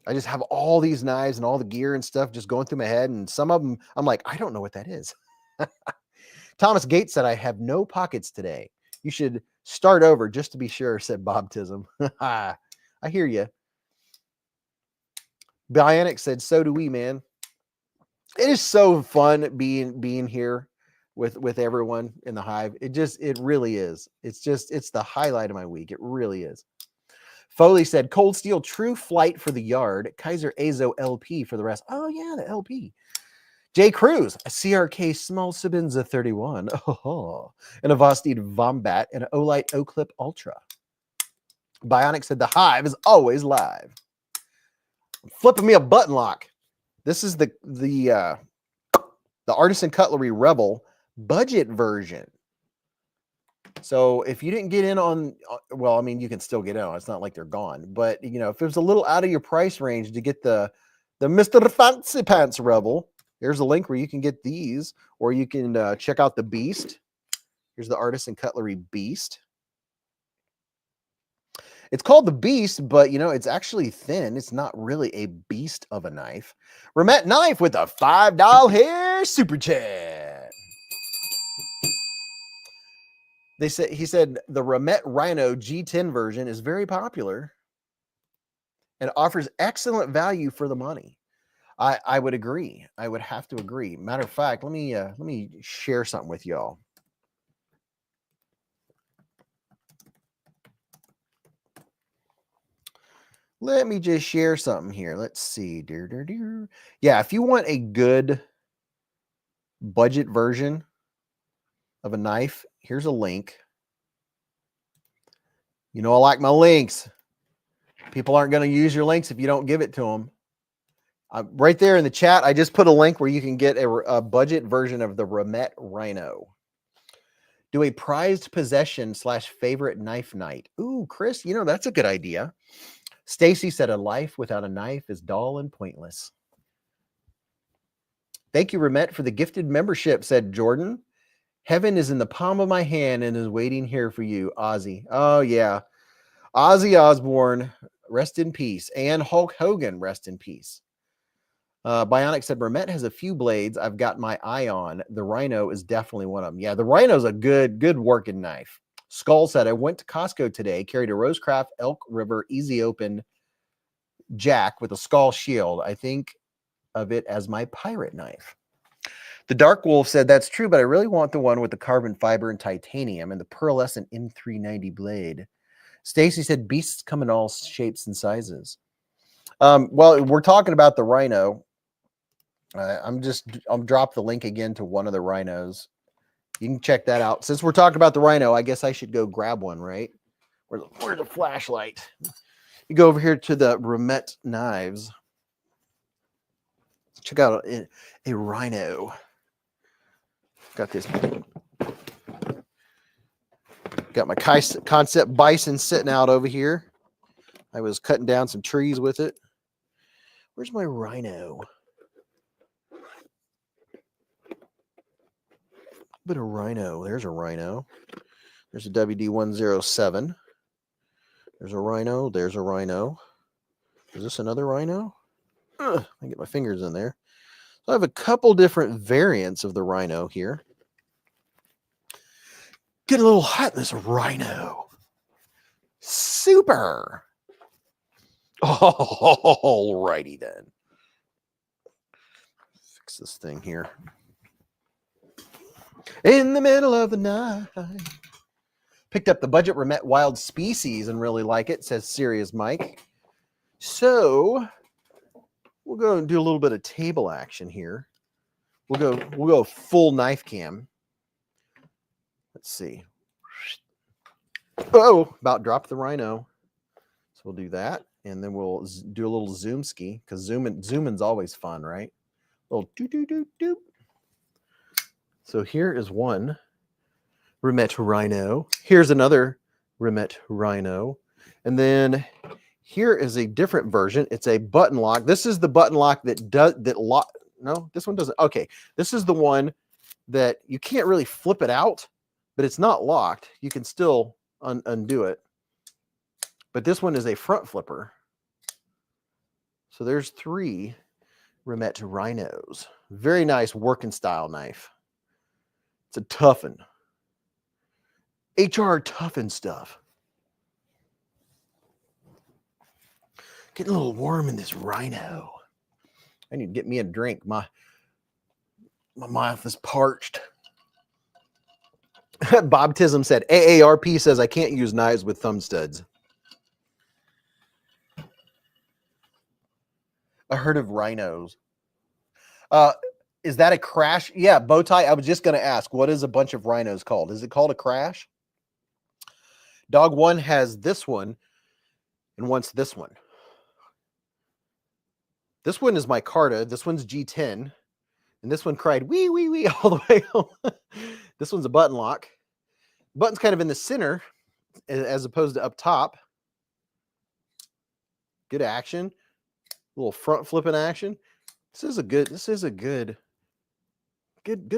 S1: I just have all these knives and all the gear and stuff just going through my head. And some of them, I'm like, I don't know what that is. Thomas Gates said, I have no pockets today. You should start over just to be sure, said Bob Tism. I hear you. Bionic said, so do we, man. It is so fun being here with everyone in the Hive. It really is. It's the highlight of my week. It really is. Foley said, Cold Steel True Flight for the yard. Kizer Azo LP for the rest. Oh, yeah, the LP. Jay Cruz, a CRK Small Sabinza 31. Oh, and a Vosteed Vombat and an Olight O-Clip Ultra. Bionic said, the Hive is always live. Flipping me a button lock. This is the Artisan Cutlery Rebel budget version. So if you didn't get in on, well, I mean, you can still get in on. It's not like they're gone, but you know, if it was a little out of your price range to get the Mr. Fancy Pants Rebel, here's a link where you can get these, or you can check out the Beast. Here's the Artisan Cutlery Beast. It's called the Beast, but you know, it's actually thin. It's not really a beast of a knife. Remet Knife with a $5 hair super chat. He said the Remet Rhino G10 version is very popular and offers excellent value for the money. I would agree. I would have to agree. Matter of fact, let me share something with y'all. Let me just share something here. Let's see. Yeah, if you want a good budget version of a knife, here's a link. You know I like my links. People aren't going to use your links if you don't give it to them. Right there in the chat, I just put a link where you can get a budget version of the Remet Rhino. Do a prized possession / favorite knife night. Ooh, Chris, you know, that's a good idea. Stacy said a life without a knife is dull and pointless. Thank you, Remet, for the gifted membership, said Jordan. Heaven is in the palm of my hand and is waiting here for you, Ozzy. Oh, yeah. Ozzy Osbourne, rest in peace. And Hulk Hogan, rest in peace. Bionic said, Remet has a few blades I've got my eye on. The Rhino is definitely one of them. Yeah, the Rhino's a good working knife. Skull said, I went to Costco today, carried a Rosecraft Elk River Easy Open Jack with a skull shield. I think of it as my pirate knife. The Dark Wolf said, that's true, but I really want the one with the carbon fiber and titanium and the pearlescent M390 blade. Stacy said, beasts come in all shapes and sizes. Well, we're talking about the Rhino. I'll drop the link again to one of the Rhinos. You can check that out. Since we're talking about the Rhino, I guess I should go grab one, right? Where's the flashlight? You go over here to the Remet knives. Check out a Rhino. Got this. Got my Concept Bison sitting out over here. I was cutting down some trees with it. Where's my Rhino? Bit of Rhino. There's a Rhino. There's a WD-107. There's a Rhino. There's a Rhino. Is this another Rhino? I get my fingers in there. So I have a couple different variants of the Rhino here. Getting a little hot in this Rhino. Super. All righty then. Fix this thing here. In the middle of the night. Picked up the budget Remet Wild Species and really like it, says Serious Mike. So we'll go and do a little bit of table action here. We'll go full knife cam. Let's see. Oh, about dropped the Rhino. So we'll do that. And then we'll do a little zoom ski because zooming's always fun, right? A little doop. So here is one Remet Rhino. Here's another Remet Rhino. And then here is a different version. It's a button lock. This is the button lock that lock. No, this one doesn't. Okay, this is the one that you can't really flip it out, but it's not locked. You can still undo it. But this one is a front flipper. So there's 3 Remet Rhinos. Very nice working style knife. It's a toughen. HR toughen stuff. Getting a little warm in this Rhino. I need to get me a drink. My mouth is parched. Bob Tism said, AARP says I can't use knives with thumb studs. I heard of Rhinos. Is that a crash? Yeah, bow tie. I was just going to ask, what is a bunch of Rhinos called? Is it called a crash? Dog 1 has this one and wants this one. This one is my Carta. This one's G10. And this one cried, wee, wee, wee, all the way home. This one's a button lock. Button's kind of in the center as opposed to up top. Good action. A little front flipping action. This is a good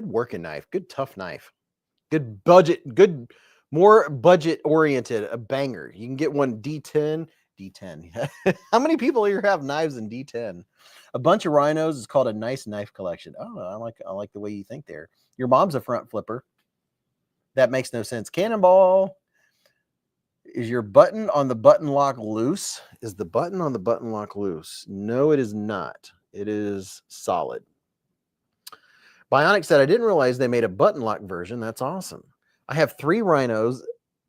S1: working knife. Good tough knife. Good budget, more budget oriented, a banger. You can get one D10. How many people here have knives in D10? A bunch of rhinos is called a nice knife collection. Oh, I like the way you think there. Your mom's a front flipper. That makes no sense. Cannonball. Is your button on the button lock loose? Is the button on the button lock loose? No, it is not. It is solid. Bionic said, I didn't realize they made a button lock version. That's awesome. I have 3 rhinos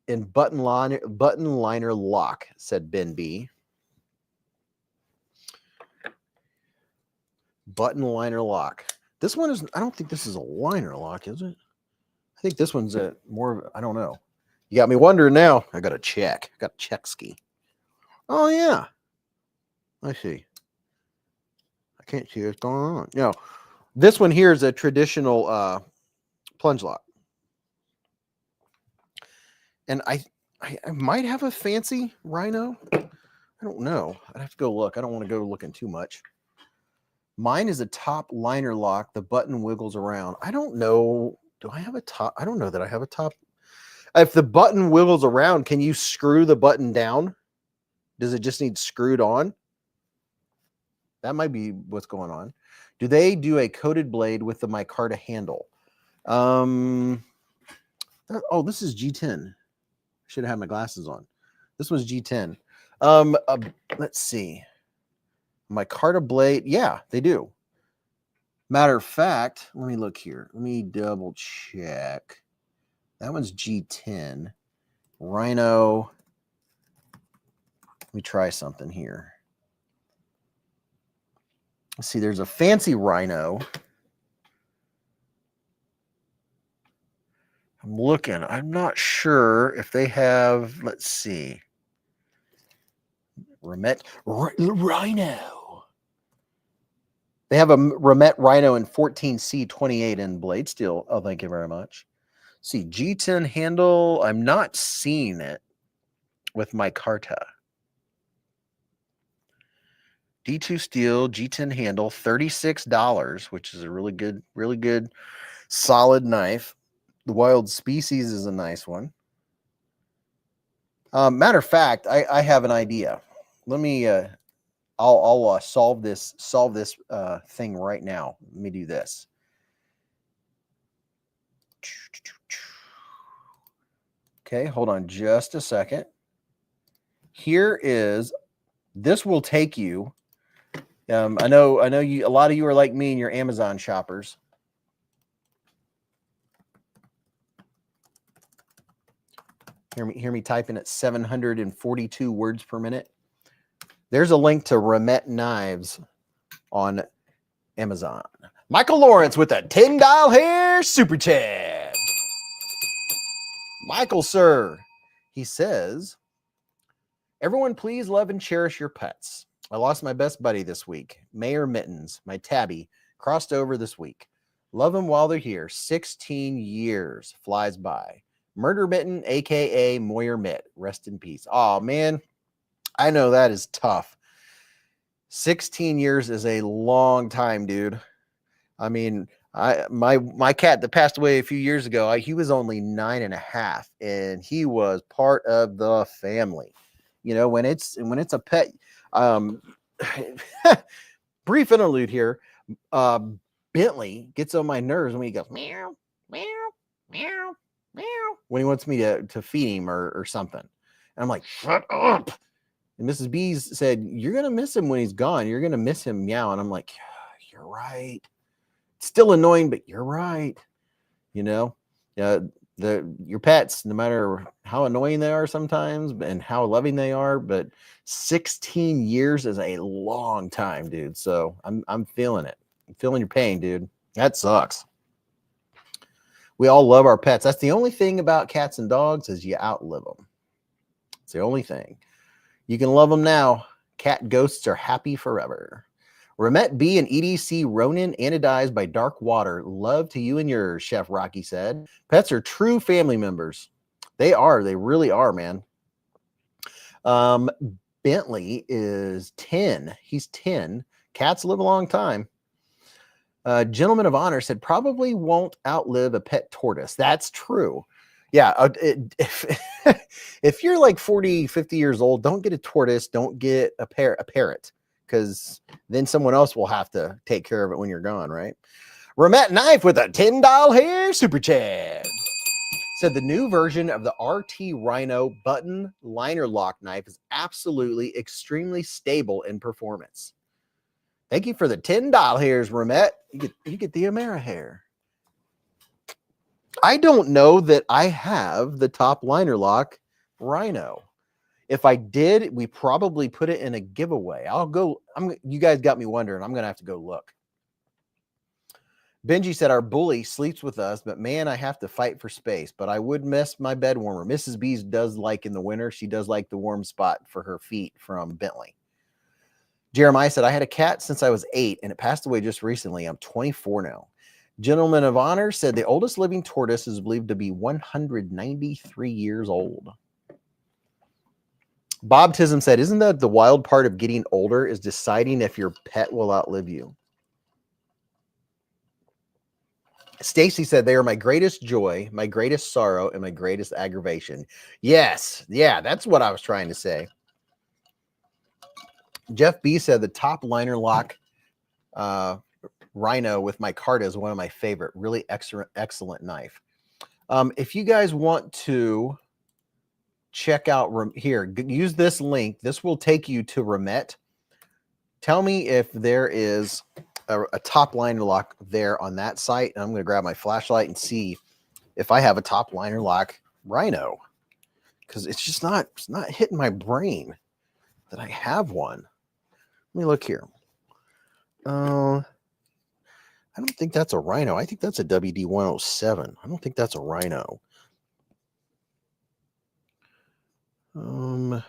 S1: in button liner lock, said Ben B. Button liner lock. This one is, I don't think this is a liner lock, is it? I think this one's a more, I don't know. You got me wondering now. I got to check. I got to check ski. Oh, yeah. I see. I can't see what's going on. No, this one here is a traditional plunge lock. And I might have a fancy rhino. I don't know. I'd have to go look. I don't want to go looking too much. Mine is a top liner lock. The button wiggles around. I don't know. Do I have a top? I don't know that I have a top. If the button wiggles around, can you screw the button down? Does it just need screwed on? That might be what's going on. Do they do a coated blade with the micarta handle? Oh, this is G10. Should have had my glasses on. This was G10. Let's see. Micarta blade. Yeah, they do. Matter of fact, let me look here. Let me double check. That one's G10. Rhino. Let me try something here. Let's see, there's a fancy rhino. I'm looking. I'm not sure if they have, let's see. Rhino. They have a Remet Rhino in 14C28 in blade steel. Oh, thank you very much. See, G10 handle. I'm not seeing it with micarta. D2 steel, G10 handle, $36, which is a really good, solid knife. The Wild Species is a nice one. Matter of fact, I have an idea. Let me. I'll solve this thing right now. Let me do this. Okay, hold on just a second. Here is. This will take you. I know you. A lot of you are like me and you're Amazon shoppers. Hear me typing at 742 words per minute. There's a link to Remet knives on Amazon. Michael Lawrence with a $10 hair super chat. Michael, sir, he says, everyone please love and cherish your pets. I lost my best buddy this week. Mayor Mittens, my tabby, crossed over this week. Love them while they're here. 16 years flies by. Murder Mitten, a.k.a. Moyer Mitt. Rest in peace. Oh, man. I know that is tough. 16 years is a long time, dude. I mean, my cat that passed away a few years ago, he was only 9.5, and he was part of the family. You know, when it's a pet. Brief interlude here. Bentley gets on my nerves when he goes meow, meow, meow, meow when he wants me to feed him or something. And I'm like, shut up. And Mrs. Beez said, you're going to miss him when he's gone. You're going to miss him meow. And I'm like, you're right. It's still annoying, but you're right. You know, your pets, no matter how annoying they are sometimes and how loving they are, but 16 years is a long time, dude. So I'm feeling it. I'm feeling your pain, dude. That sucks. We all love our pets. That's the only thing about cats and dogs is you outlive them. It's the only thing. You can love them now. Cat ghosts are happy forever. Remet B and EDC Ronin anodized by dark water. Love to you and yours, Chef Rocky said. Pets are true family members. They are. They really are, man. Bentley is 10. He's 10. Cats live a long time. Gentleman of Honor said probably won't outlive a pet tortoise. That's true. Yeah. If you're like 40, 50 years old, don't get a tortoise. Don't get a parrot, because then someone else will have to take care of it when you're gone, right? Ramette Knife with a $10 here super chat said the new version of the RT Rhino button liner lock knife is absolutely extremely stable in performance. Thank you for the $10 hairs, Ramette. You get the Amera hair. I don't know that I have the top liner lock Rhino. If I did, we probably put it in a giveaway. You guys got me wondering. I'm going to have to go look. Benji said our bully sleeps with us, but man, I have to fight for space. But I would miss my bed warmer. Mrs. Beez does like in the winter. She does like the warm spot for her feet from Bentley. Jeremiah said, I had a cat since I was 8 and it passed away just recently. I'm 24 now. Gentleman of Honor said the oldest living tortoise is believed to be 193 years old. Bob Tism said, isn't that the wild part of getting older is deciding if your pet will outlive you? Stacy said, they are my greatest joy, my greatest sorrow, and my greatest aggravation. Yes. Yeah, that's what I was trying to say. Jeff B said the top liner lock Rhino with micarta is one of my favorite. Really excellent knife. If you guys want to check out here, use this link. This will take you to Ramette. Tell me if there is a top liner lock there on that site. And I'm going to grab my flashlight and see if I have a top liner lock Rhino, because it's not hitting my brain that I have one. Let me look here. I don't think that's a Rhino. I think that's a WD-107. I don't think that's a Rhino. No,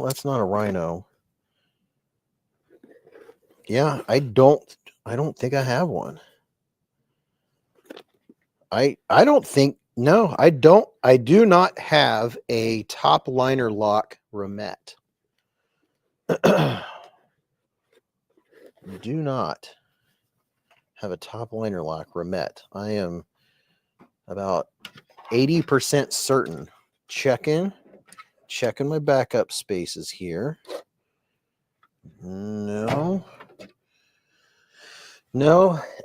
S1: that's not a Rhino. Yeah, I don't think I have one. I do not have a top liner lock Ramette. Do not have a top liner lock Ramette. I am about 80% certain. Checking my backup spaces here. No.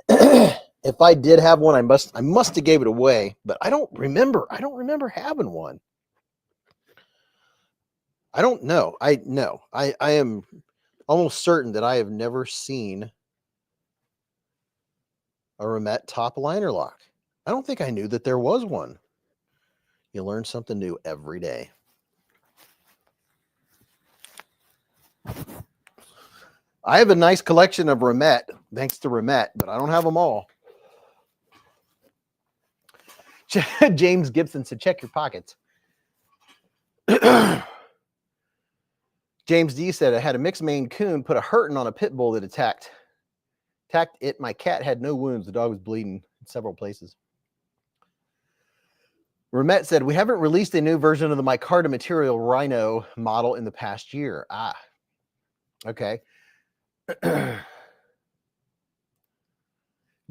S1: If I did have one, I must have gave it away, but I don't remember having one. I don't know. I am almost certain that I have never seen a Ramette top liner lock. I don't think I knew that there was one. You learn something new every day. I have a nice collection of Ramette, thanks to Ramette, but I don't have them all. James Gibson said, check your pockets. James D said, I had a mixed Maine Coon put a hurting on a pit bull that attacked it. My cat had no wounds. The dog was bleeding in several places. Ramette said, we haven't released a new version of the micarta material Rhino model in the past year. Ah, okay.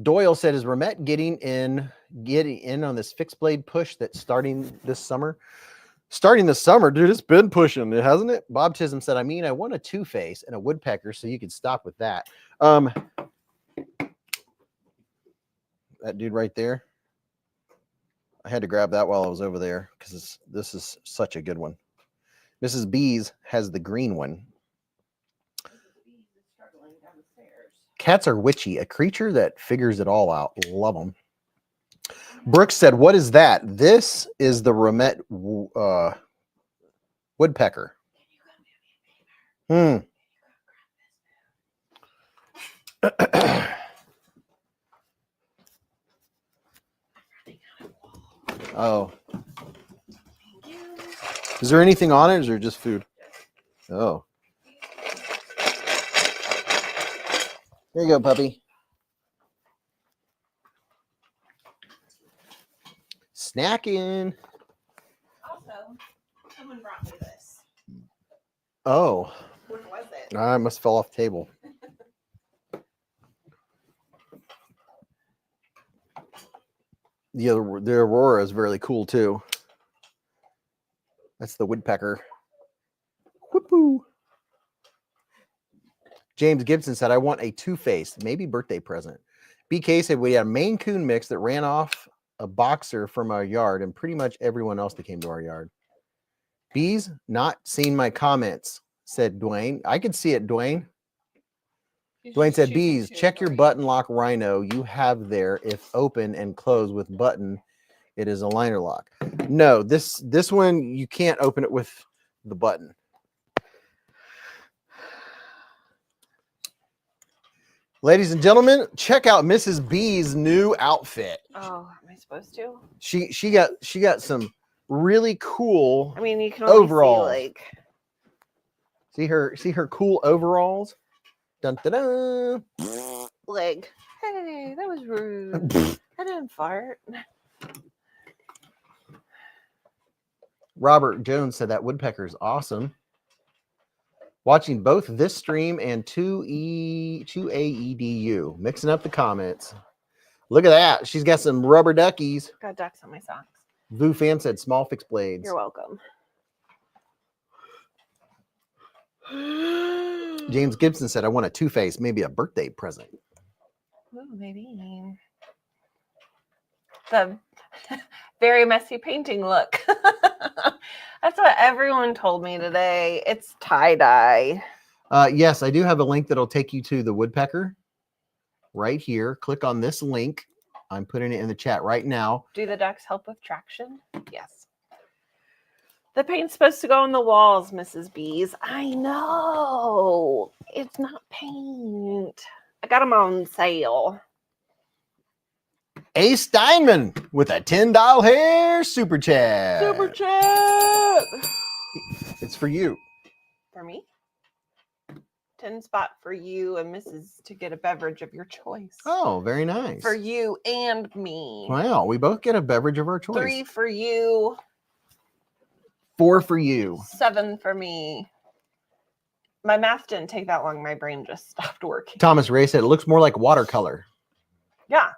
S1: Doyle said, is Ramette getting in on this fixed blade push that's starting this summer? Starting this summer, dude, it's been pushing, hasn't it? Bob Tism said, I want a two-face and a woodpecker, so you could stop with that. That dude right there. I had to grab that while I was over there because this is such a good one. Mrs. Beez has the green one. Cats are witchy, a creature that figures it all out. Love them. Brooks said, what is that? This is the Ramette woodpecker. Oh. Is there anything on it, or is there just food? Oh. There you go, puppy. Snacking. Oh.
S2: Where was it?
S1: I must have fell off the table. The Aurora is really cool too. That's the woodpecker. Whoopoo. James Gibson said, I want a two-faced, maybe birthday present. BK said we had a Maine Coon mix that ran off a boxer from our yard and pretty much everyone else that came to our yard. Beez, not seen my comments, said Dwayne. I can see it, Dwayne. Dwayne said, Beez, check your button lock rhino you have there. If open and close with button, it is a liner lock. No, this one, you can't open it with the button. Ladies and gentlemen, check out Mrs. B's new outfit.
S2: Oh, am I supposed to?
S1: She got some really cool.
S2: I mean, you can only
S1: overalls.
S2: See like
S1: See her cool overalls. Dun dun dun.
S2: Leg. Hey, that was rude. I didn't fart.
S1: Robert Jones said that woodpecker is awesome. Watching both this stream and 2AEDU. Mixing up the comments. Look at that. She's got some rubber duckies.
S2: Got ducks on my socks.
S1: Vu Fan said small fixed blades.
S2: You're welcome.
S1: James Gibson said, I want a two-face, maybe a birthday present.
S2: Ooh, maybe. The very messy painting look. That's what everyone told me today. It's tie-dye.
S1: Yes, I do have a link that'll take you to the woodpecker right here. Click on this link. I'm putting it in the chat right now.
S2: Do the ducks help with traction? Yes. The paint's supposed to go on the walls, Mrs. Beez. I know. It's not paint. I got them on sale.
S1: A Steinman with a $10 hair super chat.
S2: Super chat.
S1: It's for you.
S2: For me? 10 spot for you and Mrs. to get a beverage of your choice.
S1: Oh, very nice.
S2: For you and me.
S1: Wow, we both get a beverage of our choice.
S2: 3 for you.
S1: 4 for you.
S2: 7 for me. My math didn't take that long. My brain just stopped working.
S1: Thomas Ray said it looks more like watercolor.
S2: Yeah.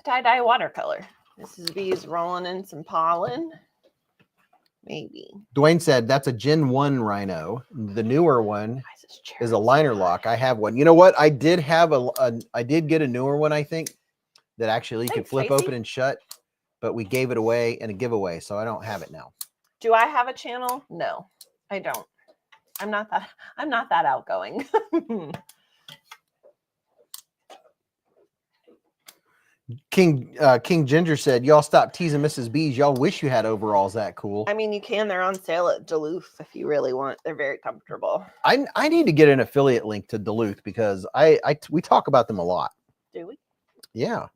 S2: Tie-dye watercolor. Mrs. B is rolling in some pollen. Maybe.
S1: Dwayne said that's a Gen 1 rhino. The newer one is a liner lock. I have one. You know what? I did have I did get a newer one, I think, that actually could flip open and shut, but we gave it away in a giveaway, so I don't have it now.
S2: Do I have a channel? No, I don't. I'm not that outgoing.
S1: King Ginger said, y'all stop teasing Mrs. B's. Y'all wish you had overalls that cool.
S2: I mean, you can. They're on sale at Duluth if you really want. They're very comfortable.
S1: I need to get an affiliate link to Duluth because we talk about them a lot.
S2: Do we?
S1: Yeah.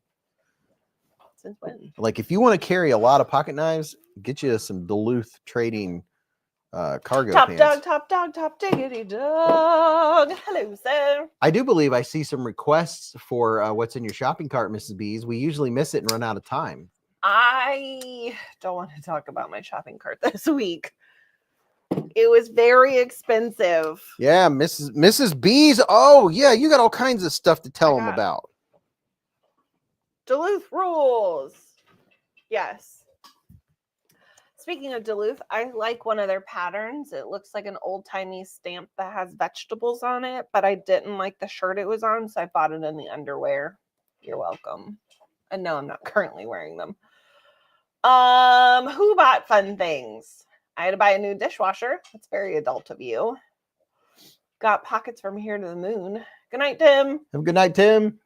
S2: Since when?
S1: Like if you want to carry a lot of pocket knives, get you some Duluth trading cargo pants.
S2: Top diggity dog. Hello, sir.
S1: I do believe I see some requests for what's in your shopping cart, Mrs. B's. We usually miss it and run out of time.
S2: I don't want to talk about my shopping cart this week. It was very expensive.
S1: Yeah, Mrs. B's. Oh, yeah, you got all kinds of stuff to tell them about.
S2: Duluth rules. Yes. Speaking of Duluth, I like one of their patterns. It looks like an old-timey stamp that has vegetables on it, but I didn't like the shirt it was on, so I bought it in the underwear. You're welcome. And no, I'm not currently wearing them. Who bought fun things? I had to buy a new dishwasher. That's very adult of you. Got pockets from here to the moon. Good night, Tim.
S1: Have a good night, Tim.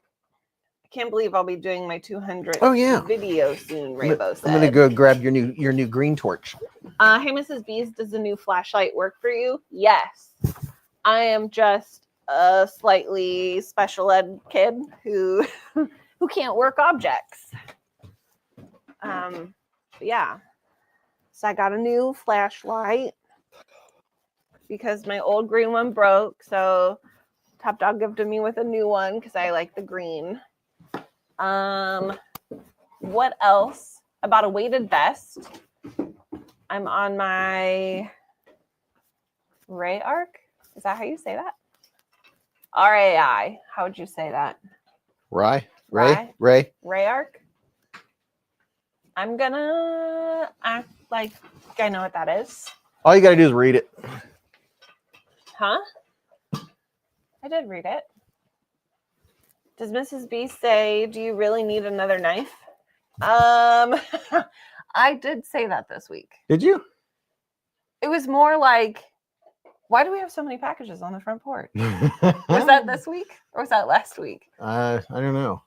S2: I can't believe I'll be doing my 200th video soon, Raybo said.
S1: I'm going to go grab your new green torch.
S2: Hey, Mrs. Beez, does the new flashlight work for you? Yes. I am just a slightly special ed kid who can't work objects. Yeah. So I got a new flashlight because my old green one broke. So Top Dog gifted me with a new one because I like the green. What else? I bought a weighted vest. I'm on my Ray Arc? Is that how you say that? RAI. How would you say that?
S1: Ray?
S2: Rye?
S1: Ray?
S2: Ray Arc? I'm gonna act like I know what that is.
S1: All you got to do is read it.
S2: Huh? I did read it. Does Mrs. B say, do you really need another knife? I did say that this week.
S1: Did you?
S2: It was more like, why do we have so many packages on the front porch? Was that this week or was that last week?
S1: I don't know.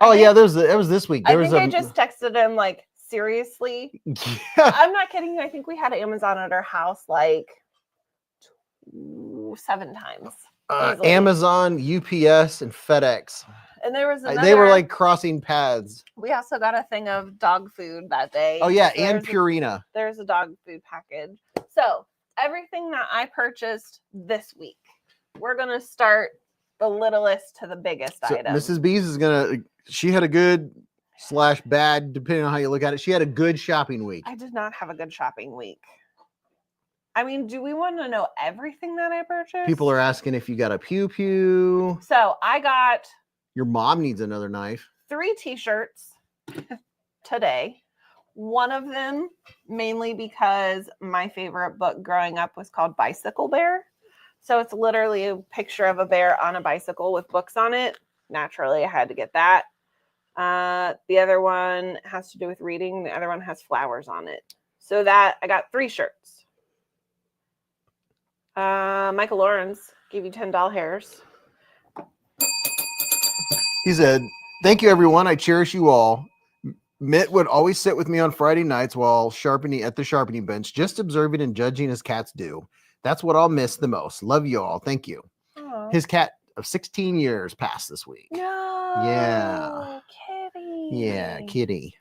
S1: Oh, yeah, it was this week.
S2: I just texted him like, seriously?
S1: Yeah.
S2: I'm not kidding you. I think we had Amazon at our house like 7 times.
S1: Amazon, UPS, and FedEx.
S2: And there was another,
S1: They were like crossing paths.
S2: we also got a thing of dog food that day.
S1: Oh, yeah,
S2: So
S1: and Purina.
S2: there's a dog food package. So everything that I purchased this week, we're going to start the littlest to the biggest
S1: So
S2: item.
S1: Mrs. Beez is she had a good / bad, depending on how you look at it. She had a good shopping week.
S2: I did not have a good shopping week. I mean, do we want to know everything that I purchased?
S1: People are asking if you got a pew pew.
S2: So I got
S1: Your mom needs another knife.
S2: 3 t-shirts today. One of them mainly because my favorite book growing up was called Bicycle Bear. So it's literally a picture of a bear on a bicycle with books on it. Naturally, I had to get that. The other one has to do with reading. The other one has flowers on it. So that I got 3 shirts. Michael Lawrence gave you 10 doll hairs.
S1: He said, "Thank you, everyone. I cherish you all. Mitt would always sit with me on Friday nights while sharpening at the sharpening bench, just observing and judging as cats do. That's what I'll miss the most. Love you all. Thank you."
S2: Aww.
S1: His cat of 16 years passed this week.
S2: No.
S1: Yeah.
S2: Kitty.
S1: Yeah, kitty.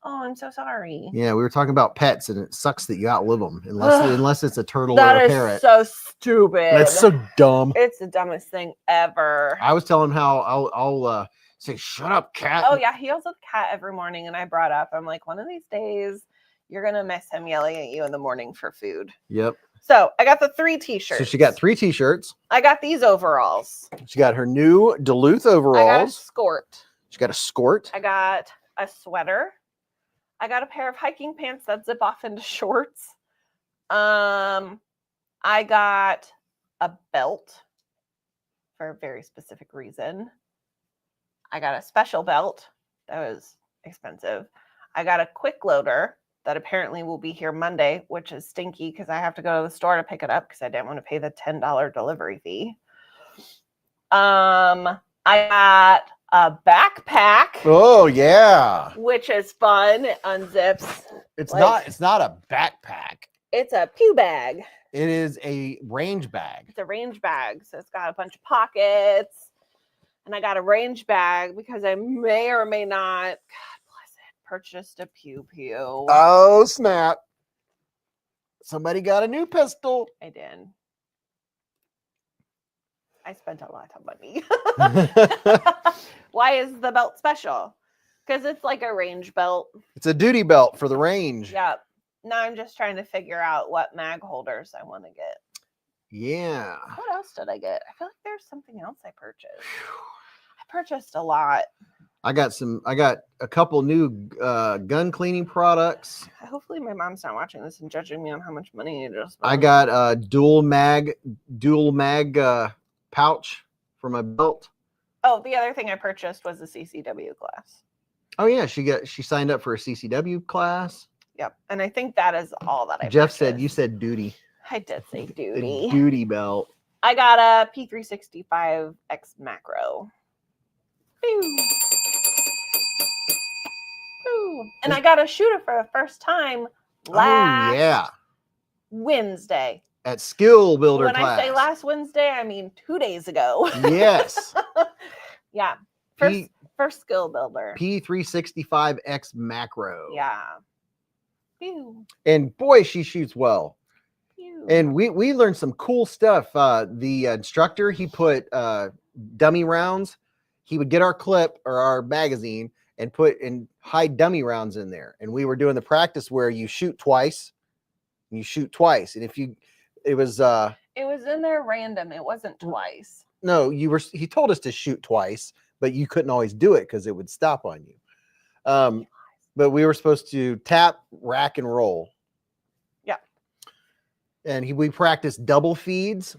S2: Oh, I'm so sorry.
S1: Yeah, we were talking about pets, and it sucks that you outlive them unless it's a turtle or
S2: That
S1: a
S2: is
S1: parrot.
S2: so stupid.
S1: That's so dumb.
S2: It's the dumbest thing ever.
S1: I was telling him how I'll say, "Shut up, cat."
S2: Oh yeah, he yells at the cat every morning, and I brought up, I'm like, one of these days you're gonna miss him yelling at you in the morning for food.
S1: Yep.
S2: So I got the 3 t-shirts.
S1: So she got 3 t-shirts.
S2: I got these overalls.
S1: She got her new Duluth
S2: I got a
S1: overalls.
S2: skort.
S1: She got a skort.
S2: I got a sweater. I got a pair of hiking pants that zip off into shorts. I got a belt for a very specific reason. I got a special belt that was expensive. I got a quick loader that apparently will be here Monday, which is stinky because I have to go to the store to pick it up because I didn't want to pay the $10 delivery fee. I got a backpack.
S1: Oh yeah.
S2: Which is fun. It unzips.
S1: It's
S2: Like-
S1: not a backpack.
S2: It's a pew bag.
S1: It is a range bag.
S2: It's a range bag. So it's got a bunch of pockets. And I got a range bag because I may or may not, God bless it, purchased a pew pew.
S1: Oh snap. Somebody got a new pistol.
S2: I did. I spent a lot of money. Why is the belt special? Because it's like a range belt.
S1: It's a duty belt for the range.
S2: Yep. Now I'm just trying to figure out what mag holders I want to get.
S1: Yeah.
S2: What else did I get? I feel like there's something else I purchased. I purchased a lot.
S1: I got a couple new gun cleaning products.
S2: Hopefully my mom's not watching this and judging me on how much money I just
S1: I
S2: spent.
S1: got a dual mag pouch for my belt.
S2: Oh, the other thing I purchased was a CCW class.
S1: Oh yeah, she signed up for a CCW class.
S2: Yep. And I think that is all that I
S1: Jeff
S2: purchased.
S1: said you said duty.
S2: I did say
S1: The
S2: duty.
S1: duty belt.
S2: I got a P365X macro. Pew. Pew. And I got a shooter for the first time last
S1: Oh yeah.
S2: Wednesday.
S1: At skill builder
S2: When
S1: class.
S2: I say last Wednesday, I mean 2 days ago.
S1: Yes.
S2: Yeah.
S1: P-
S2: First skill builder.
S1: P365X macro.
S2: Yeah. Pew.
S1: And boy, she shoots well.
S2: Pew.
S1: And we learned some cool stuff. The instructor, he put dummy rounds. He would get our clip or our magazine and hide dummy rounds in there. And we were doing the practice where you shoot twice. And if you It was
S2: It was in there random. It wasn't twice.
S1: no, he told us to shoot twice, but you couldn't always do it because it would stop on you. But we were supposed to tap, rack, and roll.
S2: Yeah.
S1: And we practiced double feeds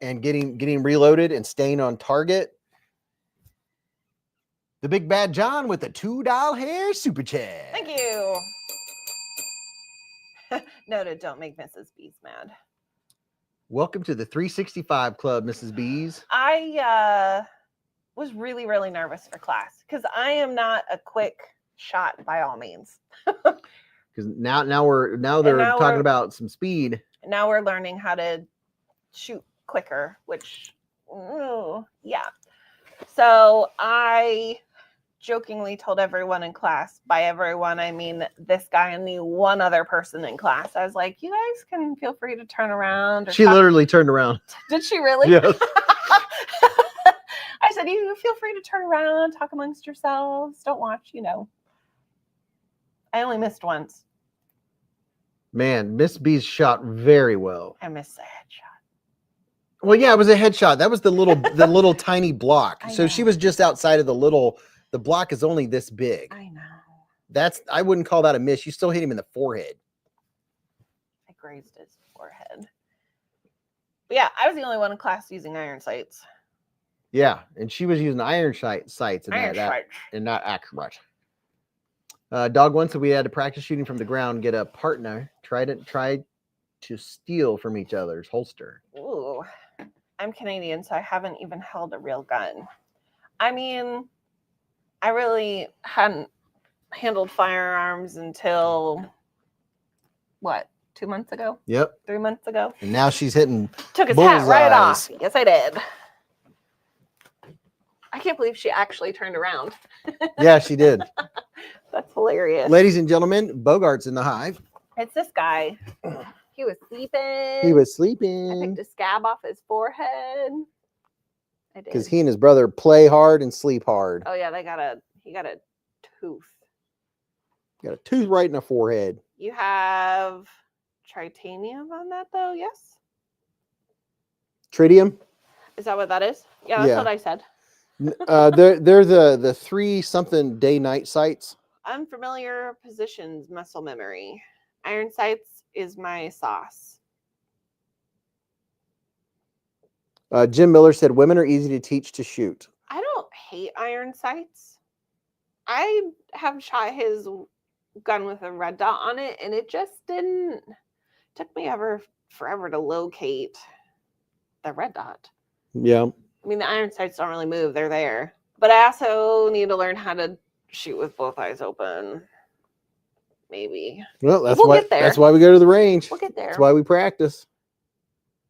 S1: and getting reloaded and staying on target. The Big Bad John with the $2 hair super chat.
S2: Thank you. Noted, don't make Mrs. Beez mad.
S1: Welcome to the 365 Club, Mrs. Beez.
S2: I was really, really nervous for class because I am not a quick shot by all means.
S1: Because now they're talking about some speed.
S2: Now we're learning how to shoot quicker, which yeah. So I jokingly told everyone in class, by everyone I mean this guy and the one other person in class, I was like, you guys can feel free to turn around.
S1: She literally turned around.
S2: Did she really?
S1: Yes.
S2: I said, you feel free to turn around, talk amongst yourselves, don't watch, I only missed once.
S1: Man, Miss Beez shot very well.
S2: I missed a headshot.
S1: Well, yeah, it was a headshot. That was the little tiny block. So she
S2: know.
S1: was just outside of the block is only this big.
S2: I know.
S1: I wouldn't call that a miss. You still hit him in the forehead.
S2: I grazed his forehead. But yeah, I was the only one in class using iron sights.
S1: Yeah, and she was using iron sights and
S2: Iron sights.
S1: and not accurate. Dog one said we had to practice shooting from the ground, get a partner, try to steal from each other's holster.
S2: Ooh, I'm Canadian, so I haven't even held a real gun. I mean, I really hadn't handled firearms until, 2 months ago?
S1: Yep.
S2: 3 months ago?
S1: And now she's hitting
S2: Took his hat right
S1: bullseyes.
S2: off. Yes, I did. I can't believe she actually turned around.
S1: Yeah, she did.
S2: That's hilarious.
S1: Ladies and gentlemen, Bogart's in the hive.
S2: It's this guy. He was sleeping.
S1: He was
S2: I
S1: sleeping
S2: picked a scab off his forehead. I did.
S1: because he and his brother play hard and sleep hard.
S2: Oh yeah, he got a tooth.
S1: Got a tooth right in the forehead.
S2: You have tritanium on that though, yes?
S1: Tritium.
S2: Is that what that is? Yeah, that's what I said.
S1: They're the 3-something day-night sights.
S2: Unfamiliar positions, muscle memory. Iron sights is my sauce.
S1: Jim Miller said women are easy to teach to shoot.
S2: I don't hate iron sights. I have shot his gun with a red dot on it, and it just took me forever to locate the red dot.
S1: Yeah.
S2: I mean, the iron sights don't really move. They're there. But I also need to learn how to shoot with both eyes open. Maybe.
S1: Well,
S2: We'll get there.
S1: That's why we go to the range.
S2: We'll get there.
S1: That's why we practice.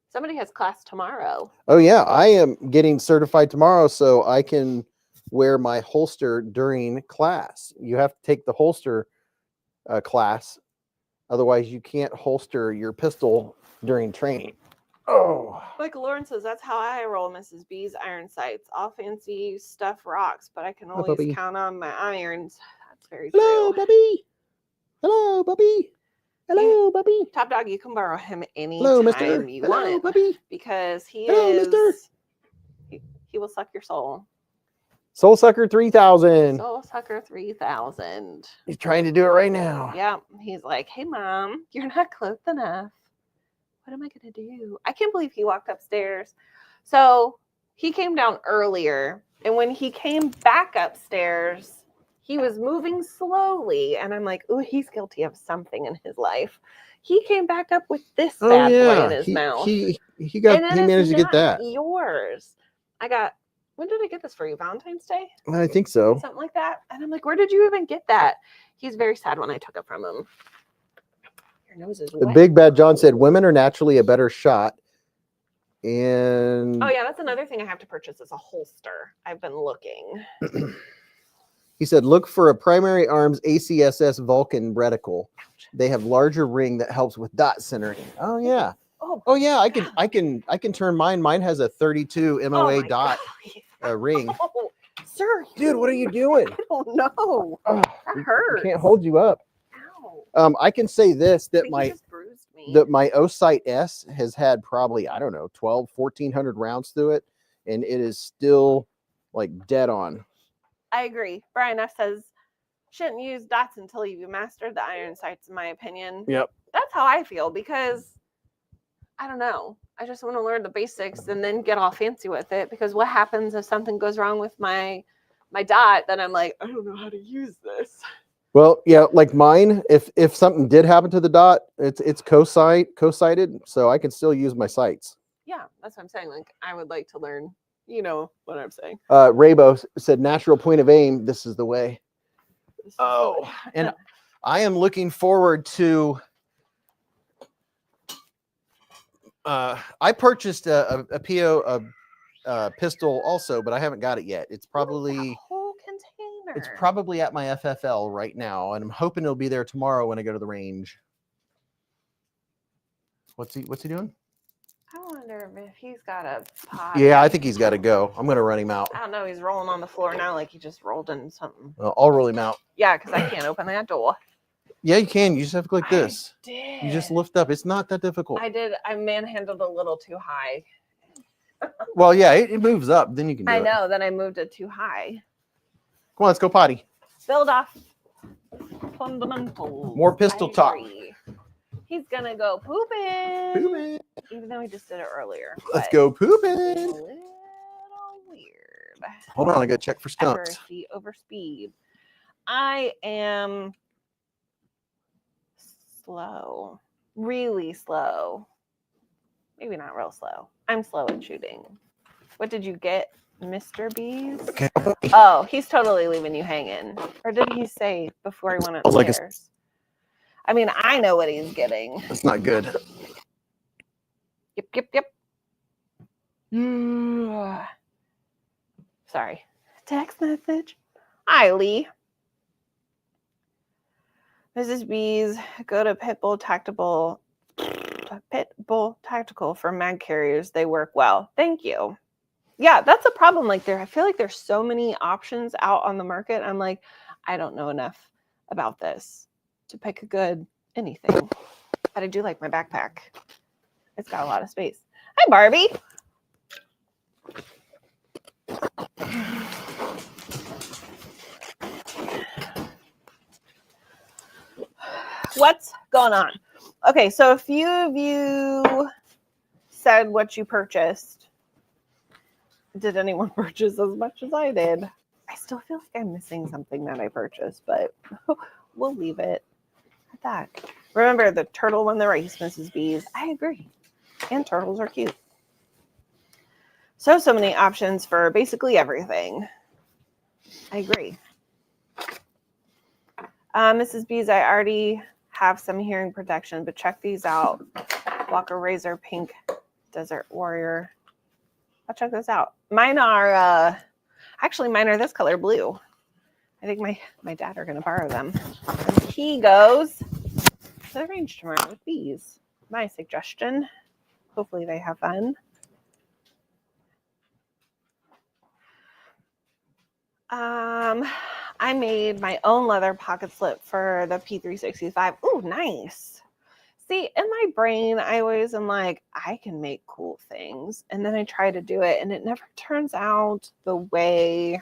S2: Somebody has class tomorrow.
S1: Oh, yeah. I am getting certified tomorrow so I can wear my holster during class. You have to take the holster class. Otherwise, you can't holster your pistol during training. Oh.
S2: Michael Lauren says, that's how I roll, Mrs. B's iron sights. All fancy stuff rocks, but I can always count on my irons. That's very
S1: Hello,
S2: true.
S1: Bubby. Hello, Bubby. Hello, Bubby.
S2: Top Dog, you can borrow him
S1: Hello, mister.
S2: anytime you
S1: Hello,
S2: want.
S1: Bubby.
S2: Because he
S1: Hello,
S2: is...
S1: mister.
S2: He will suck your soul.
S1: Soul Sucker 3000.
S2: Soul Sucker 3000.
S1: He's trying to do it right now.
S2: Yeah. He's like, hey, Mom, you're not close enough. What am I going to do? I can't believe he walked upstairs. So he came down earlier. And when he came back upstairs, he was moving slowly. And I'm like, ooh, he's guilty of something in his life. He came back up with this bad boy in his mouth.
S1: He managed to get that.
S2: Yours. When did I get this for you? Valentine's Day?
S1: I think so.
S2: Something like that. And I'm like, where did you even get that? He's very sad when I took it from him. Your nose is
S1: The
S2: wet.
S1: Big Bad John said women are naturally a better shot. And
S2: Oh yeah, that's another thing I have to purchase is a holster. I've been looking.
S1: he said, look for a Primary Arms ACSS Vulcan reticle. They have larger ring that helps with dot centering. Oh yeah. Oh yeah, I can turn mine. Mine has a 32 MOA dot ring.
S2: Oh, sir,
S1: Dude, what are you doing?
S2: I don't know.
S1: Oh,
S2: That hurts.
S1: I can't hold you up.
S2: Ow.
S1: I can say this, that
S2: He
S1: my
S2: just bruised me. me.
S1: My O-Sight S has had probably, I don't know, 1,400 rounds through it, and it is still like dead on.
S2: I agree. Brian F says, shouldn't use dots until you've mastered the iron sights, in my opinion.
S1: Yep.
S2: That's how I feel, because I don't know. I just want to learn the basics and then get all fancy with it, because what happens if something goes wrong with my dot? Then I'm like, I don't know how to use this.
S1: Well, yeah, like mine, if something did happen to the dot, it's co-sighted, so I can still use my sights.
S2: Yeah, that's what I'm saying. Like, I would like to learn, you know what I'm saying.
S1: Raybo said natural point of aim, this is the way. Oh, and I am looking forward to I purchased a PO pistol also, but I haven't got it yet. It's probably
S2: whole container.
S1: It's probably at my FFL right now, and I'm hoping it'll be there tomorrow when I go to the range. What's he doing?
S2: I wonder if he's got a pot.
S1: Yeah, I think he's got to go. I'm gonna run him out.
S2: I don't know. He's rolling on the floor now like he just rolled in something.
S1: Well, I'll roll him out.
S2: Yeah, because I can't open that door.
S1: Yeah, you can. You just have to click this.
S2: I did.
S1: You just lift up. It's not that difficult.
S2: I did. I manhandled a little too high.
S1: Well, yeah, it moves up. Then you can do it.
S2: I know. Then I moved it too high.
S1: Come on, let's go potty.
S2: Build off fundamentals.
S1: More pistol talk.
S2: He's gonna go pooping.
S1: Pooping.
S2: Even though he just did it earlier.
S1: Let's go pooping.
S2: A little weird.
S1: Hold on, I gotta check for skunks.
S2: Accuracy over speed. I am slow. Really slow. Maybe not real slow. I'm slow at shooting. What did you get, Mr. Beez?
S1: Okay.
S2: Oh, he's totally leaving you hanging. Or did he say before he went upstairs? I mean, I know what he's getting.
S1: That's not good.
S2: Yep. Sorry. Text message. Hi, Lee. Mrs. Beez, go to Pitbull Tactical for mag carriers. They work well. Thank you. Yeah, that's a problem. Like, I feel like there's so many options out on the market. I'm like, I don't know enough about this to pick a good anything. But I do like my backpack. It's got a lot of space. Hi, Barbie. What's going on? Okay, so a few of you said what you purchased. Did anyone purchase as much as I did? I still feel like I'm missing something that I purchased, but we'll leave it at that. Remember, the turtle won the race, Mrs. Beez. I agree. And turtles are cute. So many options for basically everything. I agree. Mrs. Beez, I already have some hearing protection, but check these out. Walker Razor Pink Desert Warrior. I'll check this out. Mine are, actually mine are this color, blue. I think my dad are going to borrow them. And he goes to the range tomorrow with these. My suggestion. Hopefully they have fun. I made my own leather pocket slip for the P365. Ooh, nice. See, in my brain, I always am like, I can make cool things. And then I try to do it, and it never turns out the way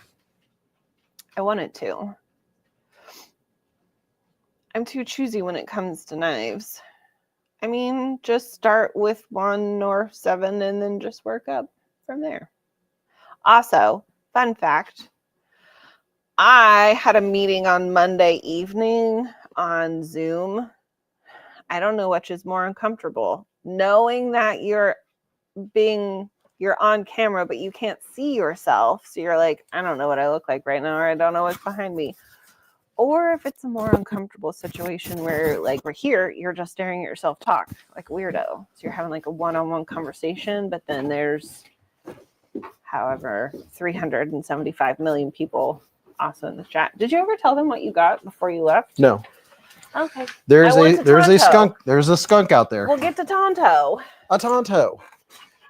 S2: I want it to. I'm too choosy when it comes to knives. I mean, just start with 1 or 7 and then just work up from there. Also, fun fact, I had a meeting on Monday evening on Zoom. I don't know which is more uncomfortable. Knowing that you're on camera, but you can't see yourself. So you're like, I don't know what I look like right now, or I don't know what's behind me. Or if it's a more uncomfortable situation where, like, we're here, you're just staring at yourself talk like a weirdo. So you're having like a one-on-one conversation, but then there's however 375 million people also in the chat. Did you ever tell them what you got before you left?
S1: No.
S2: Okay.
S1: There's a skunk. There's a skunk out there.
S2: We'll get to Tonto.
S1: A Tonto.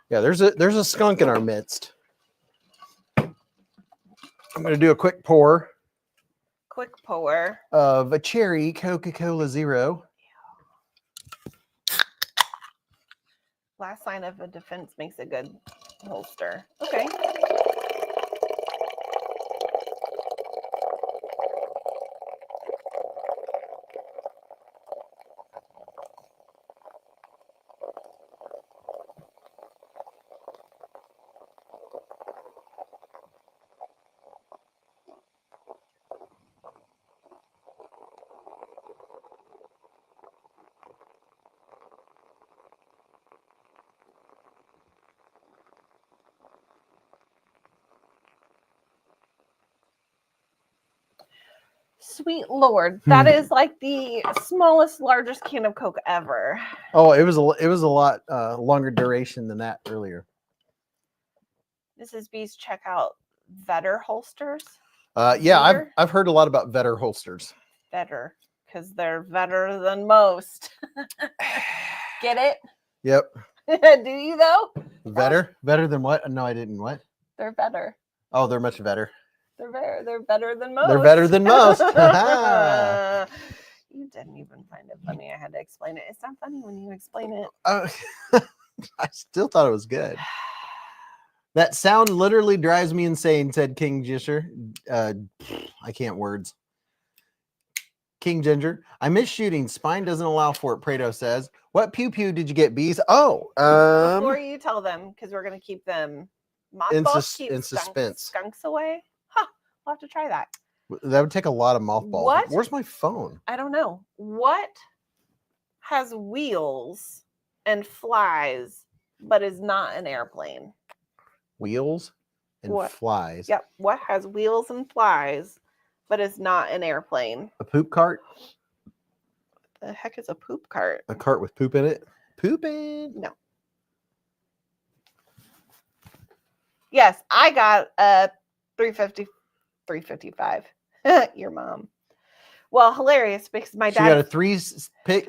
S1: Yeah, there's a skunk in our midst. I'm gonna do a quick pour.
S2: Quick pour
S1: Of a cherry Coca-Cola Zero.
S2: Last sign of a defense makes a good holster. Okay. Sweet Lord, that is like the smallest, largest can of Coke ever.
S1: Oh, it was a lot longer duration than that earlier.
S2: This is Beez. Check out Vetter holsters.
S1: Yeah,
S2: Vetter?
S1: I've heard a lot about Vetter holsters.
S2: Vetter, because they're better than most. Get it?
S1: Yep.
S2: Do you though?
S1: Better than what? No, I didn't. What?
S2: They're better.
S1: Oh, they're much better.
S2: They're better than most.
S1: They're better than most.
S2: You didn't even find it funny. I had to explain it. It's not funny when you explain it.
S1: I still thought it was good. That sound literally drives me insane, said King Ginger. I can't words. King Ginger. I miss shooting. Spine doesn't allow for it, Prado says. What pew-pew did you get, Beez? Oh,
S2: before you tell them, because we're going to keep them mothballs,
S1: in suspense.
S2: Skunks away. Huh, we'll have to try that.
S1: That would take a lot of mothballs.
S2: What?
S1: Where's my phone?
S2: I don't know. What has wheels and flies, but is not an airplane?
S1: Wheels and flies.
S2: Yep. What has wheels and flies, but is not an airplane?
S1: A poop cart?
S2: The heck is a poop cart?
S1: A cart with poop in it? Pooping?
S2: No. Yes, I got a 355. Your mom. Well, hilarious because my dad.
S1: She got a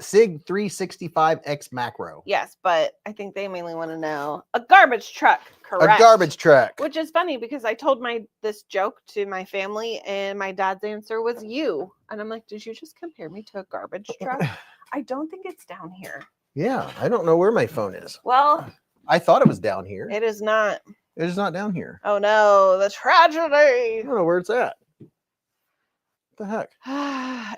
S1: SIG 365X macro.
S2: Yes, but I think they mainly want to know a garbage truck. Correct.
S1: A garbage truck.
S2: Which is funny because I told this joke to my family and my dad's answer was you. And I'm like, did you just compare me to a garbage truck? I don't think it's down here.
S1: Yeah, I don't know where my phone is.
S2: Well,
S1: I thought it was down here.
S2: It is not.
S1: It is not down here.
S2: Oh no, the tragedy.
S1: I don't know where it's at. What the heck?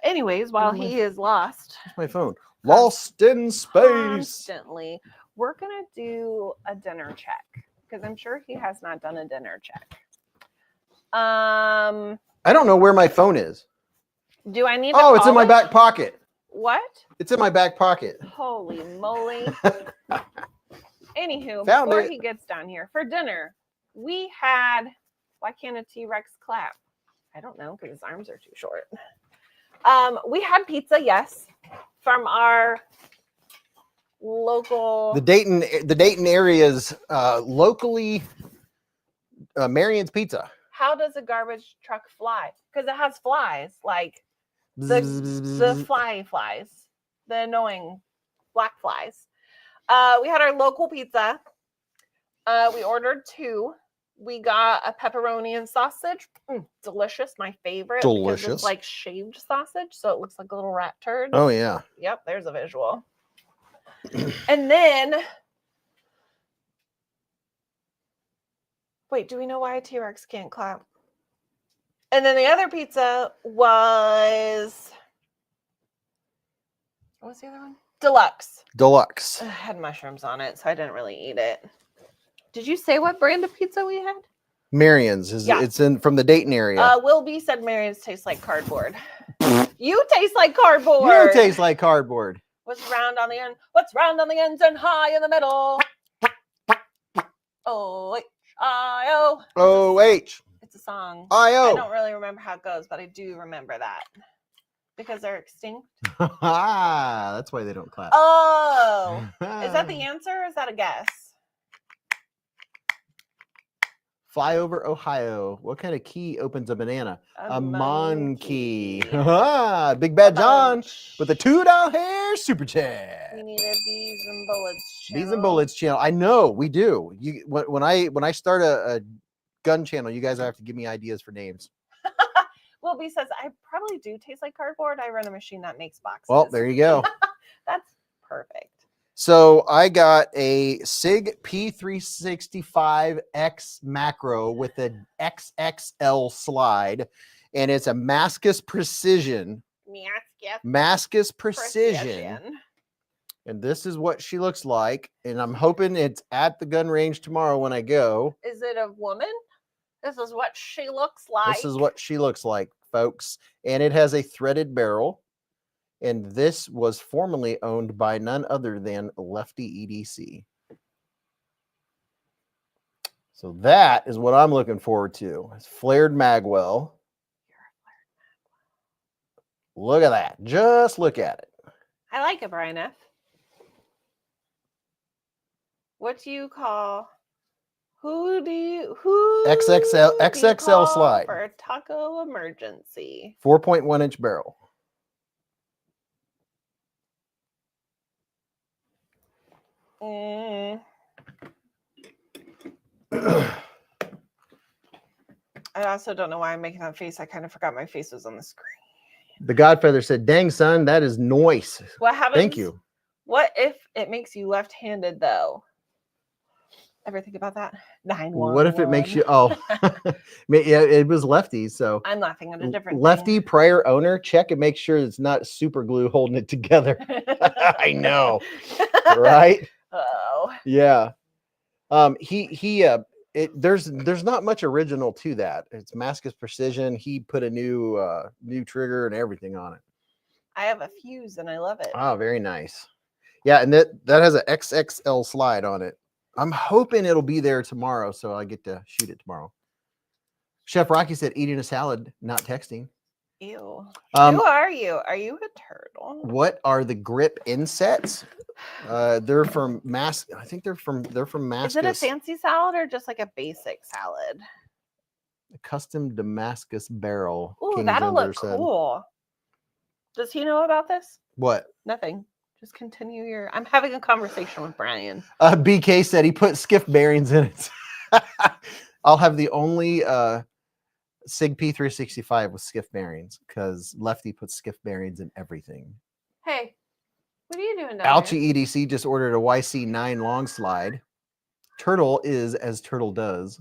S2: Anyways, while he is lost.
S1: Where's my phone? Lost in space.
S2: Constantly. We're going to do a dinner check because I'm sure he has not done a dinner check.
S1: I don't know where my phone is.
S2: Do I need to
S1: Oh, it's in my back pocket.
S2: What?
S1: It's in my back pocket.
S2: Holy moly. Anywho,
S1: Found
S2: before
S1: it.
S2: he gets down here, for dinner, we had, why can't a T-Rex clap? I don't know, because his arms are too short. We had pizza, yes, from our local.
S1: The Dayton area's locally Marion's Pizza.
S2: How does a garbage truck fly? Because it has flies, like the flies, the annoying black flies. We had our local pizza. We ordered 2. We got a pepperoni and sausage. Delicious, my favorite.
S1: Delicious.
S2: Because it's like shaved sausage, so it looks like a little rat turd.
S1: Oh, yeah.
S2: Yep, there's a visual. And then, wait, do we know why a T-Rex can't clap? And then the other pizza was, what was the other one? Deluxe. It had mushrooms on it, so I didn't really eat it. Did you say what brand of pizza we had?
S1: Marion's. It's from the Dayton area.
S2: Will B said Marion's tastes like cardboard. You taste like cardboard.
S1: You taste like cardboard.
S2: What's round on the end? What's round on the ends and high in the middle? O-H-I-O.
S1: O-H.
S2: It's a song.
S1: I-O.
S2: I don't really remember how it goes, but I do remember that. Because they're extinct.
S1: That's why they don't clap.
S2: Oh. Is that the answer or is that a guess?
S1: Flyover Ohio. What kind of key opens a banana? A monkey. Big Bad John with a $2 hair super chat.
S2: We need a Beez and Bullets channel.
S1: Beez and Bullets channel. I know we do. When I start a gun channel, you guys have to give me ideas for names.
S2: Well, B says I probably do taste like cardboard. I run a machine that makes boxes.
S1: Well, there you go.
S2: That's perfect.
S1: So I got a SIG P365X macro with an XXL slide, and it's a Mascus Precision. Mascus Precision. And this is what she looks like. And I'm hoping it's at the gun range tomorrow when I go.
S2: Is it a woman? This is what she looks like.
S1: This is what she looks like, folks. And it has a threaded barrel. And this was formerly owned by none other than Lefty EDC. So that is what I'm looking forward to. It's flared magwell. Look at that. Just look at it.
S2: I like it, Brian F. What do you call? Who
S1: XXL slide
S2: for a taco emergency?
S1: 4.1-inch barrel.
S2: I also don't know why I'm making that face. I kind of forgot my face was on the screen.
S1: The Godfather said, "Dang son, that is noise."
S2: What happens?
S1: Thank you.
S2: What if it makes you left-handed though? Ever think about that? 911.
S1: What if it makes you? Oh, yeah, it was Lefty. So
S2: I'm laughing at a different
S1: Lefty prior owner. Check and make sure it's not super glue holding it together. I know, right?
S2: Oh,
S1: yeah. There's not much original to that. It's Mascus Precision. He put a new trigger and everything on it.
S2: I have a fuse and I love it.
S1: Oh, very nice. Yeah, and that has an XXL slide on it. I'm hoping it'll be there tomorrow, so I get to shoot it tomorrow. Chef Rocky said, "Eating a salad, not texting."
S2: Ew. Who are you? Are you a turtle?
S1: What are the grip insets? They're from I think they're from Mascus.
S2: Is it a fancy salad or just like a basic salad?
S1: A custom Damascus barrel.
S2: Ooh,
S1: King
S2: that'll
S1: Zender
S2: look
S1: said.
S2: cool. Does he know about this?
S1: What?
S2: Nothing. Just continue your. I'm having a conversation with Brian.
S1: BK said he put skiff bearings in it. I'll have the only SIG P365 with skiff bearings because Lefty puts skiff bearings in everything.
S2: Hey, what are you doing down
S1: Alchi EDC just ordered a YC9 long slide. Turtle is as turtle does.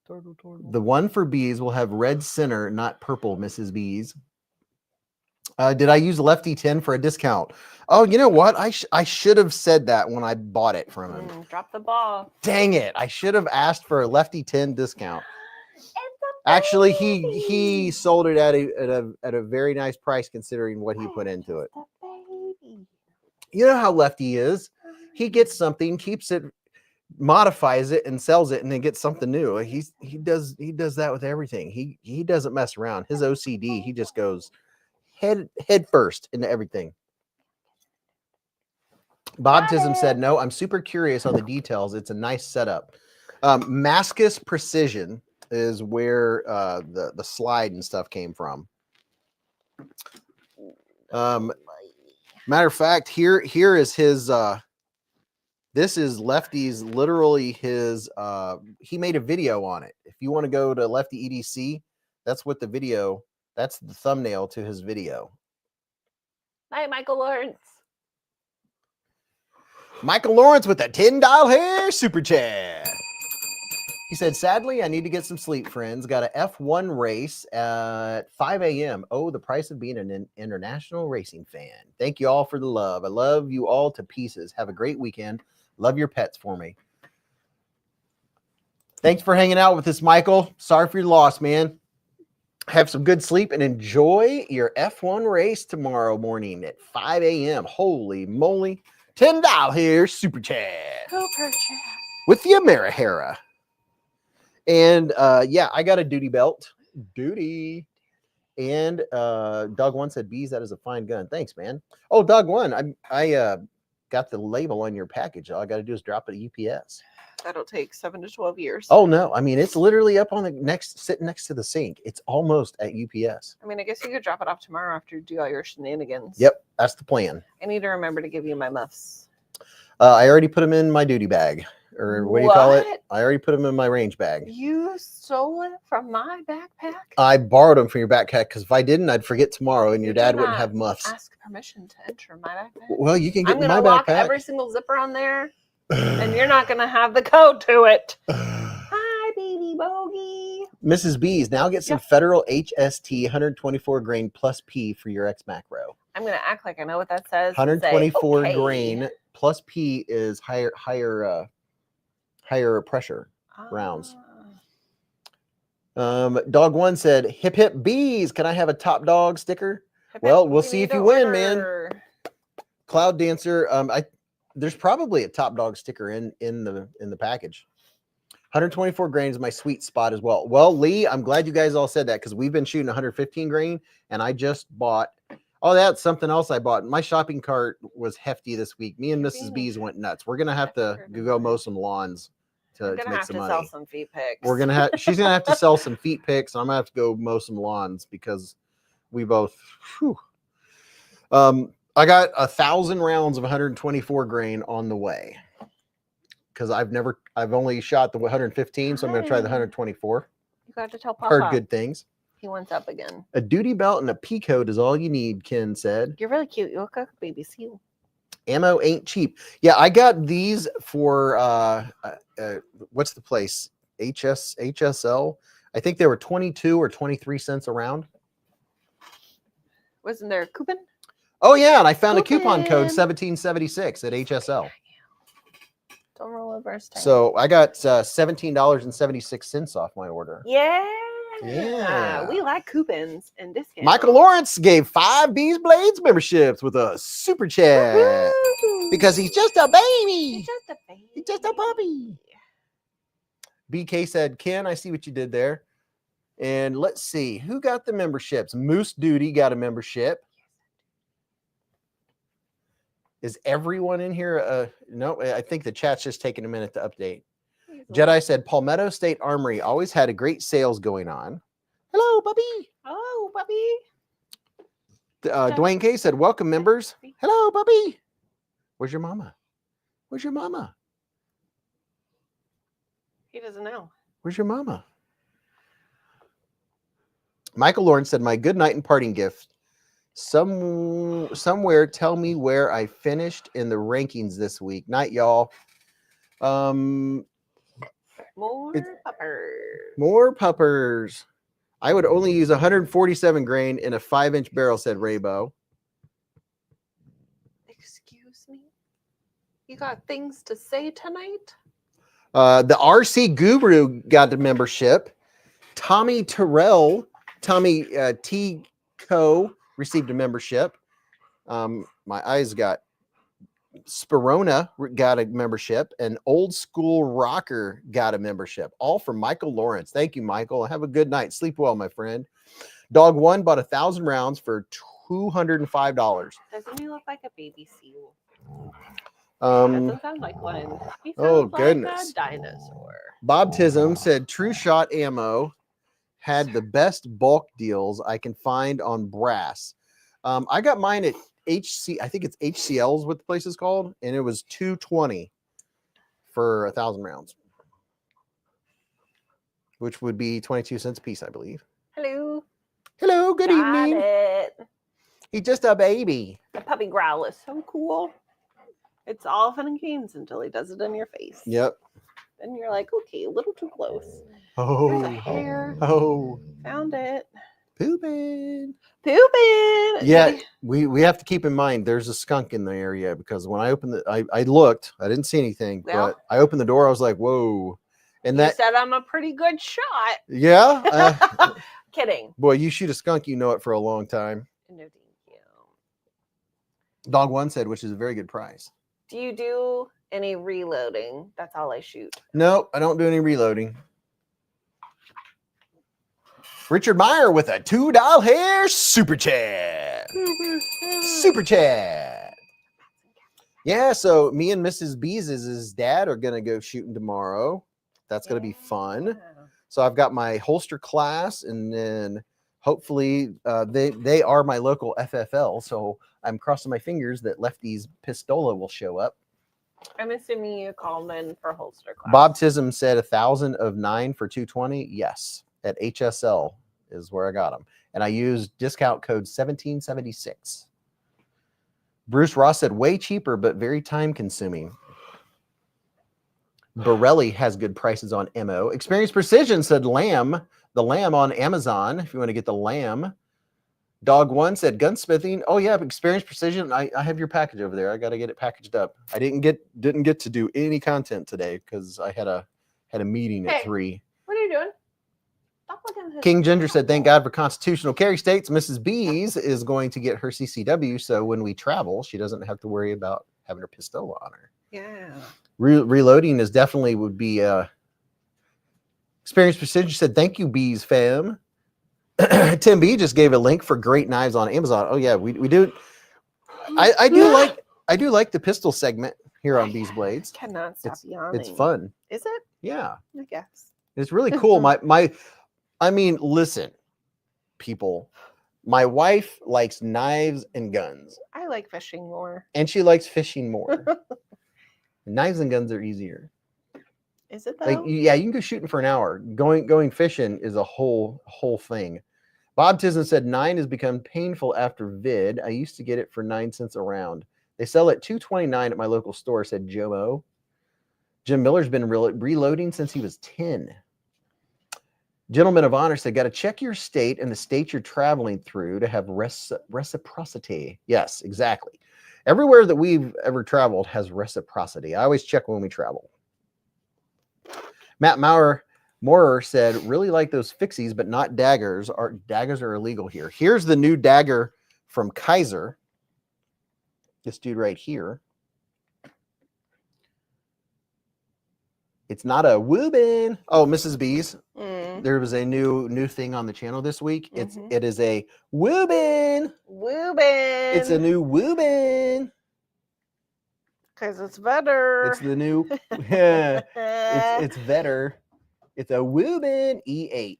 S1: Turtle. The one for Beez will have red center, not purple, Mrs. Beez. Did I use Lefty 10 for a discount? Oh, you know what? I should have said that when I bought it from him.
S2: Drop the ball.
S1: Dang it. I should have asked for a Lefty 10 discount. Actually, he sold it at a very nice price considering what he put into it. You know how Lefty is. He gets something, keeps it, modifies it, and sells it, and then gets something new. He does that with everything. He doesn't mess around. His OCD, he just goes head first into everything. Bob Tism said, "No, I'm super curious on the details. It's a nice setup." Mascus Precision is where the slide and stuff came from. Matter of fact, here is his. This is Lefty's, literally his. He made a video on it. If you want to go to Lefty EDC, that's what the video. That's the thumbnail to his video.
S2: Hi, Michael Lawrence.
S1: Michael Lawrence with a $10 hair super chat. He said, "Sadly, I need to get some sleep, friends. Got a F1 race at 5 a.m. Oh, the price of being an international racing fan. Thank you all for the love. I love you all to pieces. Have a great weekend. Love your pets for me." Thanks for hanging out with us, Michael. Sorry for your loss, man. Have some good sleep and enjoy your F1 race tomorrow morning at 5 a.m. Holy moly. $10 here, super chat.
S2: Super chat.
S1: With the Amerihera. And yeah, I got a duty belt. Duty. And Doug One said, "Beez, that is a fine gun." Thanks, man. Oh, Doug One, I got the label on your package. All I got to do is drop it at UPS.
S2: That'll take 7 to 12 years.
S1: Oh no, I mean it's literally up on the sitting next to the sink. It's almost at UPS.
S2: I mean, I guess you could drop it off tomorrow after you do all your shenanigans.
S1: Yep, that's the plan.
S2: I need to remember to give you my muffs.
S1: I already put them in my duty bag. or what do you call it?
S2: What?
S1: I already put them in my range bag.
S2: You stole it from my backpack?
S1: I borrowed them from your backpack because if I didn't, I'd forget tomorrow, and your
S2: You
S1: dad
S2: did
S1: wouldn't
S2: not
S1: have muffs.
S2: Ask permission to enter my backpack.
S1: Well, you can get
S2: I'm
S1: in
S2: gonna
S1: my
S2: lock
S1: backpack.
S2: every single zipper on there, and you're not gonna have the code to it. Hi, baby bogey.
S1: Mrs. Beez, now get some
S2: Yep.
S1: Federal HST 124 grain plus P for your X macro.
S2: I'm gonna act like I know what that says.
S1: 124
S2: and say, okay.
S1: grain plus P is higher pressure rounds. Dog one said, hip hip bees, can I have a top dog sticker? Well, we'll see if you win, man. Cloud Dancer, there's probably a top dog sticker in the package. 124 grain is my sweet spot as well. Well, Lee, I'm glad you guys all said that because we've been shooting 115 grain, and I just bought. Oh, that's something else I bought. My shopping cart was hefty this week. Me and Mrs. Beez went nuts. We're gonna have to go mow some lawns to make some money.
S2: Sell some feet pics.
S1: We're gonna have. She's gonna have to sell some feet pics. I'm gonna have to go mow some lawns because we both. Whew. I got 1,000 rounds of 124 grain on the way because I've only shot the 115, so I'm gonna try the 124.
S2: You got to tell Papa.
S1: Heard good things.
S2: He wants up again.
S1: A duty belt and a pea coat is all you need, Ken said.
S2: You're really cute. You look like a baby seal.
S1: Ammo ain't cheap. Yeah, I got these for what's the place? HSL. I think they were 22 or 23 cents a round.
S2: Wasn't there a coupon?
S1: Oh yeah, and I found a coupon code 1776 at HSL.
S2: Don't roll over.
S1: So I got $17.76 off my order.
S2: Yeah.
S1: Yeah.
S2: We like coupons and discounts.
S1: Michael Lawrence gave 5 beezblades memberships with a super chat.
S2: Woo-hoo.
S1: Because he's just a baby.
S2: He's just a baby.
S1: He's just a puppy. BK said, Ken, I see what you did there. And let's see, who got the memberships? Moose Duty got a membership. Is everyone in here? No, I think the chat's just taking a minute to update. Jedi said, Palmetto State Armory always had a great sales going on. Hello, puppy.
S2: Oh, puppy.
S1: Dwayne K said, welcome, members. Hello, puppy. Where's your mama? Where's your mama?
S2: He doesn't know.
S1: Where's your mama? Michael Lawrence said, my good night and parting gift. Somewhere tell me where I finished in the rankings this week. Night, y'all.
S2: More puppers.
S1: More puppers. I would only use 147 grain in a 5-inch barrel, said Raybo.
S2: Excuse me? You got things to say tonight?
S1: The RC Guru got the membership. Tommy Terrell, Tommy T. Co. received a membership. My eyes got Spirona got a membership, and Old School Rocker got a membership, all from Michael Lawrence. Thank you, Michael. Have a good night. Sleep well, my friend. Dog one bought 1,000 rounds for $205.
S2: Doesn't he look like a baby seal?
S1: Doesn't
S2: sound like one. He
S1: oh,
S2: like
S1: goodness.
S2: a dinosaur.
S1: Bob Tism said True Shot Ammo had the best bulk deals I can find on brass. I got mine at I think it's HCL is what the place is called, and it was $220 for 1,000 rounds, which would be 22 cents a piece, I believe.
S2: Hello.
S1: Hello, good evening.
S2: It.
S1: He's just a baby.
S2: The puppy growl is so cool. It's all fun and games until he does it in your face.
S1: Yep.
S2: Then you're like, okay, a little too close.
S1: Oh.
S2: There's a hair.
S1: Oh.
S2: Found it.
S1: Pooping.
S2: Yeah,
S1: we have to keep in mind there's a skunk in the area, because when I opened I looked, I didn't see anything, but I opened the door, I was like, whoa. And
S2: you said I'm a pretty good shot.
S1: Yeah.
S2: Kidding.
S1: Boy, you shoot a skunk, you know it for a long time.
S2: No, thank you.
S1: Dog one said, which is a very good price.
S2: Do you do any reloading? That's all I shoot.
S1: No, I don't do any reloading. Richard Meyer with a $2 hair super chat. Super chat. Yeah, so me and Mrs. Beez's dad are going to go shooting tomorrow. That's going to be fun. So I've got my holster class, and then hopefully they are my local FFL. So I'm crossing my fingers that Lefty's Pistola will show up.
S2: I'm assuming you called in for holster class.
S1: Bob Tism said 1,000 of 9 for 220. Yes, at HSL is where I got them. And I used discount code 1776. Bruce Ross said way cheaper, but very time consuming. Borelli has good prices on MO. Experience Precision said lamb, the lamb on Amazon, if you want to get the lamb. Dog One said gunsmithing. Oh yeah, Experience Precision. I have your package over there. I got to get it packaged up. I didn't get to do any content today because I had a meeting at 3.
S2: What are you doing? Stop looking at his
S1: King Ginger said, thank God for constitutional carry states. Mrs. Beez is going to get her CCW, so when we travel, she doesn't have to worry about having her pistol on her.
S2: Yeah.
S1: Reloading is definitely would be Experience Precision said, thank you, Beez fam. Tim B just gave a link for great knives on Amazon. Oh yeah, we do. I do like the pistol segment here on Beez Blades.
S2: Cannot stop yawning.
S1: It's fun.
S2: Is it?
S1: Yeah.
S2: I guess.
S1: It's really cool. I mean, listen, people. My wife likes knives and guns.
S2: I like fishing more.
S1: And she likes fishing more. Knives and guns are easier.
S2: Is it though?
S1: Like, yeah, you can go shooting for an hour. Going fishing is a whole thing. Bob Tisden said 9 has become painful after vid. I used to get it for 9 cents a round. They sell it $2.29 at my local store, said Jomo. Jim Miller's been reloading since he was 10. Gentleman of Honor said, got to check your state and the state you're traveling through to have reciprocity. Yes, exactly. Everywhere that we've ever traveled has reciprocity. I always check when we travel. Matt Moorer said, really like those fixies, but not daggers. Daggers are illegal here. Here's the new dagger from Kizer. This dude right here. It's not a woobin. Oh, Mrs. Beez. There was a new thing on the channel this week. It is a woobin.
S2: Woobin.
S1: It's a new woobin.
S2: Because it's better.
S1: It's the new. it's better. It's a woobin E8.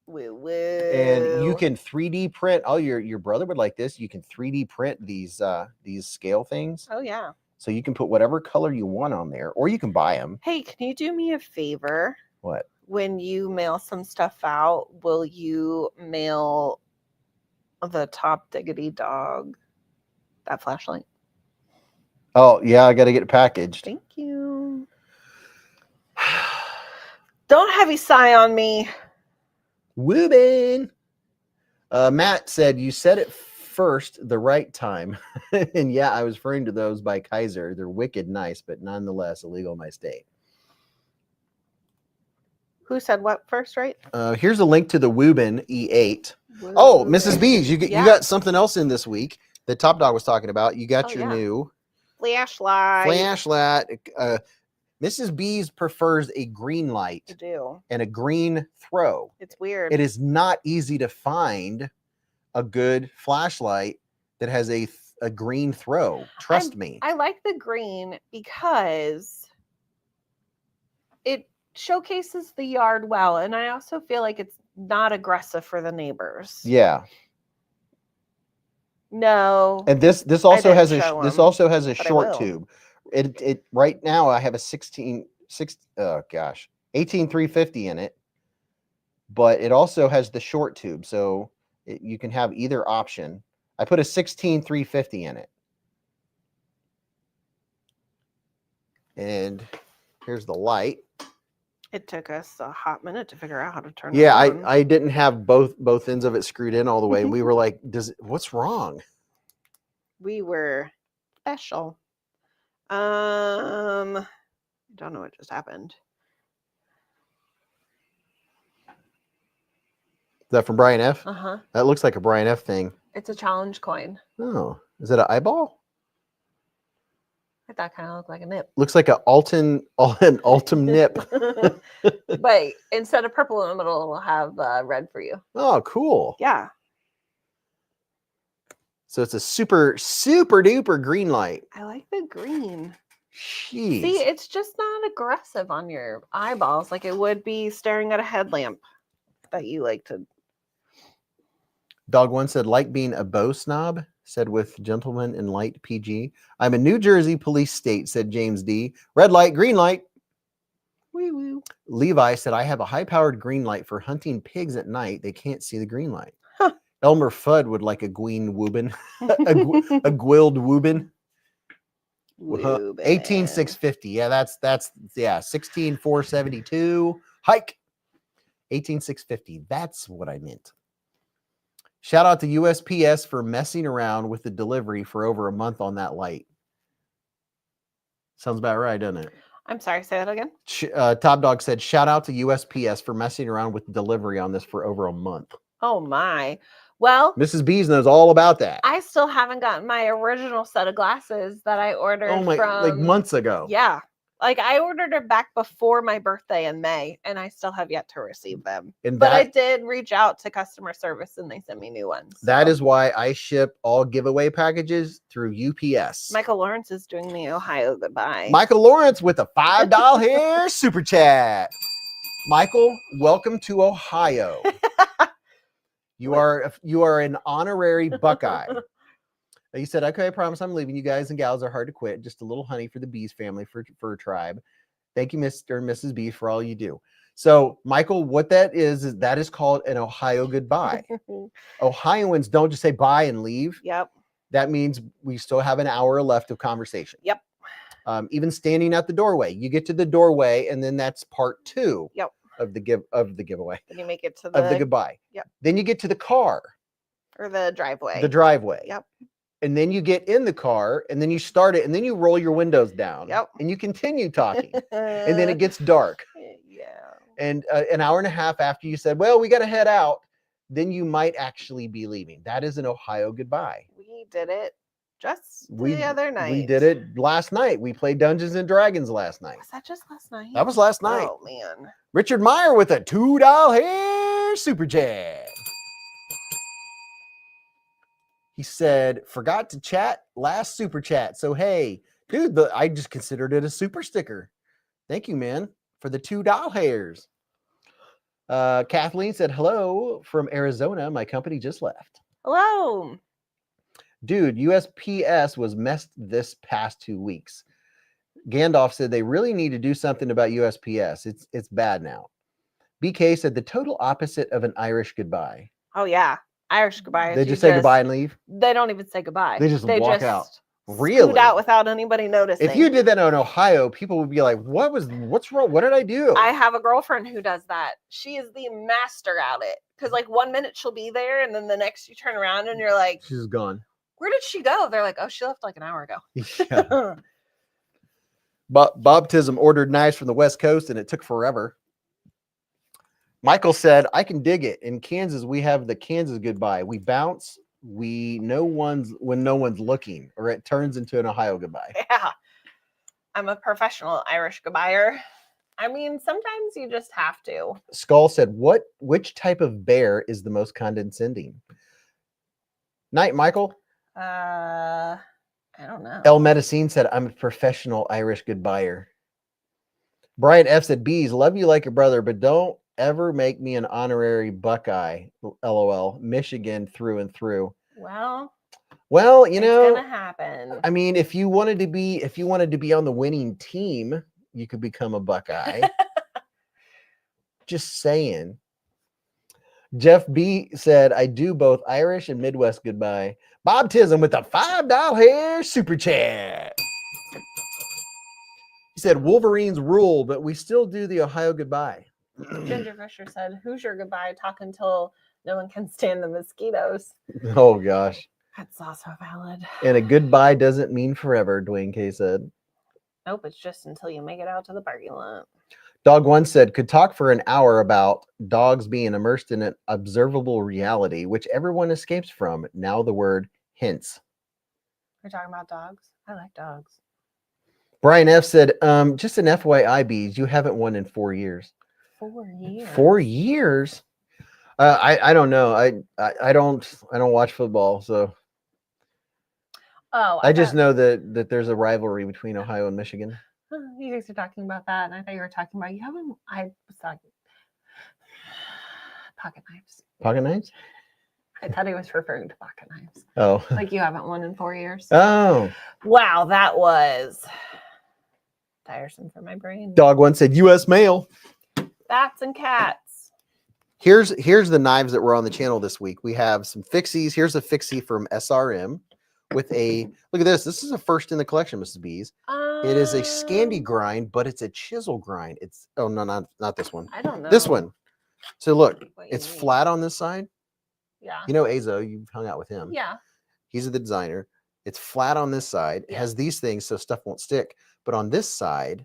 S2: Woo woo.
S1: And you can 3D print. Oh, your brother would like this. You can 3D print these scale things.
S2: Oh yeah.
S1: So you can put whatever color you want on there, or you can buy them.
S2: Hey, can you do me a favor?
S1: What?
S2: When you mail some stuff out, will you mail the Top Diggity Dog that flashlight?
S1: Oh, yeah, I got to get it packaged.
S2: Thank you. Don't heavy sigh on me.
S1: Woobin. Matt said, you said it first the right time. And yeah, I was referring to those by Kizer. They're wicked nice, but nonetheless illegal in my state.
S2: Who said what first, right?
S1: Here's a link to the Woobin E8.
S2: Woobin.
S1: Oh, Mrs. Beez, you got something else in this week that Top Dog was talking about. You got your new flashlight. Mrs. Beez prefers a green light.
S2: I do.
S1: And a green throw.
S2: It's weird.
S1: It is not easy to find a good flashlight that has a green throw. Trust me.
S2: I like the green because it showcases the yard well, and I also feel like it's not aggressive for the neighbors.
S1: Yeah.
S2: No.
S1: And this also has a short tube. It right now I have a 18350 in it, but it also has the short tube, so you can have either option. I put a 16350 in it. And here's the light.
S2: It took us a hot minute to figure out how to turn
S1: it on.
S2: Yeah,
S1: I didn't have both ends of it screwed in all the way. We were like, what's wrong?
S2: We were special. I don't know what just happened.
S1: Is that from Brian F?
S2: Uh-huh.
S1: That looks like a Brian F thing.
S2: It's a challenge coin.
S1: Oh, is it an eyeball?
S2: That kind of looked like a nip.
S1: Looks like an Altum nip.
S2: But instead of purple in the middle, it'll have red for you.
S1: Oh, cool.
S2: Yeah.
S1: So it's a super duper green light.
S2: I like the green.
S1: Jeez.
S2: See, it's just not aggressive on your eyeballs like it would be staring at a headlamp that you like to.
S1: Dog One said, like being a bow snob. said with gentleman and light PG. I'm a New Jersey police state, said James D. Red light, green light.
S2: Wee woo.
S1: Levi said, I have a high-powered green light for hunting pigs at night. They can't see the green light.
S2: Huh.
S1: Elmer Fudd would like a gween woobin. a gwilled woobin. 18650. Yeah, that's 16472. Hike. 18650. That's what I meant. Shout out to USPS for messing around with the delivery for over a month on that light. Sounds about right, doesn't it?
S2: I'm sorry, say that again.
S1: Top Dog said, shout out to USPS for messing around with delivery on this for over a month.
S2: Oh my. Well,
S1: Mrs. Beez knows all about that.
S2: I still haven't gotten my original set of glasses that I ordered from
S1: like months ago.
S2: Yeah. Like I ordered it back before my birthday in May and I still have yet to receive them. But I did reach out to customer service and they sent me new ones.
S1: That is why I ship all giveaway packages through UPS.
S2: Michael Lawrence is doing the Ohio goodbye.
S1: Michael Lawrence with a $5 hair super chat. Michael, welcome to Ohio. You are an honorary Buckeye. He said, okay, I promise I'm leaving. You guys and gals are hard to quit. Just a little honey for the Beez family, for a tribe. Thank you, Mr. and Mrs. Beez, for all you do. So, Michael, what that is that is called an Ohio goodbye. Ohioans don't just say bye and leave.
S2: Yep.
S1: That means we still have an hour left of conversation.
S2: Yep.
S1: Even standing at the doorway. You get to the doorway, and then that's part 2.
S2: Yep.
S1: Of the giveaway.
S2: Then you make it to the
S1: goodbye.
S2: Yep.
S1: Then you get to the car.
S2: Or the driveway.
S1: The driveway.
S2: Yep.
S1: And then you get in the car and then you start it and then you roll your windows down.
S2: Yep.
S1: And you continue talking. And then it gets dark.
S2: Yeah.
S1: And an hour and a half after you said, well, we got to head out, then you might actually be leaving. That is an Ohio goodbye.
S2: We did it just the other night.
S1: We did it last night. We played Dungeons and Dragons last night.
S2: Was that just last night?
S1: That was last night.
S2: Oh, man.
S1: Richard Meyer with a $2 hair super chat. He said, forgot to chat last super chat. So, hey, dude, I just considered it a super sticker. Thank you, man, for the $2 hairs. Kathleen said, hello from Arizona. My company just left.
S2: Hello.
S1: Dude, USPS was messed this past 2 weeks. Gandalf said they really need to do something about USPS. It's bad now. BK said the total opposite of an Irish goodbye.
S2: Oh, yeah. Irish goodbye.
S1: They just say goodbye and leave?
S2: They don't even say goodbye.
S1: They just walk out. Really?
S2: Scoot out without anybody noticing.
S1: If you did that in Ohio, people would be like, what's wrong? What did I do?
S2: I have a girlfriend who does that. She is the master at it. Because like 1 minute she'll be there and then the next you turn around and you're like,
S1: she's gone.
S2: Where did she go? They're like, oh, she left like an hour ago.
S1: Yeah. Baptism ordered knives from the West Coast and it took forever. Michael said, I can dig it. In Kansas, we have the Kansas goodbye. We bounce. When no one's looking, or it turns into an Ohio goodbye.
S2: Yeah. I'm a professional Irish goodbyer. I mean, sometimes you just have to.
S1: Skull said, which type of bear is the most condescending? Night, Michael.
S2: I don't know.
S1: El Medicine said, I'm a professional Irish goodbyer. Brian F said, Beez, love you like a brother, but don't ever make me an honorary Buckeye. LOL. Michigan through and through.
S2: Well,
S1: you know,
S2: it's gonna happen.
S1: I mean, if you wanted to be on the winning team, you could become a Buckeye. Just saying. Jeff B said, I do both Irish and Midwest goodbye. Bob Tism with a $5 hair super chat. He said, Wolverines rule, but we still do the Ohio goodbye.
S2: Ginger Fisher said, who's your goodbye? Talk until no one can stand the mosquitoes.
S1: Oh, gosh.
S2: That's also valid.
S1: And a goodbye doesn't mean forever, Dwayne K said.
S2: Nope, it's just until you make it out to the parking lot.
S1: Dog One said, could talk for an hour about dogs being immersed in an observable reality, which everyone escapes from. Now the word hints.
S2: We're talking about dogs? I like dogs.
S1: Brian F said, just an FYI, Beez, you haven't won in 4 years.
S2: 4 years.
S1: 4 years? I don't know. I don't watch football, so.
S2: Oh,
S1: I just know that there's a rivalry between Ohio and Michigan.
S2: You guys are talking about that, and I thought you were talking about I was talking pocket knives.
S1: Pocket knives?
S2: I thought he was referring to pocket knives.
S1: Oh.
S2: Like you haven't won in 4 years.
S1: Oh.
S2: Wow, that was tiresome for my brain.
S1: Dog one said U.S. mail.
S2: Bats and cats.
S1: Here's the knives that were on the channel this week. We have some fixies. Here's a fixie from SRM with a, look at this. This is a first in the collection, Mrs. Beez. It is a Scandi grind, but it's a chisel grind. It's, oh, no, not this one.
S2: I don't know.
S1: This one. So look,
S2: what you
S1: it's
S2: mean.
S1: flat on this side.
S2: Yeah.
S1: You know Azo, you've hung out with him.
S2: Yeah.
S1: He's the designer. It's flat on this side. It
S2: Yeah.
S1: has these things so stuff won't stick. But on this side,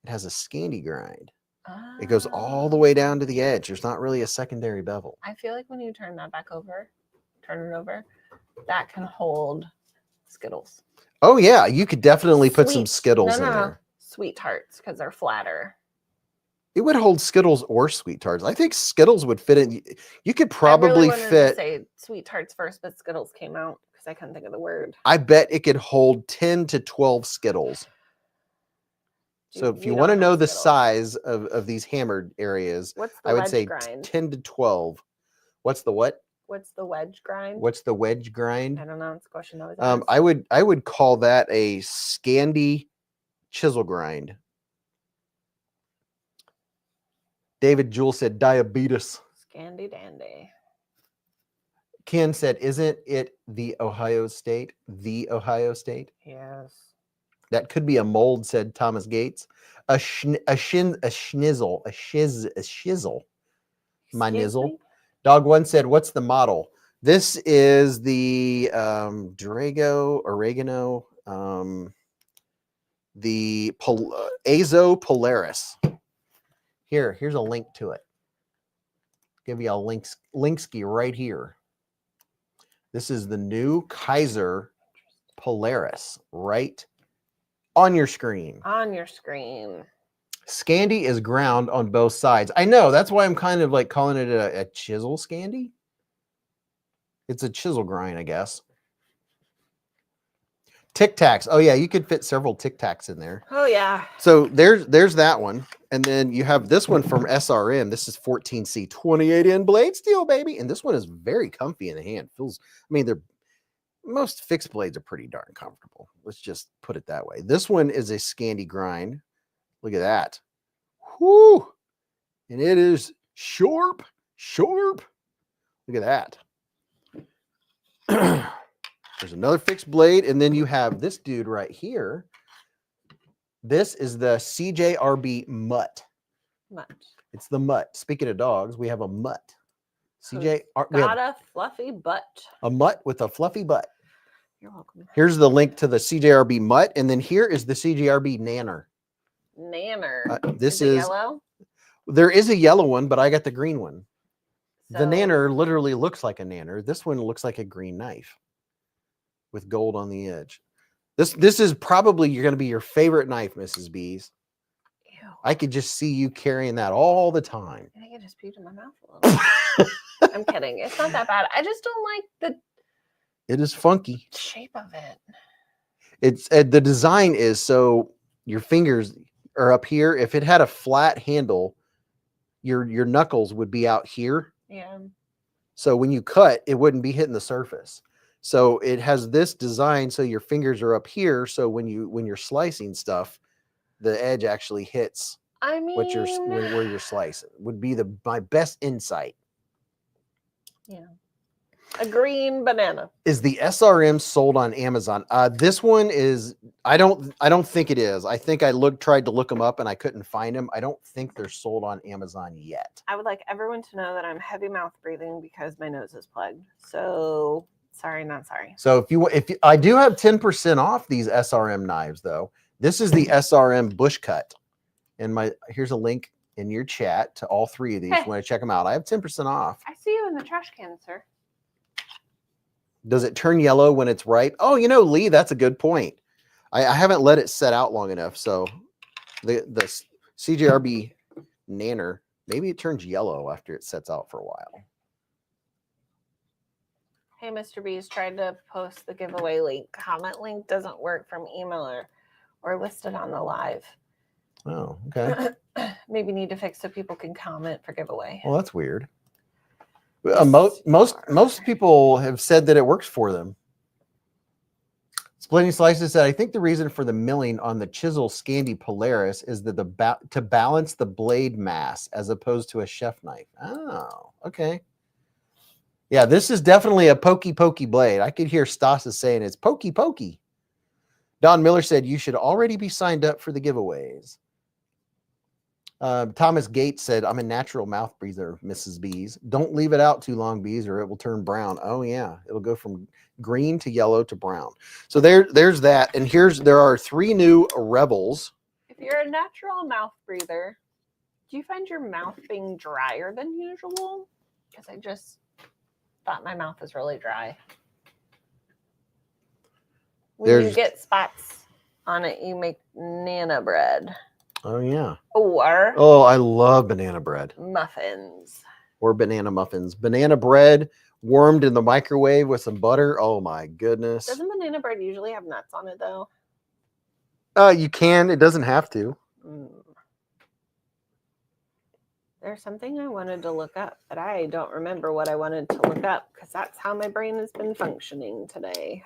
S1: it has a Scandi grind. It goes all the way down to the edge. There's not really a secondary bevel.
S2: I feel like when you turn that back over, turn it over, that can hold Skittles.
S1: Oh, yeah. You could definitely put some Skittles in there.
S2: Sweet tarts, because they're flatter.
S1: It would hold Skittles or Sweet Tarts. I think Skittles would fit in. You could probably
S2: I really wanted
S1: fit.
S2: to say Sweet Tarts first, but Skittles came out because I couldn't think of the word.
S1: I bet it could hold 10 to 12 Skittles. So if you want to know the size of these hammered areas,
S2: what's the
S1: I would
S2: wedge
S1: say
S2: grind?
S1: 10 to 12. What's the what?
S2: What's the wedge grind?
S1: What's the wedge grind?
S2: I don't know. It's a question I was asked.
S1: I would call that a Scandi chisel grind. David Jewell said diabetes.
S2: Scandi dandy.
S1: Ken said, isn't it the Ohio State? The Ohio State?
S2: Yes.
S1: That could be a mold, said Thomas Gates. A schnizzle. My nizzle. Dog one said, what's the model? This is the oregano, the Azo Polaris. Here's a link to it. Give you a linkski right here. This is the new Kizer Polaris right on your screen.
S2: On your screen.
S1: Scandi is ground on both sides. I know. That's why I'm kind of like calling it a chisel Scandi. It's a chisel grind, I guess. Tic Tacs. Oh, yeah. You could fit several Tic Tacs in there.
S2: Oh, yeah.
S1: So there's that one. And then you have this one from SRM. This is 14C 28N blade steel, baby. And this one is very comfy in the hand. Feels, I mean, most fixed blades are pretty darn comfortable. Let's just put it that way. This one is a Scandi grind. Look at that. Whoo! And it is sharp. Look at that. There's another fixed blade. And then you have this dude right here. This is the CJRB Mutt. It's the Mutt. Speaking of dogs, we have a Mutt.
S2: Got a fluffy butt.
S1: A Mutt with a fluffy butt.
S2: You're welcome.
S1: Here's the link to the CJRB Mutt. And then here is the CJRB Nanner. This is
S2: yellow.
S1: There is a yellow one, but I got the green one.
S2: So,
S1: the Nanner literally looks like a Nanner. This one looks like a green knife with gold on the edge. This is probably going to be your favorite knife, Mrs. Beez.
S2: Ew.
S1: I could just see you carrying that all the time.
S2: I think I just puked in my mouth a little. I'm kidding. It's not that bad. I just don't like
S1: It is funky.
S2: shape of it.
S1: It's the design is so your fingers are up here. If it had a flat handle, your knuckles would be out here.
S2: Yeah.
S1: So when you cut, it wouldn't be hitting the surface. So it has this design so your fingers are up here. So when you're slicing stuff, the edge actually hits where you're slicing. Would be my best insight.
S2: Yeah. A green banana.
S1: Is the SRM sold on Amazon? This one is. I don't think it is. I think I tried to look them up and I couldn't find them. I don't think they're sold on Amazon yet.
S2: I would like everyone to know that I'm heavy mouth breathing because my nose is plugged. So sorry, not sorry.
S1: So if I do have 10% off these SRM knives though. This is the SRM bush cut, and here's a link in your chat to all three of these. When I check them out, I have 10% off.
S2: I see you in the trash can, sir.
S1: Does it turn yellow when it's ripe? Oh, Lee, that's a good point. I haven't let it set out long enough. So the CJRB Nanner, maybe it turns yellow after it sets out for a while.
S2: Hey, Mr. Beez tried to post the giveaway link. Comment link doesn't work from email or listed on the live.
S1: Oh, okay.
S2: Maybe need to fix so people can comment for giveaway.
S1: Well, that's weird. Most people have said that it works for them. Splitting Slices said, I think the reason for the milling on the chisel Scandi Polaris is that to balance the blade mass as opposed to a chef knife. Oh, okay. Yeah, this is definitely a pokey blade. I could hear Stas saying it's pokey. Don Miller said you should already be signed up for the giveaways. Thomas Gates said, I'm a natural mouth breather, Mrs. Beez. Don't leave it out too long, Beez, or it will turn brown. Oh, yeah. It'll go from green to yellow to brown. So there's that. And there are 3 new Rebels.
S2: If you're a natural mouth breather, do you find your mouth being drier than usual? Because I just thought my mouth was really dry. When you get spots on it, you make Nana bread.
S1: Oh, yeah.
S2: Or
S1: I love banana bread.
S2: Muffins.
S1: Or banana muffins. Banana bread warmed in the microwave with some butter. Oh, my goodness.
S2: Doesn't banana bread usually have nuts on it, though?
S1: You can. It doesn't have to.
S2: There's something I wanted to look up, but I don't remember what I wanted to look up because that's how my brain has been functioning today.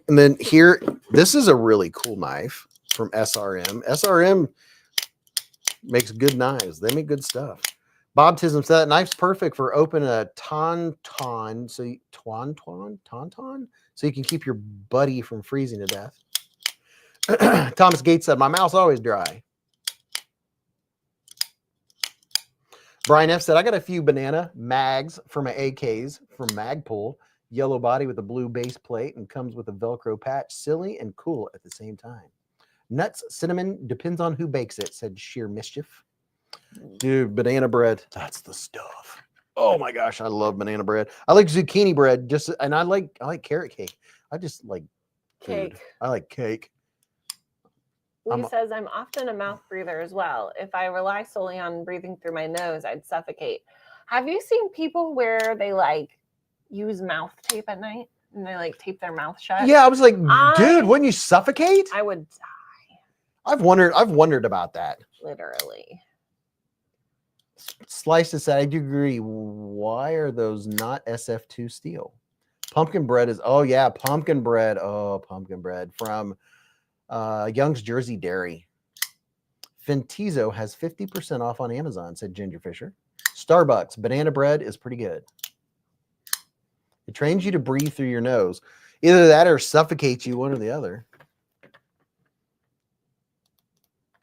S1: And then here, this is a really cool knife from SRM. SRM makes good knives. They make good stuff. Bob Tism said that knife's perfect for opening a tauntaun, so you can keep your buddy from freezing to death. Thomas Gates said, my mouth's always dry. Brian F said, I got a few banana mags for my AKs from Magpul. Yellow body with a blue base plate and comes with a Velcro patch. Silly and cool at the same time. Nuts, cinnamon, depends on who bakes it, said Sheer Mischief. Dude, banana bread, that's the stuff. Oh my gosh, I love banana bread. I like zucchini bread, and I like carrot cake. I just like
S2: cake.
S1: Food. I like cake.
S2: Lee says, I'm often a mouth breather as well. If I rely solely on breathing through my nose, I'd suffocate. Have you seen people where they use mouth tape at night and they tape their mouth shut?
S1: Yeah, I was like, dude, wouldn't you suffocate?
S2: I would die.
S1: I've wondered about that.
S2: Literally.
S1: Slices said, I do agree. Why are those not SF2 steel? Pumpkin bread is, pumpkin bread. Oh, pumpkin bread from Young's Jersey Dairy. Fintizo has 50% off on Amazon, said Ginger Fisher. Starbucks, banana bread is pretty good. It trains you to breathe through your nose. Either that or suffocates you, one or the other.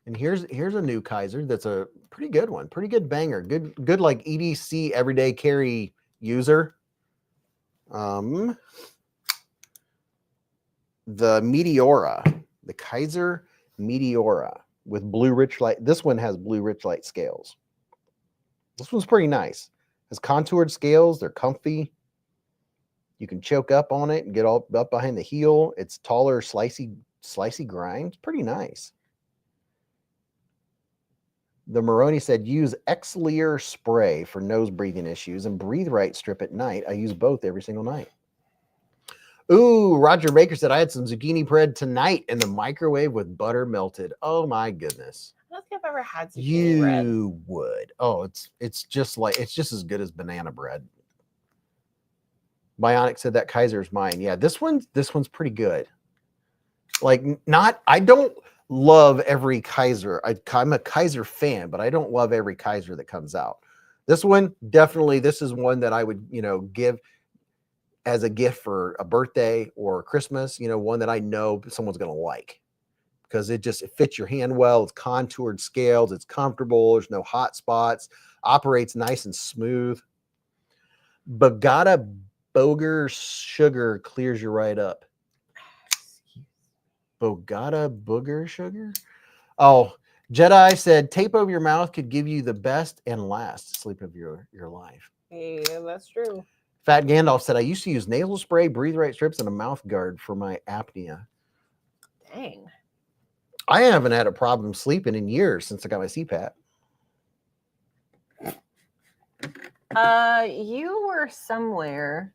S1: And here's a new Kizer that's a pretty good one. Pretty good banger. Good like EDC everyday carry user. The Meteora. The Kizer Meteora with blue rich light. This one has blue rich light scales. This one's pretty nice. Has contoured scales. They're comfy. You can choke up on it and get all up behind the heel. It's taller, slicey grind. It's pretty nice. The Moroni said, use Xlear spray for nose breathing issues and Breathe Right strip at night. I use both every single night. Ooh, Roger Baker said, I had some zucchini bread tonight in the microwave with butter melted. Oh my goodness.
S2: I don't think I've ever had zucchini bread.
S1: You would. Oh, it's just as good as banana bread. Bionic said that Kaiser's mine. Yeah, this one's pretty good. I don't love every Kizer. I'm a Kizer fan, but I don't love every Kizer that comes out. This one, definitely, this is one that I would, give as a gift for a birthday or Christmas, one that I know someone's going to like because it fits your hand well. It's contoured scales. It's comfortable. There's no hot spots. Operates nice and smooth. Bogata Boger sugar clears you right up. Bogata Booger sugar? Oh, Jedi said tape over your mouth could give you the best and last sleep of your life.
S2: Yeah, that's true.
S1: Fat Gandalf said, I used to use nasal spray, Breathe Right strips, and a mouth guard for my apnea.
S2: Dang.
S1: I haven't had a problem sleeping in years since I got my CPAP.
S2: You were somewhere.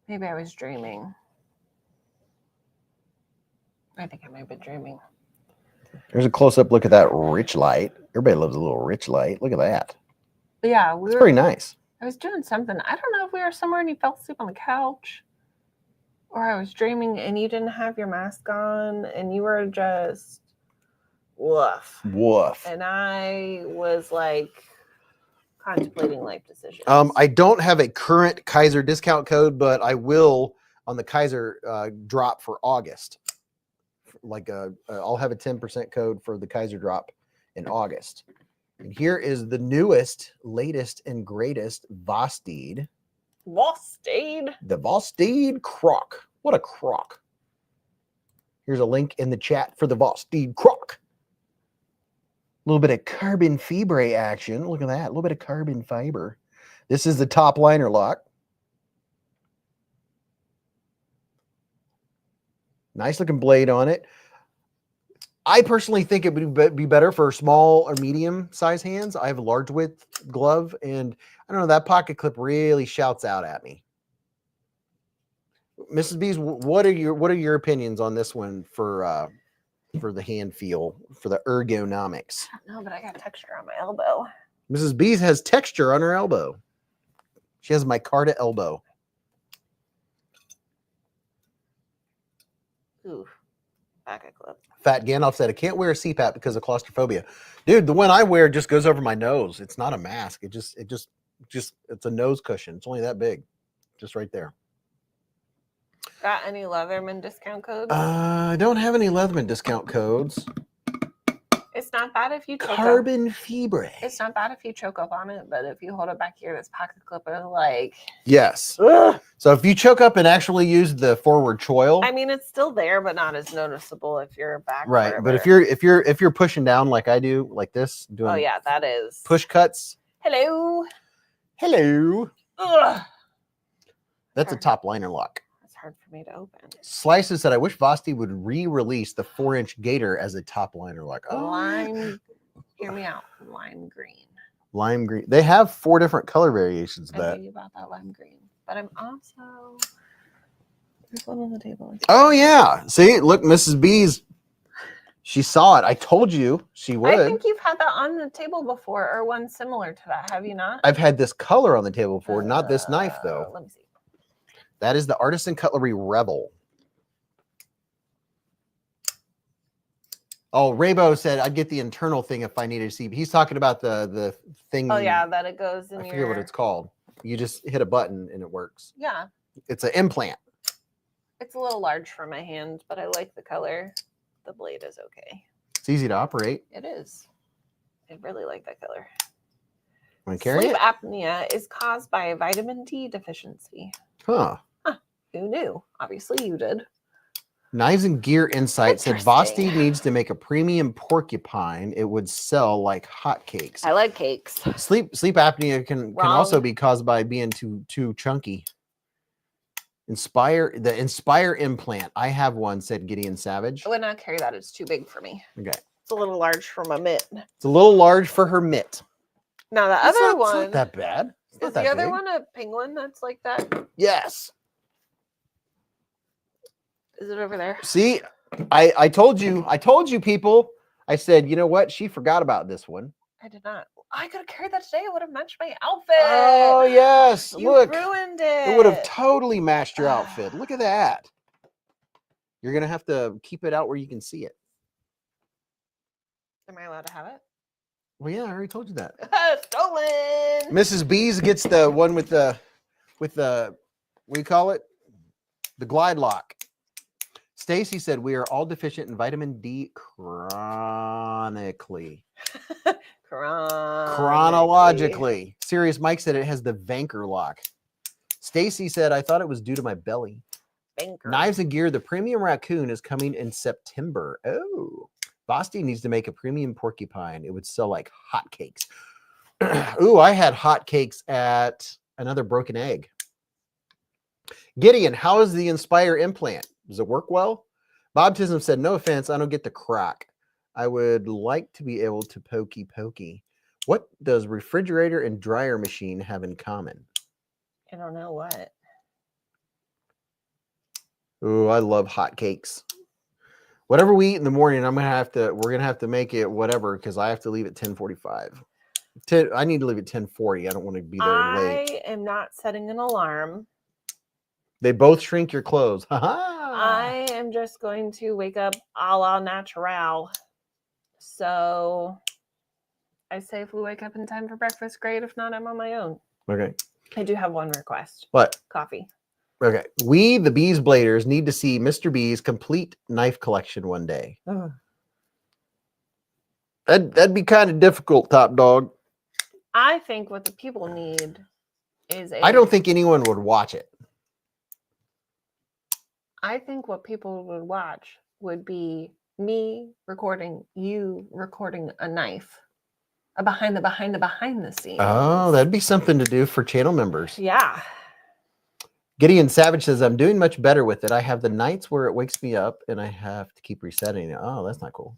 S2: Maybe I was dreaming. I think I might have been dreaming.
S1: There's a close-up look at that rich light. Everybody loves a little rich light. Look at that.
S2: Yeah,
S1: it's pretty nice.
S2: I was doing something. I don't know if we were somewhere and you fell asleep on the couch, or I was dreaming and you didn't have your mask on and you were just woof.
S1: Woof.
S2: And I was like contemplating life decisions.
S1: I don't have a current Kizer discount code, but I will on the Kizer drop for August. Like I'll have a 10% code for the Kizer drop in August. And here is the newest, latest, and greatest Vosteed.
S2: Vosteed.
S1: The Vosteed Croc. What a croc. Here's a link in the chat for the Vosteed Croc. A little bit of carbon fibre action. Look at that. A little bit of carbon fiber. This is the top liner lock. Nice looking blade on it. I personally think it would be better for small or medium size hands. I have a large width glove, and I don't know, that pocket clip really shouts out at me. Mrs. Beez, what are your opinions on this one for the hand feel, for the ergonomics?
S2: I don't know, but I got texture on my elbow.
S1: Mrs. Beez has texture on her elbow. She has micarta elbow.
S2: Ooh, pocket clip.
S1: Fat Gandalf said, I can't wear a CPAP because of claustrophobia. Dude, the one I wear just goes over my nose. It's not a mask. It's a nose cushion. It's only that big. Just right there.
S2: Got any Leatherman discount codes?
S1: I don't have any Leatherman discount codes.
S2: It's not bad if you choke
S1: Carbon fibre.
S2: It's not bad if you choke up on it, but if you hold it back here, this pocket clip is like...
S1: Yes.
S2: Ugh.
S1: So if you choke up and actually use the forward choil.
S2: I mean, it's still there, but not as noticeable if you're back.
S1: Right.
S2: Further.
S1: But if you're pushing down like I do, like this, doing
S2: oh yeah, that is
S1: push cuts.
S2: Hello.
S1: Ugh. That's a top liner lock.
S2: It's hard for me to open.
S1: Slices said, I wish Vosteed would re-release the 4-inch Gator as a top liner lock. Oh,
S2: Lime, hear me out. Lime green.
S1: Lime green. They have 4 different color variations of
S2: I
S1: that.
S2: knew about that lime green, but I'm also... There's one on the table.
S1: Oh, yeah. See, look, Mrs. Beez, she saw it. I told you she would.
S2: I think you've had that on the table before, or one similar to that, have you not?
S1: I've had this color on the table before, not this knife, though.
S2: Let me see.
S1: That is the Artisan Cutlery Rebel. Oh, Raybo said I'd get the internal thing if I needed to see. He's talking about the thing.
S2: Oh yeah, that it goes in
S1: I forget what it's called. You just hit a button and it works.
S2: Yeah.
S1: It's an implant.
S2: It's a little large for my hand, but I like the color. The blade is okay.
S1: It's easy to operate.
S2: It is. I really like that color.
S1: Want to carry
S2: Sleep
S1: it?
S2: apnea is caused by a vitamin D deficiency.
S1: Huh.
S2: Who knew? Obviously you did.
S1: Knives and Gear Insight said
S2: Interesting.
S1: Vosteed needs to make a premium porcupine. It would sell like hotcakes.
S2: I like cakes.
S1: Sleep apnea can also
S2: Wrong.
S1: be caused by being too chunky. The Inspire implant. I have one, said Gideon Savage.
S2: I would not carry that. It's too big for me.
S1: Okay.
S2: It's a little large for my mitt.
S1: It's a little large for her mitt.
S2: Now the
S1: It's
S2: other
S1: not
S2: one
S1: that bad. It's not
S2: is
S1: that
S2: the other
S1: big.
S2: one a penguin that's like that?
S1: Yes.
S2: Is it over there?
S1: See, I told you people. I said, you know what? She forgot about this one.
S2: I did not. I could have carried that today. It would have matched my outfit.
S1: Oh, yes.
S2: You
S1: Look.
S2: ruined it.
S1: It would have totally matched your outfit. Look at that. You're going to have to keep it out where you can see it.
S2: Am I allowed to have it?
S1: Well, yeah, I already told you that.
S2: Stolen.
S1: Mrs. Beez gets the one with the, what do you call it? The glide lock. Stacy said, we are all deficient in vitamin D chronically. Chronologically. Serious Mike said it has the Vanker lock. Stacy said, I thought it was due to my belly.
S2: Banker.
S1: Knives and Gear, the premium raccoon is coming in September. Oh. Vosteed needs to make a premium porcupine. It would sell like hotcakes. Ooh, I had hotcakes at another Broken Egg. Gideon, how is the Inspire implant? Does it work well? Bob Tism said, no offense, I don't get the crock. I would like to be able to pokey. What does refrigerator and dryer machine have in common?
S2: I don't know what.
S1: Ooh, I love hotcakes. Whatever we eat in the morning, we're gonna have to make it whatever because I have to leave at 10:45. I need to leave at 10:40. I don't want to be there late.
S2: I am not setting an alarm.
S1: They both shrink your clothes.
S2: I am just going to wake up a la natural. So I say if we wake up in time for breakfast, great. If not, I'm on my own.
S1: Okay.
S2: I do have one request.
S1: What?
S2: Coffee.
S1: Okay. We, the Beez Bladers, need to see Mr. B's complete knife collection one day. That'd be kind of difficult, Top Dog.
S2: I think what the people need is
S1: I don't think anyone would watch it.
S2: I think what people would watch would be me recording you recording a knife. A behind the scenes.
S1: Oh, that'd be something to do for channel members.
S2: Yeah.
S1: Gideon Savage says, I'm doing much better with it. I have the nights where it wakes me up and I have to keep resetting it. Oh, that's not cool.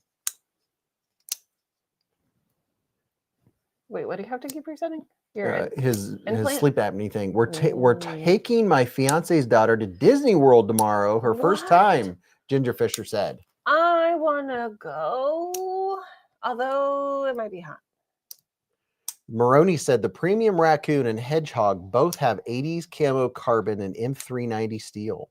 S2: Wait, what do you have to keep resetting?
S1: His sleep apnea thing. We're taking my fiance's daughter to Disney World tomorrow. Her first time, Ginger Fisher said.
S2: I want to go, although it might be hot.
S1: Maroney said the premium raccoon and hedgehog both have 80s camo carbon and M390 steel.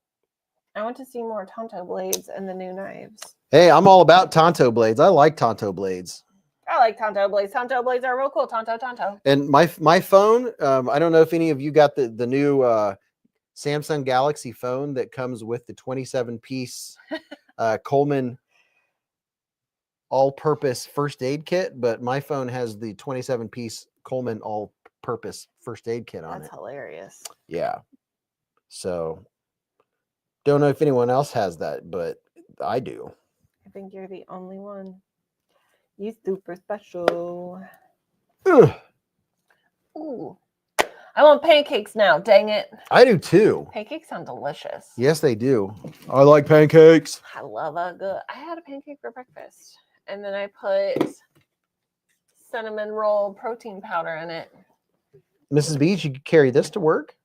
S2: I want to see more Tonto blades and the new knives.
S1: Hey, I'm all about Tonto blades. I like Tonto blades.
S2: I like Tonto blades. Tonto blades are real cool. Tonto.
S1: And my phone, I don't know if any of you got the new Samsung Galaxy phone that comes with the 27-piece Coleman all-purpose first aid kit, but my phone has the 27-piece Coleman all-purpose first aid kit on it.
S2: That's hilarious.
S1: Yeah. So, don't know if anyone else has that, but I do.
S2: I think you're the only one. You super special.
S1: Ugh.
S2: Ooh. I want pancakes now, dang it.
S1: I do too.
S2: Pancakes sound delicious.
S1: Yes, they do. I like pancakes.
S2: I love a good. I had a pancake for breakfast. And then I put cinnamon roll protein powder in it.
S1: Mrs. Beez, you could carry this to work.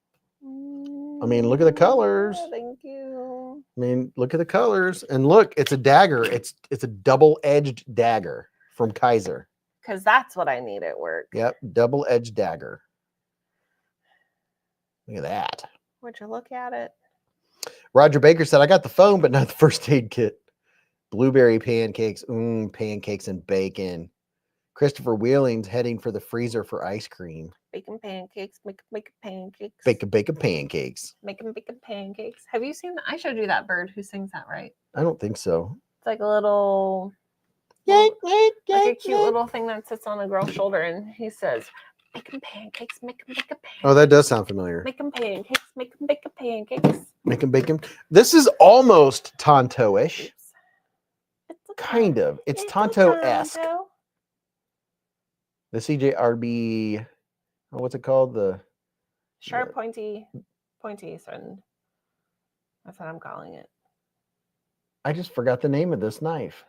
S1: I mean, look at the colors.
S2: Thank you.
S1: I mean, look at the colors. And look, it's a dagger. It's a double-edged dagger from Kizer.
S2: Because that's what I need at work.
S1: Yep, double-edged dagger. Look at that.
S2: Would you look at it?
S1: Roger Baker said, I got the phone, but not the first aid kit. Blueberry pancakes. Pancakes and bacon. Christopher Wheeling's heading for the freezer for ice cream.
S2: Bacon pancakes. Make pancakes.
S1: Bacon pancakes.
S2: Making bacon pancakes. Have you seen that? I showed you that bird who sings that, right?
S1: I don't think so.
S2: It's like a little... like a cute little thing that sits on a girl's shoulder, and he says, making pancakes, making pancakes.
S1: Oh, that does sound familiar.
S2: Making pancakes, making pancakes.
S1: Making bacon. This is almost Tonto-ish. Kind of. It's Tonto-esque. The CJRB, what's it called? The
S2: sharp, pointy end. That's what I'm calling it.
S1: I just forgot the name of this knife.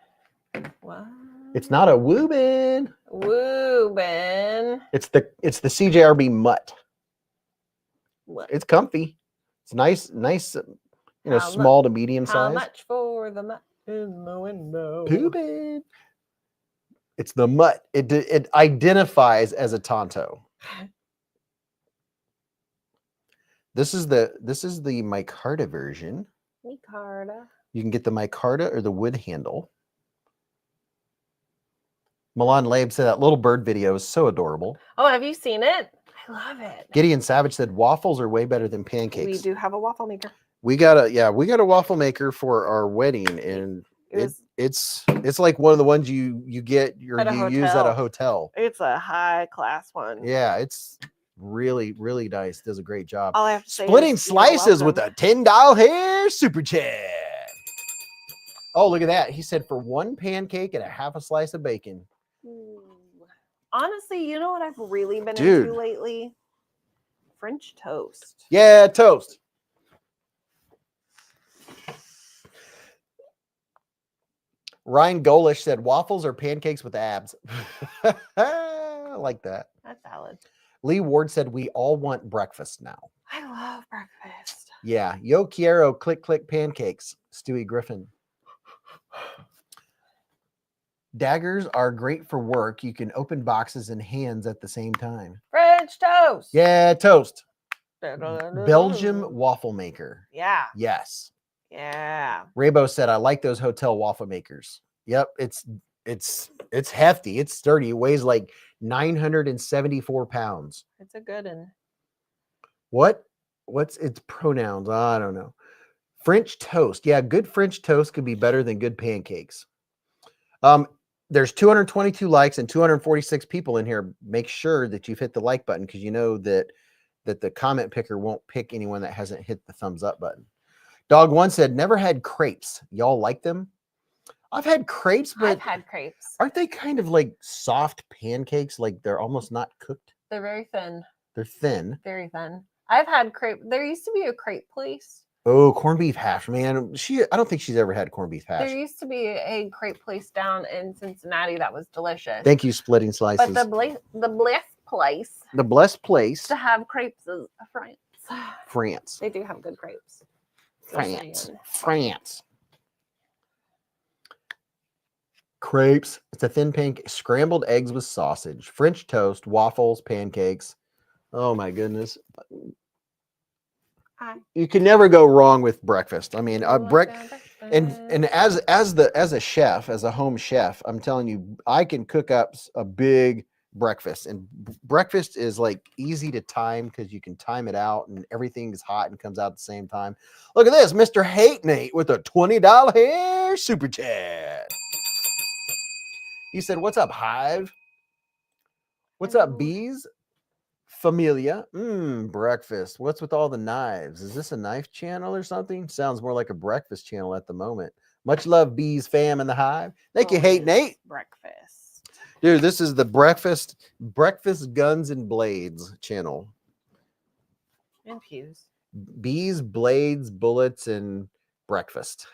S2: What?
S1: It's not a Woobin.
S2: Woobin.
S1: It's the CJRB Mutt.
S2: What?
S1: It's comfy. It's nice, small to medium size.
S2: How much for the Mutt in the window?
S1: Woobin. It's the Mutt. It identifies as a Tonto. This is the micarta version.
S2: Micarta.
S1: You can get the micarta or the wood handle. Milan Labe said that little bird video is so adorable.
S2: Oh, have you seen it? I love it.
S1: Gideon Savage said waffles are way better than pancakes.
S2: We do have a waffle maker.
S1: We got a waffle maker for our wedding, and it's like one of the ones you get or you use at a hotel.
S2: It's a high class one.
S1: Yeah, it's really, really nice. Does a great job.
S2: All I have to say
S1: Splitting
S2: is
S1: slices with a $10 hair super chat. Oh, look at that. He said for one pancake and a half a slice of bacon.
S2: Ooh. Honestly, you know what I've really been into lately? French toast.
S1: Yeah, toast. Ryan Golish said waffles or pancakes with abs. I like that.
S2: That's valid.
S1: Lee Ward said we all want breakfast now.
S2: I love breakfast.
S1: Yeah. Yo quiero click pancakes. Stewie Griffin. Daggers are great for work. You can open boxes and hands at the same time.
S2: French toast.
S1: Yeah, toast. Belgium waffle maker.
S2: Yeah.
S1: Yes.
S2: Yeah.
S1: Raybo said, I like those hotel waffle makers. Yep, it's hefty. It's sturdy. It weighs like 974 pounds.
S2: It's a good one.
S1: What's its pronouns? I don't know. French toast. Yeah, good French toast could be better than good pancakes. There's 222 likes and 246 people in here. Make sure that you've hit the like button because you know that the comment picker won't pick anyone that hasn't hit the thumbs up button. Dog One said, never had crepes. Y'all like them? I've had crepes, but
S2: I've had crepes.
S1: aren't they kind of like soft pancakes? Like they're almost not cooked?
S2: They're very thin.
S1: They're thin.
S2: Very thin. I've had crepe. There used to be a crepe place.
S1: Oh, corned beef hash, man. I don't think she's ever had corned beef hash.
S2: There used to be a crepe place down in Cincinnati that was delicious.
S1: Thank you, Splitting Slices.
S2: But the
S1: blessed place
S2: to have crepes is France.
S1: France.
S2: They do have good crepes.
S1: France. Crepes. It's a thin pancake. Scrambled eggs with sausage. French toast. Waffles. Pancakes. Oh my goodness. You can never go wrong with breakfast. I mean, and as a chef, as a home chef, I'm telling you, I can cook up a big breakfast, and breakfast is like easy to time because you can time it out and everything is hot and comes out at the same time. Look at this, Mr. Hate Nate with a $20 hair super chat. He said, "What's up, Hive? What's up, Beez? Familia, breakfast. What's with all the knives? Is this a knife channel or something? Sounds more like a breakfast channel at the moment. Much love, Beez fam in the Hive. Thank you, Hate Nate.
S2: Breakfast.
S1: Dude, this is the breakfast Guns and Blades channel.
S2: And pews.
S1: Beez, blades, bullets, and breakfast.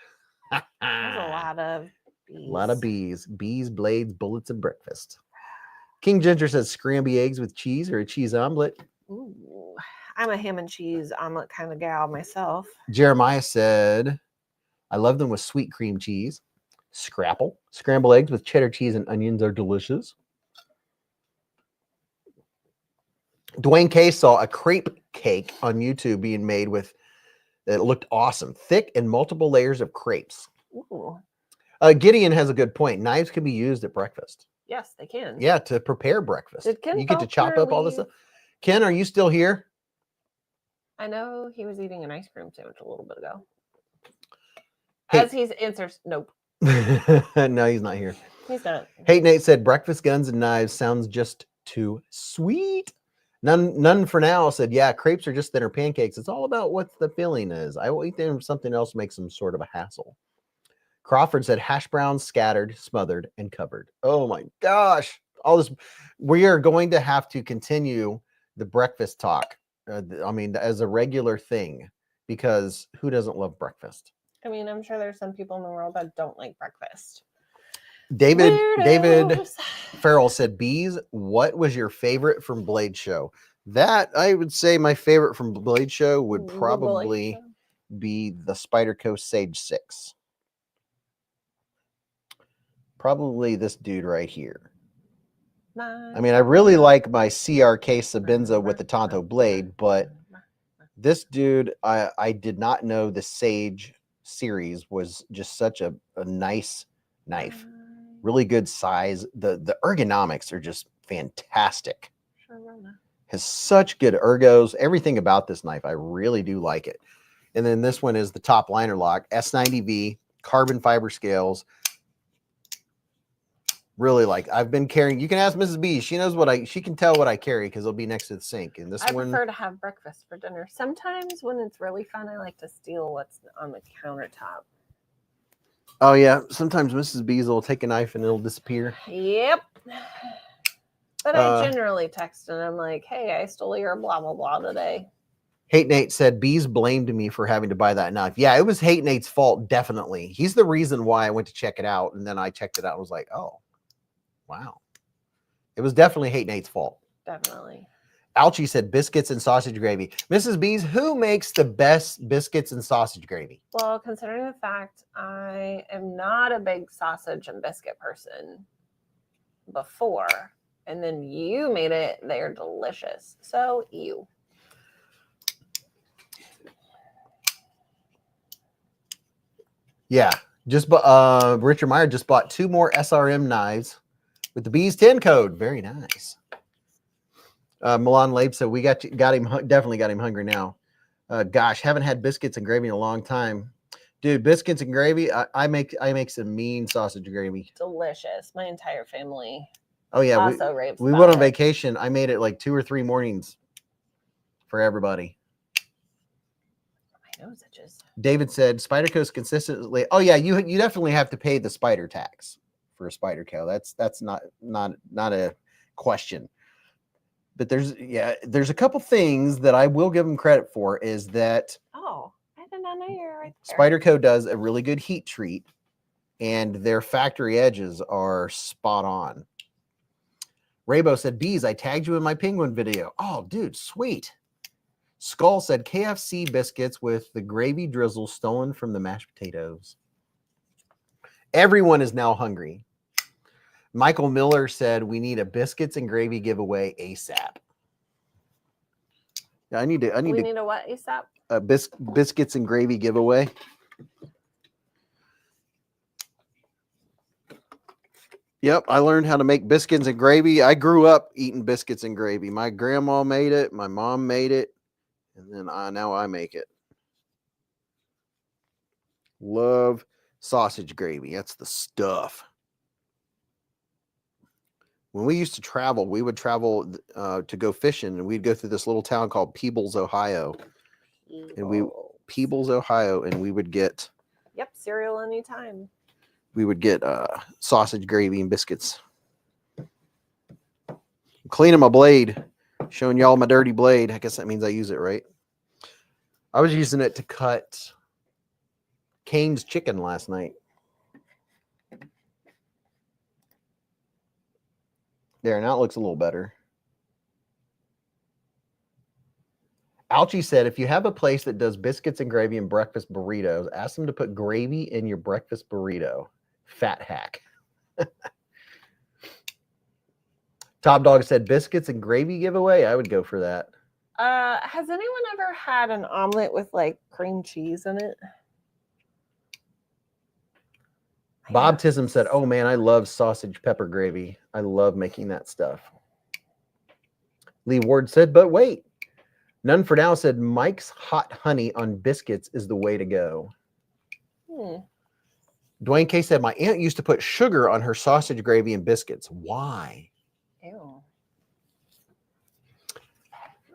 S2: There's a lot of bees.
S1: A lot of bees. Beez, blades, bullets, and breakfast. King Ginger says scrambled eggs with cheese or a cheese omelet.
S2: Ooh, I'm a ham and cheese omelet kind of gal myself.
S1: Jeremiah said, I love them with sweet cream cheese. Scrapple. Scrambled eggs with cheddar cheese and onions are delicious. Dwayne K saw a crepe cake on YouTube being made with, it looked awesome. Thick and multiple layers of crepes.
S2: Ooh.
S1: Gideon has a good point. Knives can be used at breakfast.
S2: Yes, they can.
S1: Yeah, to prepare breakfast. You get to chop up all this stuff. Ken, are you still here?
S2: I know he was eating an ice cream sandwich a little bit ago.
S1: Hey.
S2: As he's answers, nope.
S1: No, he's not here.
S2: He's not.
S1: Hate Nate said, breakfast, guns, and knives sounds just too sweet. None for now said, yeah, crepes are just thinner pancakes. It's all about what the filling is. I will eat them if something else makes them sort of a hassle. Crawford said hash browns scattered, smothered, and covered. Oh my gosh. All this. We are going to have to continue the breakfast talk. I mean, as a regular thing, because who doesn't love breakfast?
S2: I mean, I'm sure there's some people in the world that don't like breakfast.
S1: David
S2: Weirdos.
S1: Farrell said, Beez, what was your favorite from Blade Show? That, I would say my favorite from Blade Show would probably be the Spyderco Sage 6. Probably this dude right here. I mean, I really like my CRK Sabenza with the Tonto blade, but this dude, I did not know the Sage series was just such a nice knife. Really good size. The ergonomics are just fantastic. Has such good ergos. Everything about this knife, I really do like it. And then this one is the top liner lock, S90V, carbon fiber scales. Really like, I've been carrying, you can ask Mrs. B, she knows she can tell what I carry because it'll be next to the sink. And
S2: I prefer to have breakfast for dinner. Sometimes when it's really fun, I like to steal what's on the countertop.
S1: Oh yeah, sometimes Mrs. B's will take a knife and it'll disappear.
S2: Yep. But I generally text and I'm like, hey, I stole your blah, blah, blah today.
S1: Hate Nate said, Beez blamed me for having to buy that knife. Yeah, it was Hate Nate's fault, definitely. He's the reason why I went to check it out. And then I checked it out and was like, oh. Wow. It was definitely Hate Nate's fault.
S2: Definitely.
S1: Alchie said biscuits and sausage gravy. Mrs. Beez, who makes the best biscuits and sausage gravy?
S2: Well, considering the fact I am not a big sausage and biscuit person before, and then you made it, they're delicious. So you.
S1: Yeah, just Richard Meyer just bought 2 more SRM knives with the Beez 10 code. Very nice. Milan Labe said we definitely got him hungry now. Gosh, haven't had biscuits and gravy in a long time. Dude, biscuits and gravy, I make some mean sausage gravy.
S2: Delicious. My entire family.
S1: Oh yeah,
S2: also raves.
S1: We went on vacation. I made it like 2 or 3 mornings for everybody.
S2: My nose itches.
S1: David said Spyderco's consistently. Oh yeah, you definitely have to pay the spider tax for a Spyderco. That's not a question. But there's a couple things that I will give them credit for is that
S2: I did not know you were right there.
S1: Spyderco does a really good heat treat and their factory edges are spot on. Raybo said, Beez, I tagged you in my penguin video. Oh, dude, sweet. Skull said KFC biscuits with the gravy drizzle stolen from the mashed potatoes. Everyone is now hungry. Michael Miller said we need a biscuits and gravy giveaway ASAP. Yeah, we need
S2: a what ASAP?
S1: A biscuits and gravy giveaway. Yep, I learned how to make biscuits and gravy. I grew up eating biscuits and gravy. My grandma made it, my mom made it, and then now I make it. Love sausage gravy. That's the stuff. When we used to travel, we would travel to go fishing, and we'd go through this little town called Peebles, Ohio. Peebles, Ohio, and we would get
S2: cereal anytime.
S1: We would get sausage gravy and biscuits. I'm cleaning my blade, showing y'all my dirty blade. I guess that means I use it right. I was using it to cut Cane's chicken last night. There, now it looks a little better. Alchie said, if you have a place that does biscuits and gravy and breakfast burritos, ask them to put gravy in your breakfast burrito. Fat hack. Top Dog said, biscuits and gravy giveaway. I would go for that.
S2: Has anyone ever had an omelet with like cream cheese in it?
S1: Bob Tism said, oh man, I love sausage pepper gravy. I love making that stuff. Lee Ward said, but wait. None for now said, Mike's hot honey on biscuits is the way to go. Dwayne K said, my aunt used to put sugar on her sausage gravy and biscuits. Why?
S2: Ew.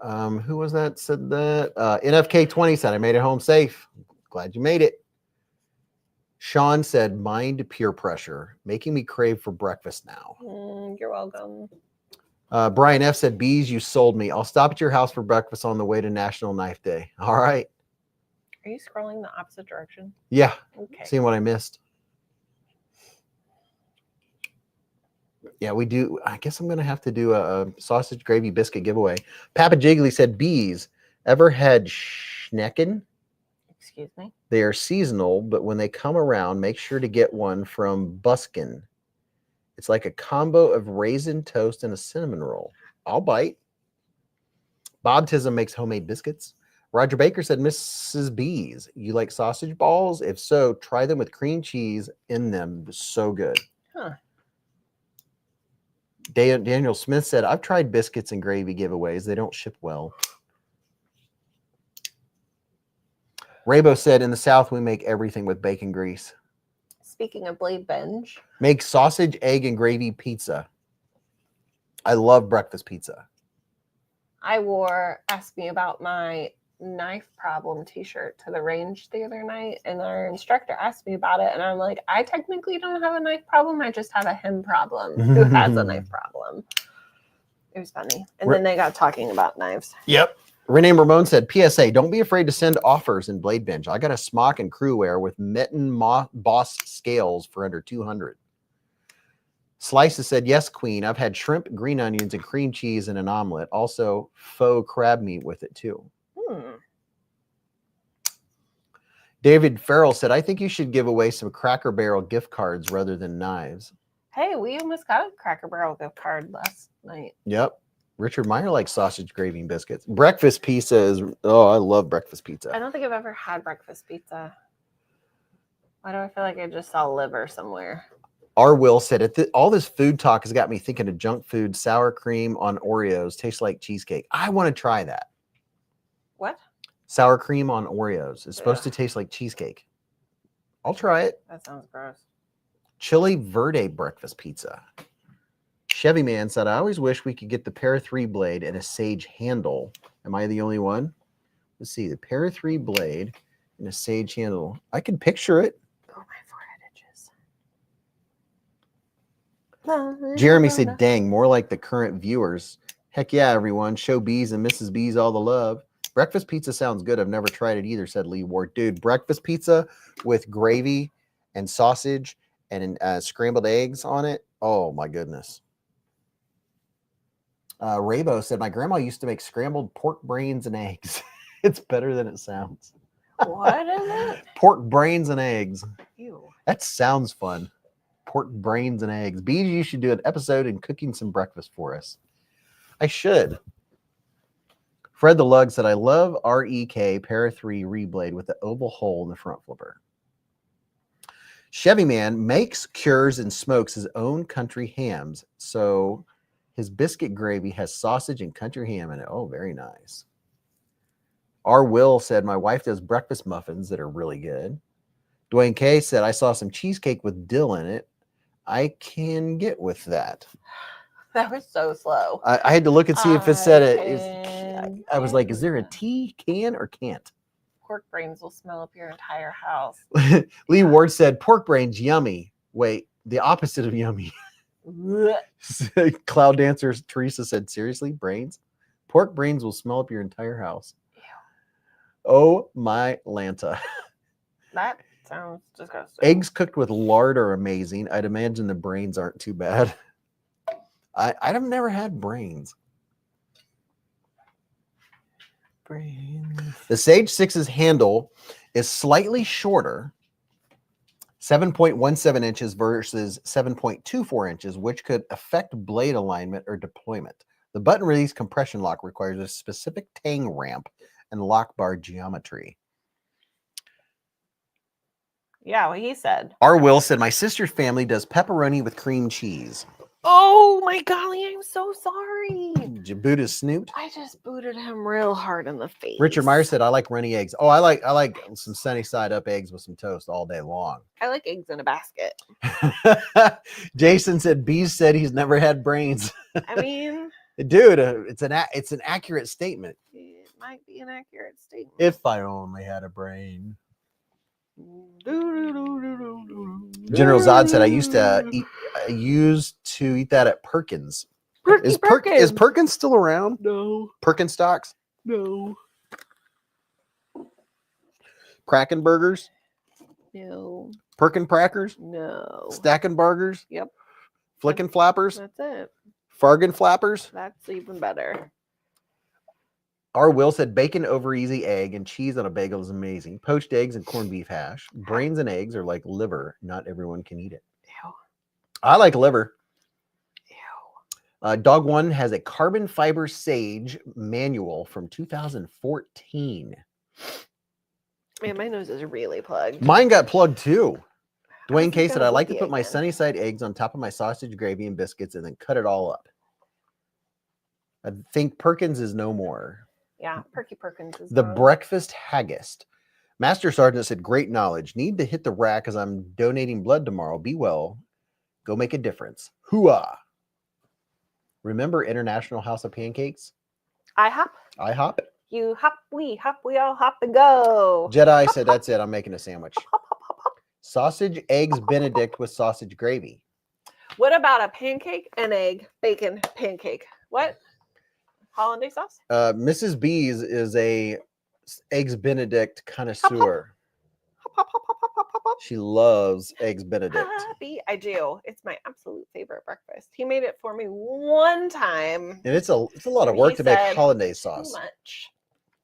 S1: Who was that said that? NFK20 said, I made it home safe. Glad you made it. Sean said, mind peer pressure, making me crave for breakfast now.
S2: You're welcome.
S1: Brian F said, Beez, you sold me. I'll stop at your house for breakfast on the way to National Knife Day. All right.
S2: Are you scrolling the opposite direction?
S1: Yeah.
S2: Okay.
S1: Seeing what I missed. Yeah, we do. I guess I'm going to have to do a sausage gravy biscuit giveaway. Papa Jiggly said, Beez, ever had schnecken?
S2: Excuse me?
S1: They are seasonal, but when they come around, make sure to get one from Buskin. It's like a combo of raisin toast and a cinnamon roll. I'll bite. Bob Tism makes homemade biscuits. Roger Baker said, Mrs. Beez, you like sausage balls? If so, try them with cream cheese in them. So good.
S2: Huh.
S1: Daniel Smith said, I've tried biscuits and gravy giveaways. They don't ship well. Raybo said, in the South, we make everything with bacon grease.
S2: Speaking of blade binge.
S1: Make sausage, egg, and gravy pizza. I love breakfast pizza.
S2: I wore Ask Me About My Knife Problem t-shirt to the range the other night, and our instructor asked me about it, and I'm like, I technically don't have a knife problem. I just have a him problem who has a knife problem. It was funny. And then they got talking about knives.
S1: Yep. Renee Ramon said, PSA, don't be afraid to send offers in Blade Binge. I got a smock and crew wear with mitten boss scales for under $200. Slices said, yes, queen. I've had shrimp, green onions, and cream cheese in an omelet. Also, faux crab meat with it, too. David Farrell said, I think you should give away some Cracker Barrel gift cards rather than knives.
S2: Hey, we almost got a Cracker Barrel gift card last night.
S1: Yep. Richard Meyer likes sausage gravy and biscuits. Breakfast pizza is, oh, I love breakfast pizza.
S2: I don't think I've ever had breakfast pizza. Why do I feel like I just saw liver somewhere?
S1: R. Will said, all this food talk has got me thinking of junk food. Sour cream on Oreos tastes like cheesecake. I want to try that.
S2: What?
S1: Sour cream on Oreos. It's supposed to taste like cheesecake. I'll try it.
S2: That sounds gross.
S1: Chili Verde breakfast pizza. Chevy Man said, I always wish we could get the Para 3 blade and a sage handle. Am I the only one? Let's see. The Para 3 blade and a sage handle. I can picture it.
S2: Oh, my forehead itches.
S1: Jeremy said, dang, more like the current viewers. Heck yeah, everyone. Show Beez and Mrs. Beez all the love. Breakfast pizza sounds good. I've never tried it either, said Lee Ward. Dude, breakfast pizza with gravy and sausage and scrambled eggs on it. Oh, my goodness. Raybo said, my grandma used to make scrambled pork brains and eggs. It's better than it sounds.
S2: What is it?
S1: Pork brains and eggs.
S2: Ew.
S1: That sounds fun. Pork brains and eggs. Beez, you should do an episode in cooking some breakfast for us. I should. Fred the Lug said, I love REK Para 3 Reblade with the oval hole in the front flipper. Chevy Man makes, cures, and smokes his own country hams. So his biscuit gravy has sausage and country ham in it. Oh, very nice. R. Will said, my wife does breakfast muffins that are really good. Dwayne K said, I saw some cheesecake with dill in it. I can get with that.
S2: That was so slow.
S1: I had to look and see if it said it. I was like, is there a T, can, or can't?
S2: Pork brains will smell up your entire house.
S1: Lee Ward said, pork brains, yummy. Wait, the opposite of yummy. Cloud Dancer Teresa said, seriously, brains? Pork brains will smell up your entire house. Ew. Oh, my Lanta.
S2: That sounds disgusting.
S1: Eggs cooked with lard are amazing. I'd imagine the brains aren't too bad. I've never had brains. The Sage 6's handle is slightly shorter, 7.17 inches versus 7.24 inches, which could affect blade alignment or deployment. The button release compression lock requires a specific tang ramp and lock bar geometry.
S2: Yeah, what he said.
S1: R. Will said, my sister's family does pepperoni with cream cheese.
S2: Oh my golly, I'm so sorry.
S1: Did you boot his snoot?
S2: I just booted him real hard in the face.
S1: Richard Meyer said, I like runny eggs. Oh, I like some sunny side up eggs with some toast all day long.
S2: I like eggs in a basket.
S1: Jason said, Beez said he's never had brains.
S2: I mean,
S1: dude, it's an accurate statement.
S2: It might be an accurate statement.
S1: If I only had a brain. General Zod said, I used to eat that at Perkins. Is Perkins still around?
S2: No.
S1: Perkins stocks?
S2: No.
S1: Kraken burgers?
S2: No.
S1: Perkin Prackers?
S2: No.
S1: Stacking burgers?
S2: Yep.
S1: Flickin' flappers?
S2: That's it.
S1: Fargan flappers?
S2: That's even better.
S1: R. Will said bacon over easy egg and cheese on a bagel is amazing. Poached eggs and corned beef hash. Brains and eggs are like liver. Not everyone can eat it.
S2: Ew. I
S1: like liver.
S2: Ew.
S1: Dog One has a carbon fiber sage manual from 2014.
S2: Man, my nose is really plugged.
S1: Mine got plugged too. Dwayne K said, I like to put my
S2: again.
S1: sunny side eggs on top of my sausage gravy and biscuits and then cut it all up. I think Perkins is no more.
S2: Yeah, Perky Perkins is
S1: The
S2: gone.
S1: breakfast haggist. Master Sergeant said, great knowledge. Need to hit the rack as I'm donating blood tomorrow. Be well. Go make a difference. Hooah. Remember International House of Pancakes?
S2: I hop.
S1: IHOP?
S2: You hop, we all hop and go.
S1: Jedi said, that's it. I'm making a sandwich. Sausage, eggs, Benedict with sausage gravy.
S2: What about a pancake and egg bacon pancake? What? Hollandaise sauce?
S1: Mrs. Beez is a eggs Benedict connoisseur.
S2: Hop, hop, hop, hop, hop, hop, hop.
S1: She loves eggs Benedict.
S2: Puppy. I do. It's my absolute favorite breakfast. He made it for me one time.
S1: And it's a lot of
S2: And
S1: work
S2: he
S1: to make
S2: said,
S1: hollandaise
S2: Too
S1: sauce.
S2: much.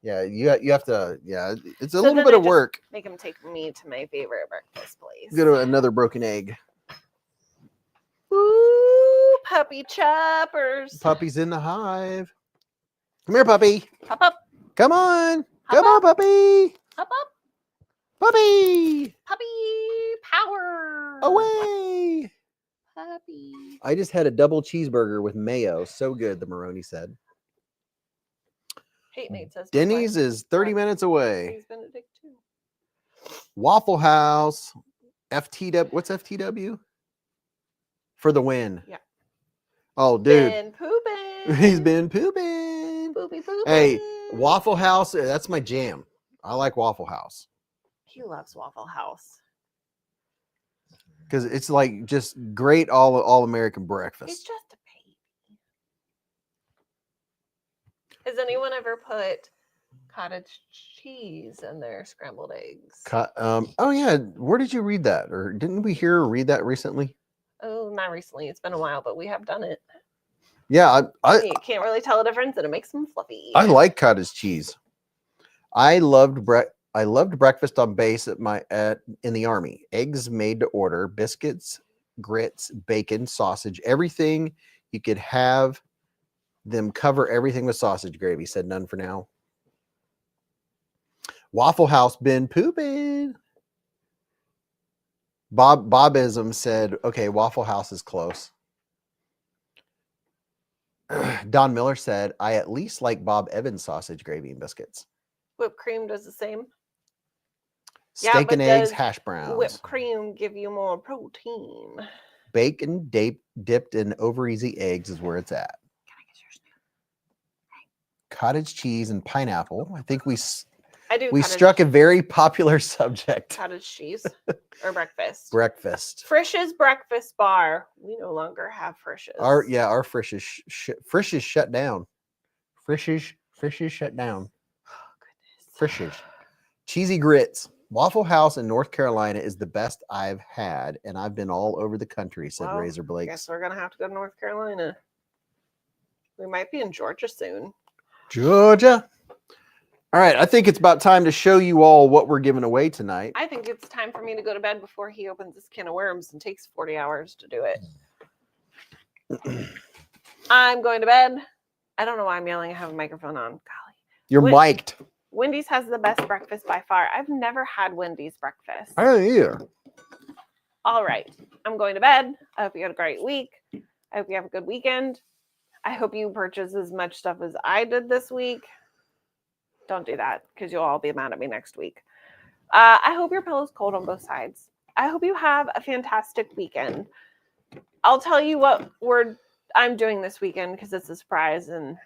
S1: Yeah, you have to. Yeah, it's a
S2: So
S1: little
S2: then
S1: bit
S2: I
S1: of
S2: just
S1: work.
S2: Make him take me to my favorite breakfast place.
S1: Go to another broken egg.
S2: Ooh, puppy choppers.
S1: Puppy's in the hive. Come here, puppy.
S2: Hop up,
S1: Come on.
S2: Hop
S1: Come on,
S2: up.
S1: puppy.
S2: hop up,
S1: Puppy.
S2: puppy power.
S1: Away.
S2: Puppy.
S1: I just had a double cheeseburger with mayo. So good, the Maroney said.
S2: Hate Nate says
S1: Denny's is 30 minutes away.
S2: He's Benedict too.
S1: Waffle House. FTW. What's FTW? For the win.
S2: Yeah.
S1: Oh, dude.
S2: Been pooping.
S1: He's been pooping.
S2: Poopy pooping.
S1: Hey, Waffle House. That's my jam. I like Waffle House.
S2: He loves Waffle House.
S1: Because it's like just great all American
S2: He's
S1: breakfast.
S2: just a baby. Has anyone ever put cottage cheese in their scrambled eggs?
S1: Oh yeah, where did you read that? Or didn't we hear or read that recently?
S2: Oh, not recently. It's been a while, but we have done it.
S1: Yeah,
S2: You can't really tell a difference, and it makes them fluffy.
S1: I like cottage cheese. I loved breakfast on base in the Army. Eggs made to order, biscuits, grits, bacon, sausage, everything you could have them cover everything with sausage gravy. Said none for now. Waffle House been pooping. Bobism said, okay, Waffle House is close. Don Miller said, I at least like Bob Evans sausage gravy and biscuits.
S2: Whipped cream does the same.
S1: Steak and eggs,
S2: does
S1: hash browns.
S2: Whipped cream give you more protein.
S1: Bacon dipped in over easy eggs is where it's at.
S2: Can I get yours?
S1: Cottage cheese and pineapple. I think we
S2: cottage
S1: struck a very popular subject.
S2: cottage cheese or breakfast.
S1: Breakfast.
S2: Frisch's breakfast bar. We no longer have Frisch's.
S1: Our Frisch is shut down. Frisch is shut down.
S2: Oh, goodness.
S1: Frisch's. Cheesy grits. Waffle House in North Carolina is the best I've had, and I've been all over the country, said Razor Blake.
S2: Guess we're gonna have to go to North Carolina. We might be in Georgia soon.
S1: Georgia. All right, I think it's about time to show you all what we're giving away tonight.
S2: I think it's time for me to go to bed before he opens this can of worms and takes 40 hours to do it. I'm going to bed. I don't know why I'm yelling. I have a microphone on. Golly.
S1: You're mic'd.
S2: Wendy's has the best breakfast by far. I've never had Wendy's breakfast.
S1: I don't either.
S2: All right. I'm going to bed. I hope you had a great week. I hope you have a good weekend. I hope you purchase as much stuff as I did this week. Don't do that because you'll all be mad at me next week. I hope your pillow's cold on both sides. I hope you have a fantastic weekend. I'll tell you what I'm doing this weekend because it's a surprise. And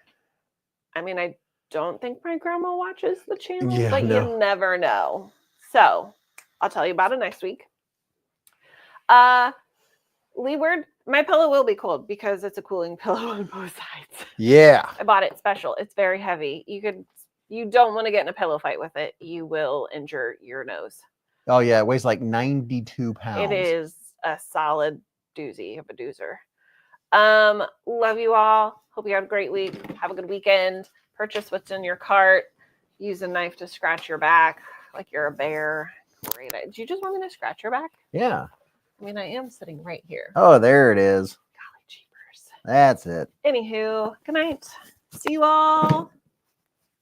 S2: I mean, I don't think my grandma watches the channel, but you never know. So I'll tell you about it next week. Leeward, my pillow will be cold because it's a cooling pillow on both sides.
S1: Yeah.
S2: I bought it special. It's very heavy. You don't want to get in a pillow fight with it. You will injure your nose.
S1: Oh yeah, it weighs like 92 pounds.
S2: It is a solid doozy of a doozer. Love you all. Hope you have a great week. Have a good weekend. Purchase what's in your cart. Use a knife to scratch your back like you're a bear. Great. Do you just want me to scratch your back?
S1: Yeah.
S2: I mean, I am sitting right here.
S1: Oh, there it is.
S2: Golly jeepers.
S1: That's it.
S2: Anywho, good night. See you all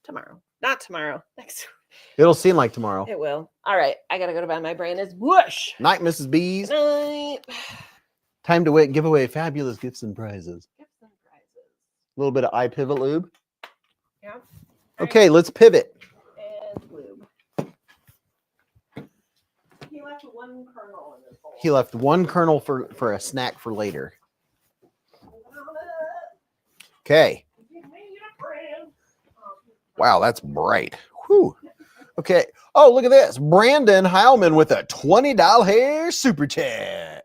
S2: tomorrow. Not tomorrow. Next week.
S1: It'll seem like tomorrow.
S2: It will. All right. I got to go to bed. My brain is whoosh.
S1: Night, Mrs. Beez.
S2: Good night.
S1: Time to give away fabulous gifts and prizes.
S2: Gifts and prizes.
S1: A little bit of iPivot lube.
S2: Yeah.
S1: Okay, let's pivot.
S2: And lube. He left one kernel in this bowl.
S1: He left one kernel for a snack for later. Okay. Wow, that's bright. Whew. Okay. Oh, look at this. Brandon Heilman with a $20 super chat.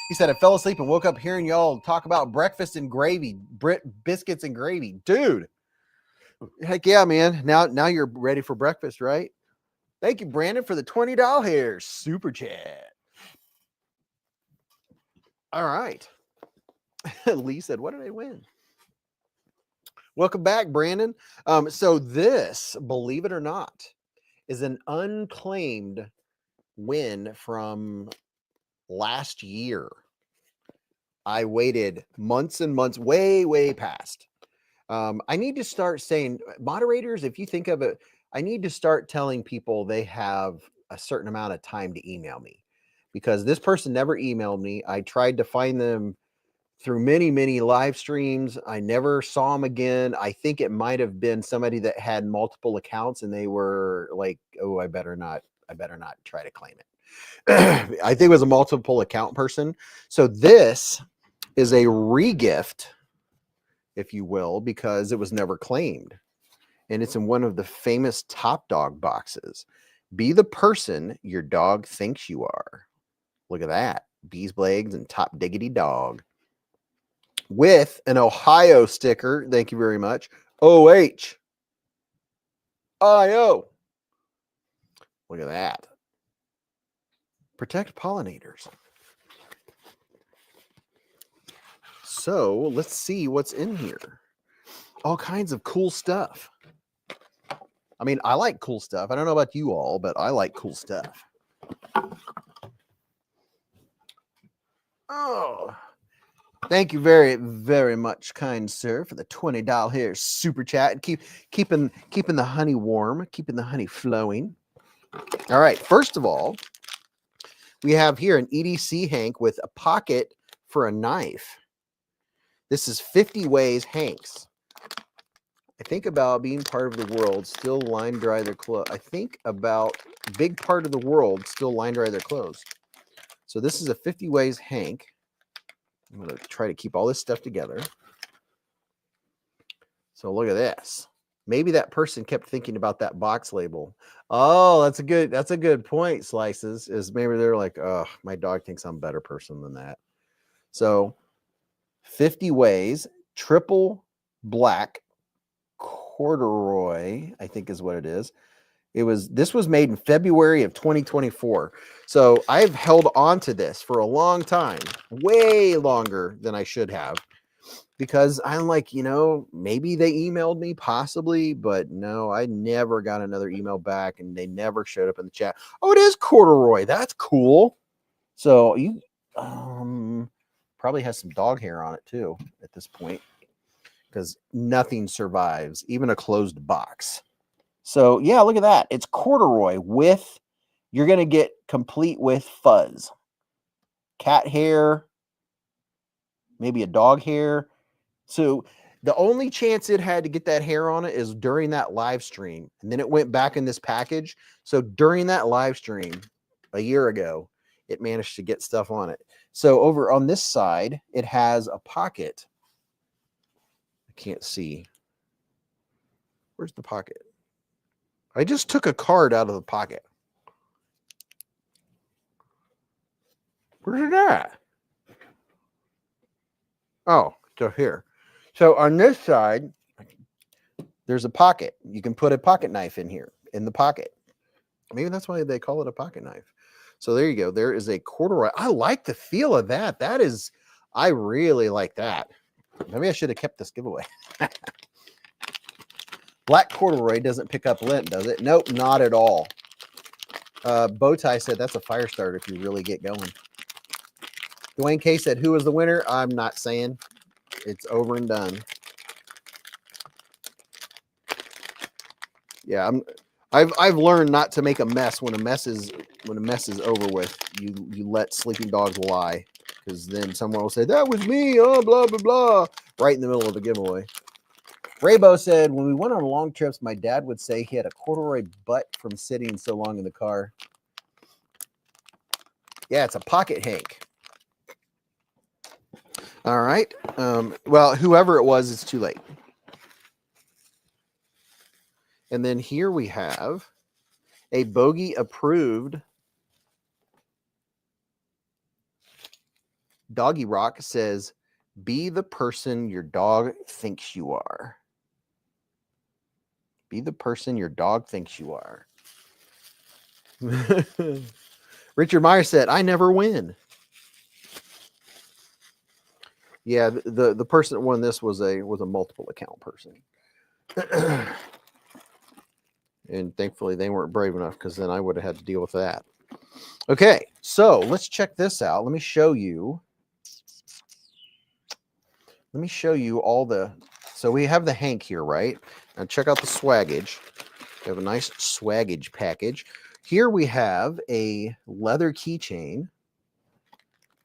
S1: He said, I fell asleep and woke up hearing y'all talk about breakfast and gravy, biscuits and gravy. Dude. Heck yeah, man. Now you're ready for breakfast, right? Thank you, Brandon, for the $20 hair super chat. All right. Lee said, what did I win? Welcome back, Brandon. So this, believe it or not, is an unclaimed win from last year. I waited months and months, way past. I need to start saying, moderators, if you think of it, I need to start telling people they have a certain amount of time to email me, because this person never emailed me. I tried to find them through many live streams. I never saw them again. I think it might have been somebody that had multiple accounts and they were like, oh, I better not try to claim it. I think it was a multiple account person. So this is a regift, if you will, because it was never claimed. And it's in one of the famous Top Dog boxes. Be the person your dog thinks you are. Look at that. Beezblades and Top Diggity Dog. With an Ohio sticker. Thank you very much. OH. IO. Look at that. Protect pollinators. So let's see what's in here. All kinds of cool stuff. I mean, I like cool stuff. I don't know about you all, but I like cool stuff. Oh, thank you very much, kind sir, for the $20 here super chat and keeping the honey warm, keeping the honey flowing. All right, first of all, we have here an EDC Hank with a pocket for a knife. This is 50 Ways Hanks. I think about being part of the world, still line dry their clothes. I think about big part of the world, still line dry their clothes. So this is a 50 Ways Hank. I'm going to try to keep all this stuff together. So look at this. Maybe that person kept thinking about that box label. Oh, that's a good point, Slices. Is maybe they're like, oh, my dog thinks I'm a better person than that. So 50 Ways, triple black corduroy, I think is what it is. This was made in February of 2024. So I've held on to this for a long time, way longer than I should have, because I'm like, maybe they emailed me possibly, but no, I never got another email back and they never showed up in the chat. Oh, it is corduroy. That's cool. So you probably has some dog hair on it too at this point, because nothing survives, even a closed box. So yeah, look at that. It's corduroy with, you're going to get complete with fuzz. Cat hair, maybe a dog hair. So the only chance it had to get that hair on it is during that live stream. And then it went back in this package. So during that live stream a year ago, it managed to get stuff on it. So over on this side, it has a pocket. I can't see. Where's the pocket? I just took a card out of the pocket. Where's it at? Oh, so here. So on this side, there's a pocket. You can put a pocket knife in here, in the pocket. Maybe that's why they call it a pocket knife. So there you go. There is a corduroy. I like the feel of that. I really like that. Maybe I should have kept this giveaway. Black corduroy doesn't pick up lint, does it? Nope, not at all. Bowtie said that's a fire starter if you really get going. Dwayne K said, who was the winner? I'm not saying. It's over and done. Yeah, I've learned not to make a mess when a mess is over with. You let sleeping dogs lie, because then someone will say that was me. Oh, blah blah blah, right in the middle of the giveaway. Raybo said, when we went on long trips, my dad would say he had a corduroy butt from sitting so long in the car. Yeah, it's a pocket Hank. All right. Well, whoever it was, it's too late. And then here we have a Bogey approved Doggy Rock. Says, be the person your dog thinks you are. Be the person your dog thinks you are. Richard Meyer said, I never win. Yeah, the person that won this was a multiple account person. And thankfully they weren't brave enough, because then I would have had to deal with that. Okay, so let's check this out. Let me show you. All the. So we have the Hank here, right? Now check out the swaggage. We have a nice swaggage package. Here we have a leather keychain.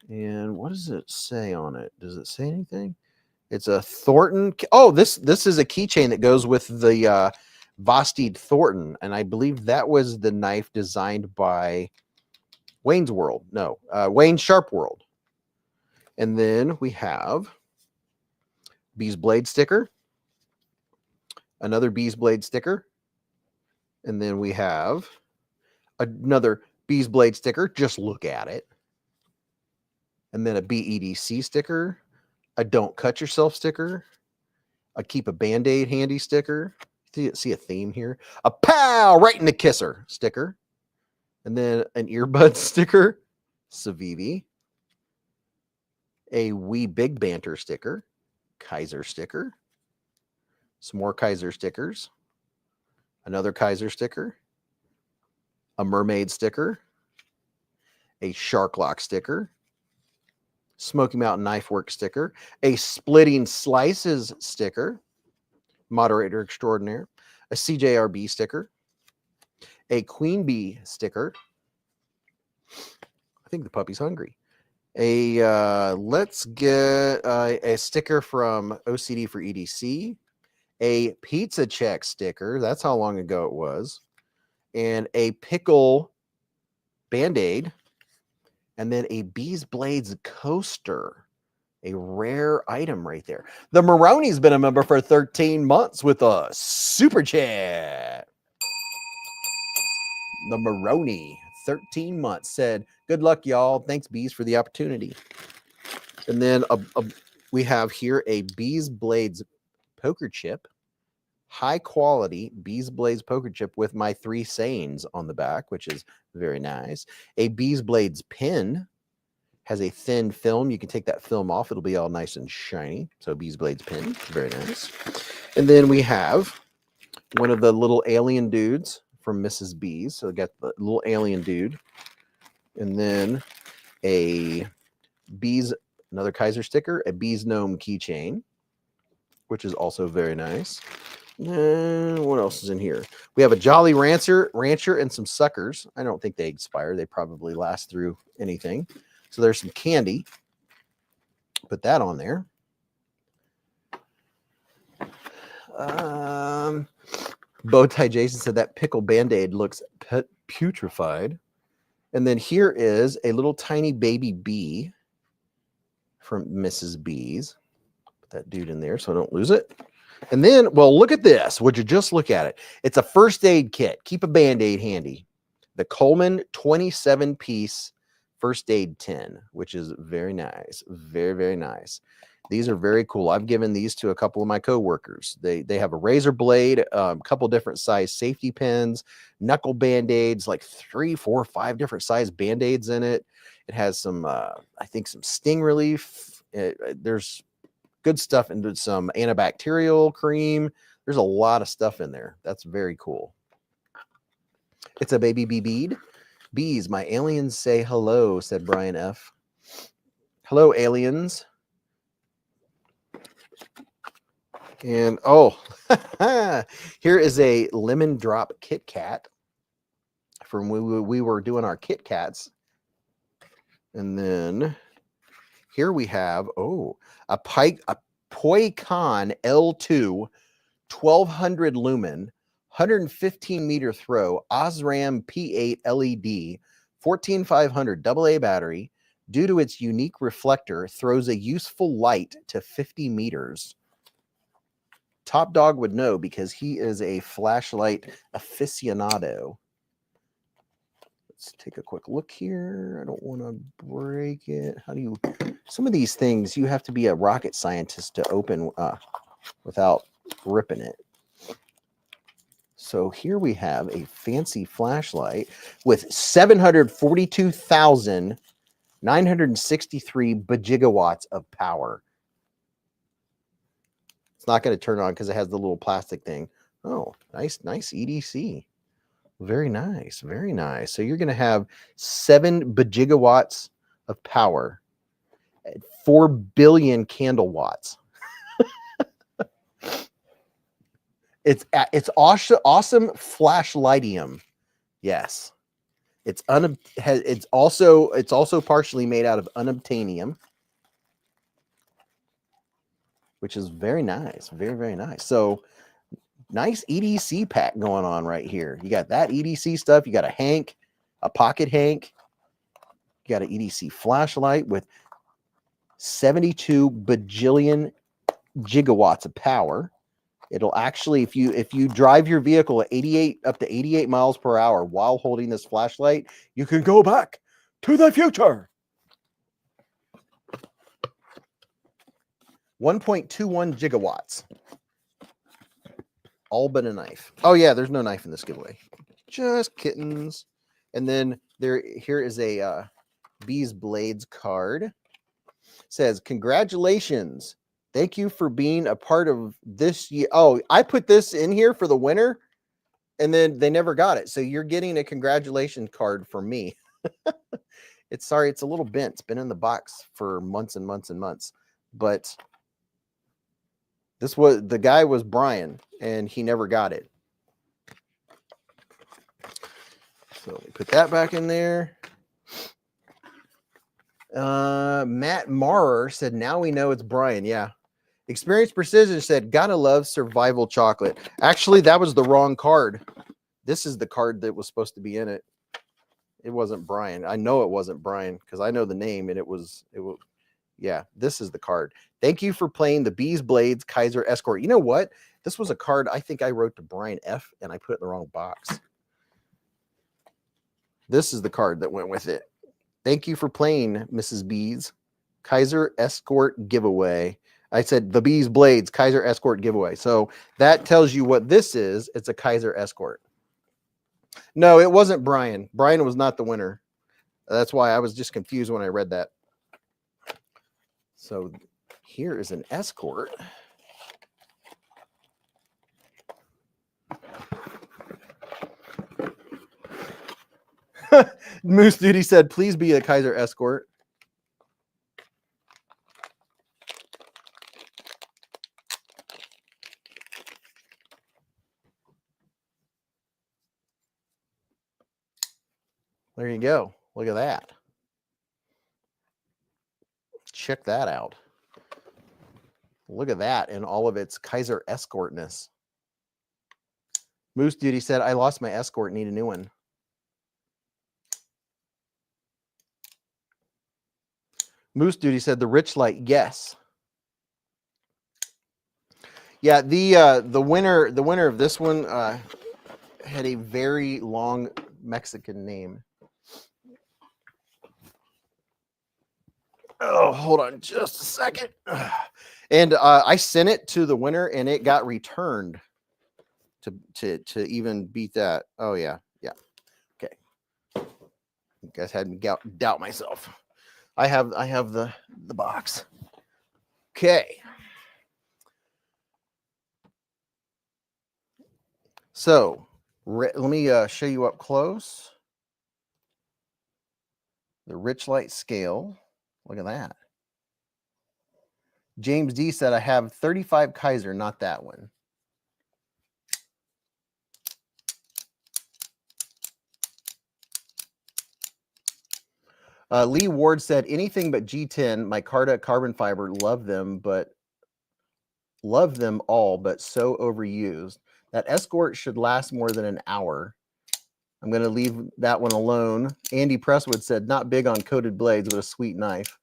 S1: And what does it say on it? Does it say anything? It's a Thornton. Oh, this is a keychain that goes with the Vosteed Thornton, and I believe that was the knife designed by Wayne's World. No, Wayne Sharp World. And then we have Beez blade sticker, another Beez blade sticker, and then we have another Beez blade sticker. Just look at it. And then a BEDC sticker, a don't cut yourself sticker, a keep a Band-Aid handy sticker. See a theme here? A pow right in the kisser sticker. And then an earbud sticker, Civivi. A wee big banter sticker, Kizer sticker. Some more Kizer stickers. Another Kizer sticker. A mermaid sticker. A shark lock sticker. Smoky Mountain Knife Work sticker, a Splitting Slices sticker, Moderator Extraordinaire, a CJRB sticker, a Queen Bee sticker. I think the puppy's hungry. Let's get a sticker from OCD for EDC, a Pizza Check sticker. That's how long ago it was. And a Pickle Band-Aid. And then a Beez Blades coaster, a rare item right there. The Maroney's been a member for 13 months with a super chat. The Maroney, 13 months, said, good luck, y'all. Thanks, Beez, for the opportunity. And then we have here a Beez Blades poker chip, high quality Beez Blades poker chip with my 3 sayings on the back, which is very nice. A Beez Blades pin has a thin film. You can take that film off. It'll be all nice and shiny. So Beez Blades pin, very nice. And then we have one of the little alien dudes from Mrs. Beez. So we got the little alien dude. And then a Beez, another Kizer sticker, a Beez Gnome keychain, which is also very nice. And what else is in here? We have a Jolly Rancher and some suckers. I don't think they expire. They probably last through anything. So there's some candy. Put that on there. Bowtie Jason said that pickle Band-Aid looks putrefied. And then here is a little tiny baby bee from Mrs. Beez. Put that dude in there so I don't lose it. And then, well, look at this. Would you just look at it? It's a first aid kit. Keep a Band-Aid handy. The Coleman 27-piece first aid tin, which is very nice. Very, very nice. These are very cool. I've given these to a couple of my coworkers. They have a razor blade, a couple different size safety pins, knuckle Band-Aids, like 3, 4, 5 different size Band-Aids in it. It has some, I think, some sting relief. There's good stuff into some antibacterial cream. There's a lot of stuff in there. That's very cool. It's a baby bee bead. Bees, my aliens say hello, said Brian F. Hello, aliens. And oh, here is a lemon drop Kit Kat from when we were doing our Kit Kats. And then here we have, a Poicon L2 1200 lumen, 115 meter throw, Osram P8 LED, 14500 AA battery. Due to its unique reflector, throws a useful light to 50 meters. Top Dog would know because he is a flashlight aficionado. Let's take a quick look here. I don't want to break it. How do you... Some of these things, you have to be a rocket scientist to open without ripping it. So here we have a fancy flashlight with 742,963 bajigawatts of power. It's not going to turn on because it has the little plastic thing. Oh, nice EDC. Very nice, very nice. So you're going to have 7 bajigawatts of power at 4 billion candle watts. It's awesome flashlightium. Yes. It's also partially made out of unobtainium, which is very nice. Very, very nice. So nice EDC pack going on right here. You got that EDC stuff. You got a Hank, a pocket Hank. You got an EDC flashlight with 72 bajillion gigawatts of power. It'll actually, if you drive your vehicle at up to 88 miles per hour while holding this flashlight, you can go back to the future. 1.21 gigawatts. All but a knife. Oh yeah, there's no knife in this giveaway. Just kittens. And then here is a beezblades card. It says, congratulations. Thank you for being a part of this year. Oh, I put this in here for the winner, and then they never got it. So you're getting a congratulations card from me. It's a little bent. It's been in the box for months and months and months. But the guy was Brian, and he never got it. So let me put that back in there. Matt Marrer said, now we know it's Brian. Yeah. Experience Precision said, gotta love survival chocolate. Actually, that was the wrong card. This is the card that was supposed to be in it. It wasn't Brian. I know it wasn't Brian because I know the name, and it was, yeah, this is the card. Thank you for playing the beezblades Kizer Escort. You know what? This was a card I think I wrote to Brian F, and I put it in the wrong box. This is the card that went with it. Thank you for playing, Mrs. Beez. Kizer Escort giveaway. I said the beezblades Kizer Escort giveaway. So that tells you what this is. It's a Kizer Escort. No, it wasn't Brian. Brian was not the winner. That's why I was just confused when I read that. So here is an Escort. Moose Duty said, please be a Kizer Escort. There you go. Look at that. Check that out. Look at that in all of its Kizer Escortness. Moose Duty said, I lost my Escort, need a new one. Moose Duty said, the Rich Light, yes. Yeah, the winner of this one had a very long Mexican name. Oh, hold on just a second. And I sent it to the winner, and it got returned to even beat that. Oh yeah. Okay. You guys had me doubt myself. I have the box. Okay. So let me show you up close. The Rich Light scale. Look at that. James D said, I have 35 Kizer, not that one. Lee Ward said, anything but G10, micarta, carbon fiber, love them all, but so overused. That Escort should last more than an hour. I'm going to leave that one alone. Andy Presswood said, not big on coated blades, but a sweet knife.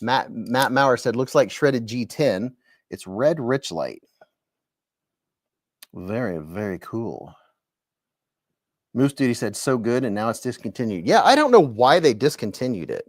S1: Matt Maurer said, looks like shredded G10. It's red Rich Light. Very, very cool. Moose Duty said, so good, and now it's discontinued. Yeah, I don't know why they discontinued it.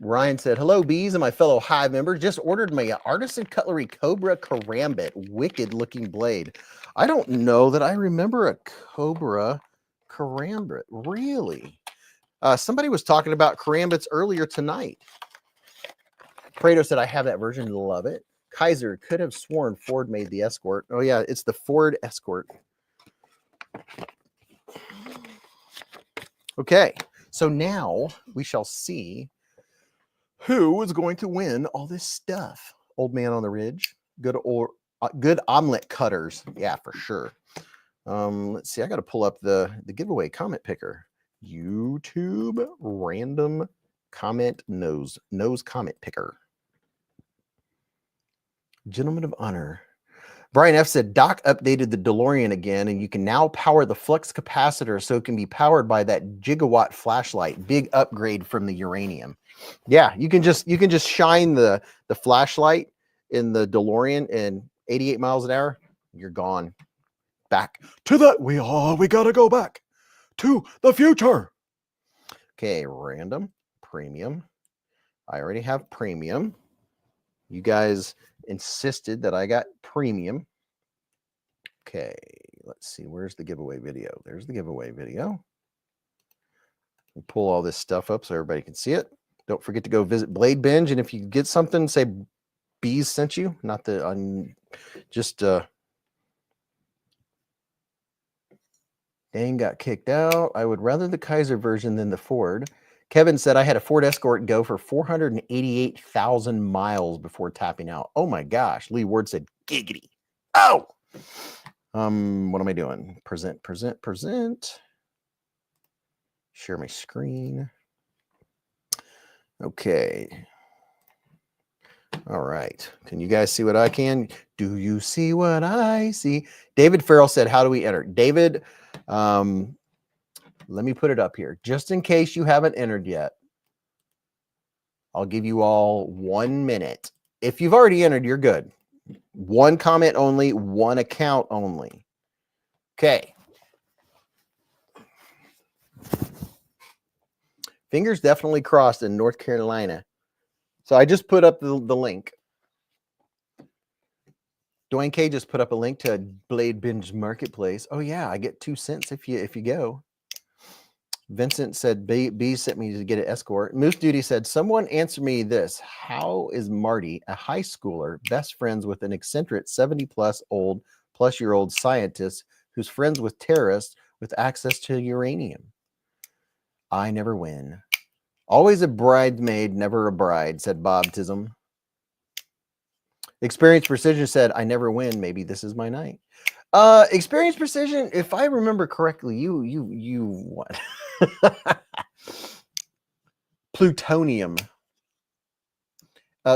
S1: Ryan said, hello, Beez and my fellow Hive members. Just ordered my Artisan Cutlery Cobra Karambit. Wicked looking blade. I don't know that I remember a Cobra Karambit. Really? Somebody was talking about Karambits earlier tonight. Prado said, I have that version. Love it. Kizer could have sworn Ford made the Escort. Oh, yeah, it's the Ford Escort. Okay, so now we shall see who is going to win all this stuff. Old Man on the Ridge. Good omelet cutters. Yeah, for sure. Let's see. I got to pull up the giveaway comment picker. YouTube random comment nose comment picker. Gentleman of Honor. Brian F said, Doc updated the DeLorean again, and you can now power the flux capacitor so it can be powered by that gigawatt flashlight. Big upgrade from the uranium. Yeah, you can just shine the flashlight in the DeLorean and 88 miles an hour. You're gone. Back to that. We gotta go back to the future. Okay, random premium. I already have premium. You guys insisted that I got premium. Okay, let's see. Where's the giveaway video? There's the giveaway video. We'll pull all this stuff up so everybody can see it. Don't forget to go visit Blade Binge, and if you get something, say Beez sent you. Not the Dang got kicked out. I would rather the Kizer version than the Ford. Kevin said, I had a Ford Escort go for 488,000 miles before tapping out. Oh my gosh. Lee Ward said, giggity. Oh! What am I doing? Present. Share my screen. Okay. All right. Can you guys see what I can? Do you see what I see? David Farrell said, how do we enter? David, let me put it up here. Just in case you haven't entered yet, I'll give you all 1 minute. If you've already entered, you're good. One comment only, one account only. Okay. Fingers definitely crossed in North Carolina. So I just put up the link. Dwayne K just put up a link to Blade Binge Marketplace. Oh yeah, I get 2 cents if you go. Vincent said, B sent me to get an Escort. Moose Duty said, someone answer me this. How is Marty, a high schooler, best friends with an eccentric 70-plus-year-old scientist who's friends with terrorists with access to uranium? I never win. Always a bridesmaid, never a bride, said Bob Tism. Experience Precision said, I never win. Maybe this is my night. Experience Precision, if I remember correctly, you won. Plutonium.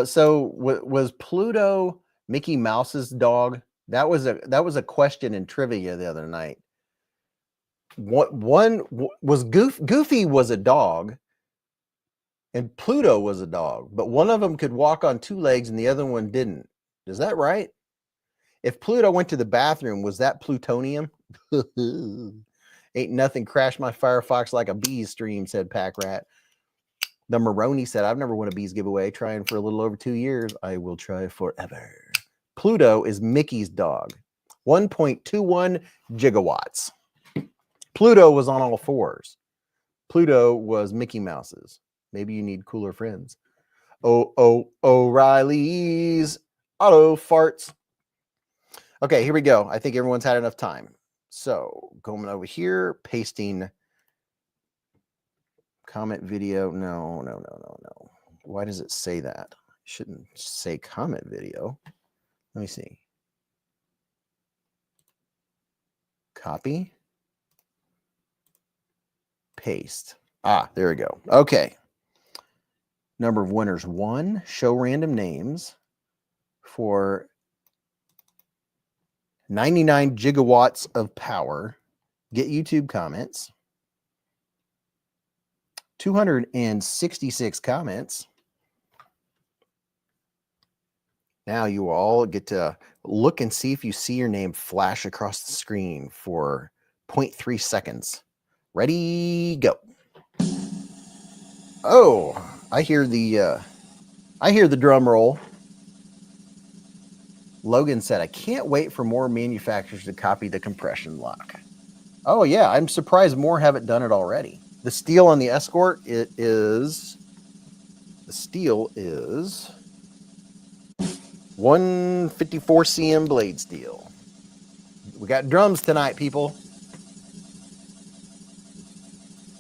S1: So was Pluto Mickey Mouse's dog? That was a question in trivia the other night. One was Goofy was a dog, and Pluto was a dog, but one of them could walk on 2 legs and the other one didn't. Is that right? If Pluto went to the bathroom, was that plutonium? Ain't nothing crashed my Firefox like a Beez stream, said Pack Rat. The Maroney said, I've never won a Beez giveaway, trying for a little over 2 years. I will try forever. Pluto is Mickey's dog. 1.21 gigawatts. Pluto was on all 4s. Pluto was Mickey Mouse's. Maybe you need cooler friends. O'Reilly's auto farts. Okay, here we go. I think everyone's had enough time. So going over here, pasting comment video. No. Why does it say that? It shouldn't say comment video. Let me see. Copy. Paste. There we go. Okay. Number of winners 1. Show random names for 99 gigawatts of power. Get YouTube comments. 266 comments. Now you all get to look and see if you see your name flash across the screen for 0.3 seconds. Ready, go. Oh, I hear the drum roll. Logan said, I can't wait for more manufacturers to copy the compression lock. Oh yeah, I'm surprised more haven't done it already. The steel on the Escort, the steel is 154 cm blade steel. We got drums tonight, people.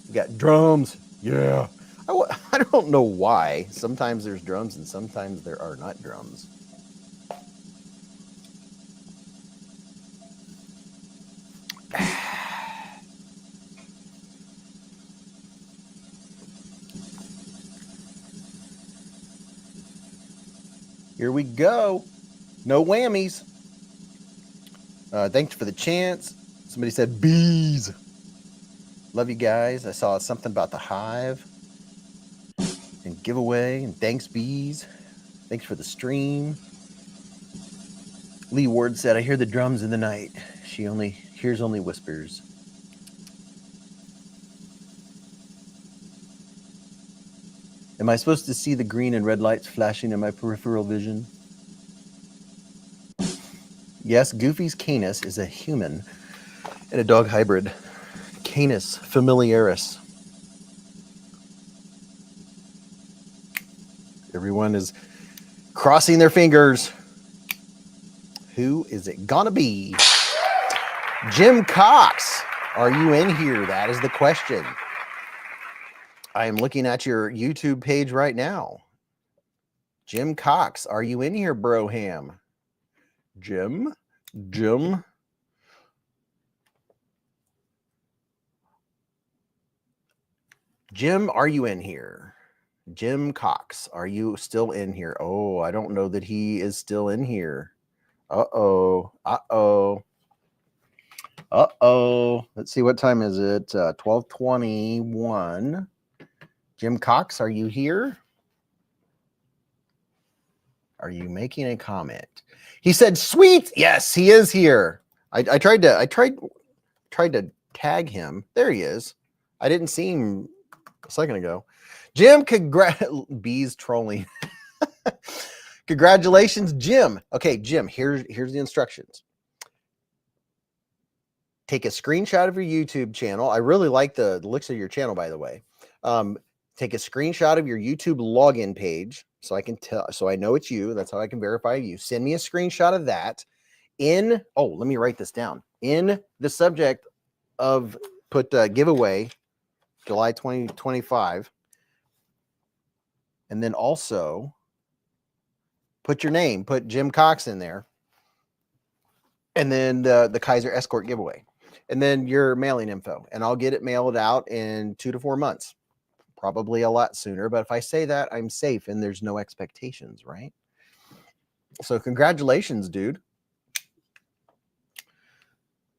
S1: We got drums. Yeah. I don't know why. Sometimes there's drums and sometimes there are not drums. Here we go. No whammies. Thanks for the chance. Somebody said bees. Love you guys. I saw something about the Hive and giveaway. And thanks, Beez. Thanks for the stream. Lee Ward said, I hear the drums in the night. She only hears only whispers. Am I supposed to see the green and red lights flashing in my peripheral vision? Yes, Goofy's Canis is a human and a dog hybrid. Canis familiaris. Everyone is crossing their fingers. Who is it gonna be? Jim Cox, are you in here? That is the question. I am looking at your YouTube page right now. Jim Cox, are you in here, Broham? Jim? Jim, are you in here? Jim Cox, are you still in here? Oh, I don't know that he is still in here. Uh-oh. Uh-oh. Uh-oh. Let's see, what time is it? 12:21. Jim Cox, are you here? Are you making a comment? He said, "Sweet." Yes, he is here. I tried to tag him. There he is. I didn't see him a second ago. Jim, Beez trolling. Congratulations, Jim. Okay, Jim, here's the instructions. Take a screenshot of your YouTube channel. I really like the looks of your channel, by the way. Take a screenshot of your YouTube login page so I can tell, so I know it's you. That's how I can verify you. Send me a screenshot of that. Let me write this down. In the subject of, put giveaway July 2025, and then also put your name, put Jim Cox in there, and then the Kizer Escort giveaway, and then your mailing info, and I'll get it mailed out in 2 to 4 months. Probably a lot sooner, but if I say that, I'm safe and there's no expectations, right? So congratulations, dude.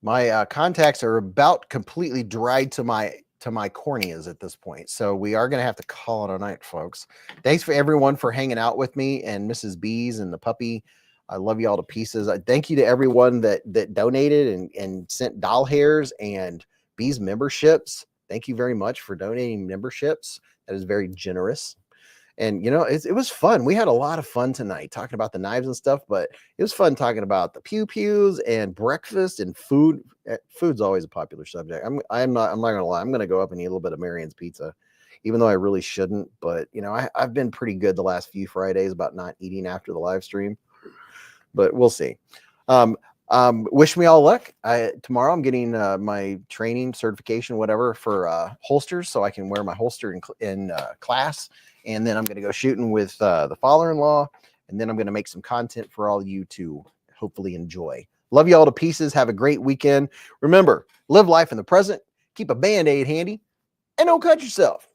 S1: My contacts are about completely dried to my corneas at this point, so we are going to have to call it a night, folks. Thanks for everyone for hanging out with me and Mrs. Beez and the puppy. I love you all to pieces. I thank you to everyone that donated and sent doll hairs and Beez memberships. Thank you very much for donating memberships. That is very generous. And, you know, it was fun. We had a lot of fun tonight talking about the knives and stuff, but it was fun talking about the pew-pews and breakfast and food. Food's always a popular subject. I'm not going to lie. I'm going to go up and eat a little bit of Marion's pizza, even though I really shouldn't. But, you know, I've been pretty good the last few Fridays about not eating after the live stream, but we'll see. Wish me all luck. Tomorrow I'm getting my training certification, whatever, for holsters, so I can wear my holster in class. And then I'm going to go shooting with the father-in-law, and then I'm going to make some content for all you to hopefully enjoy. Love you all to pieces. Have a great weekend. Remember, live life in the present, keep a Band-Aid handy, and don't cut yourself.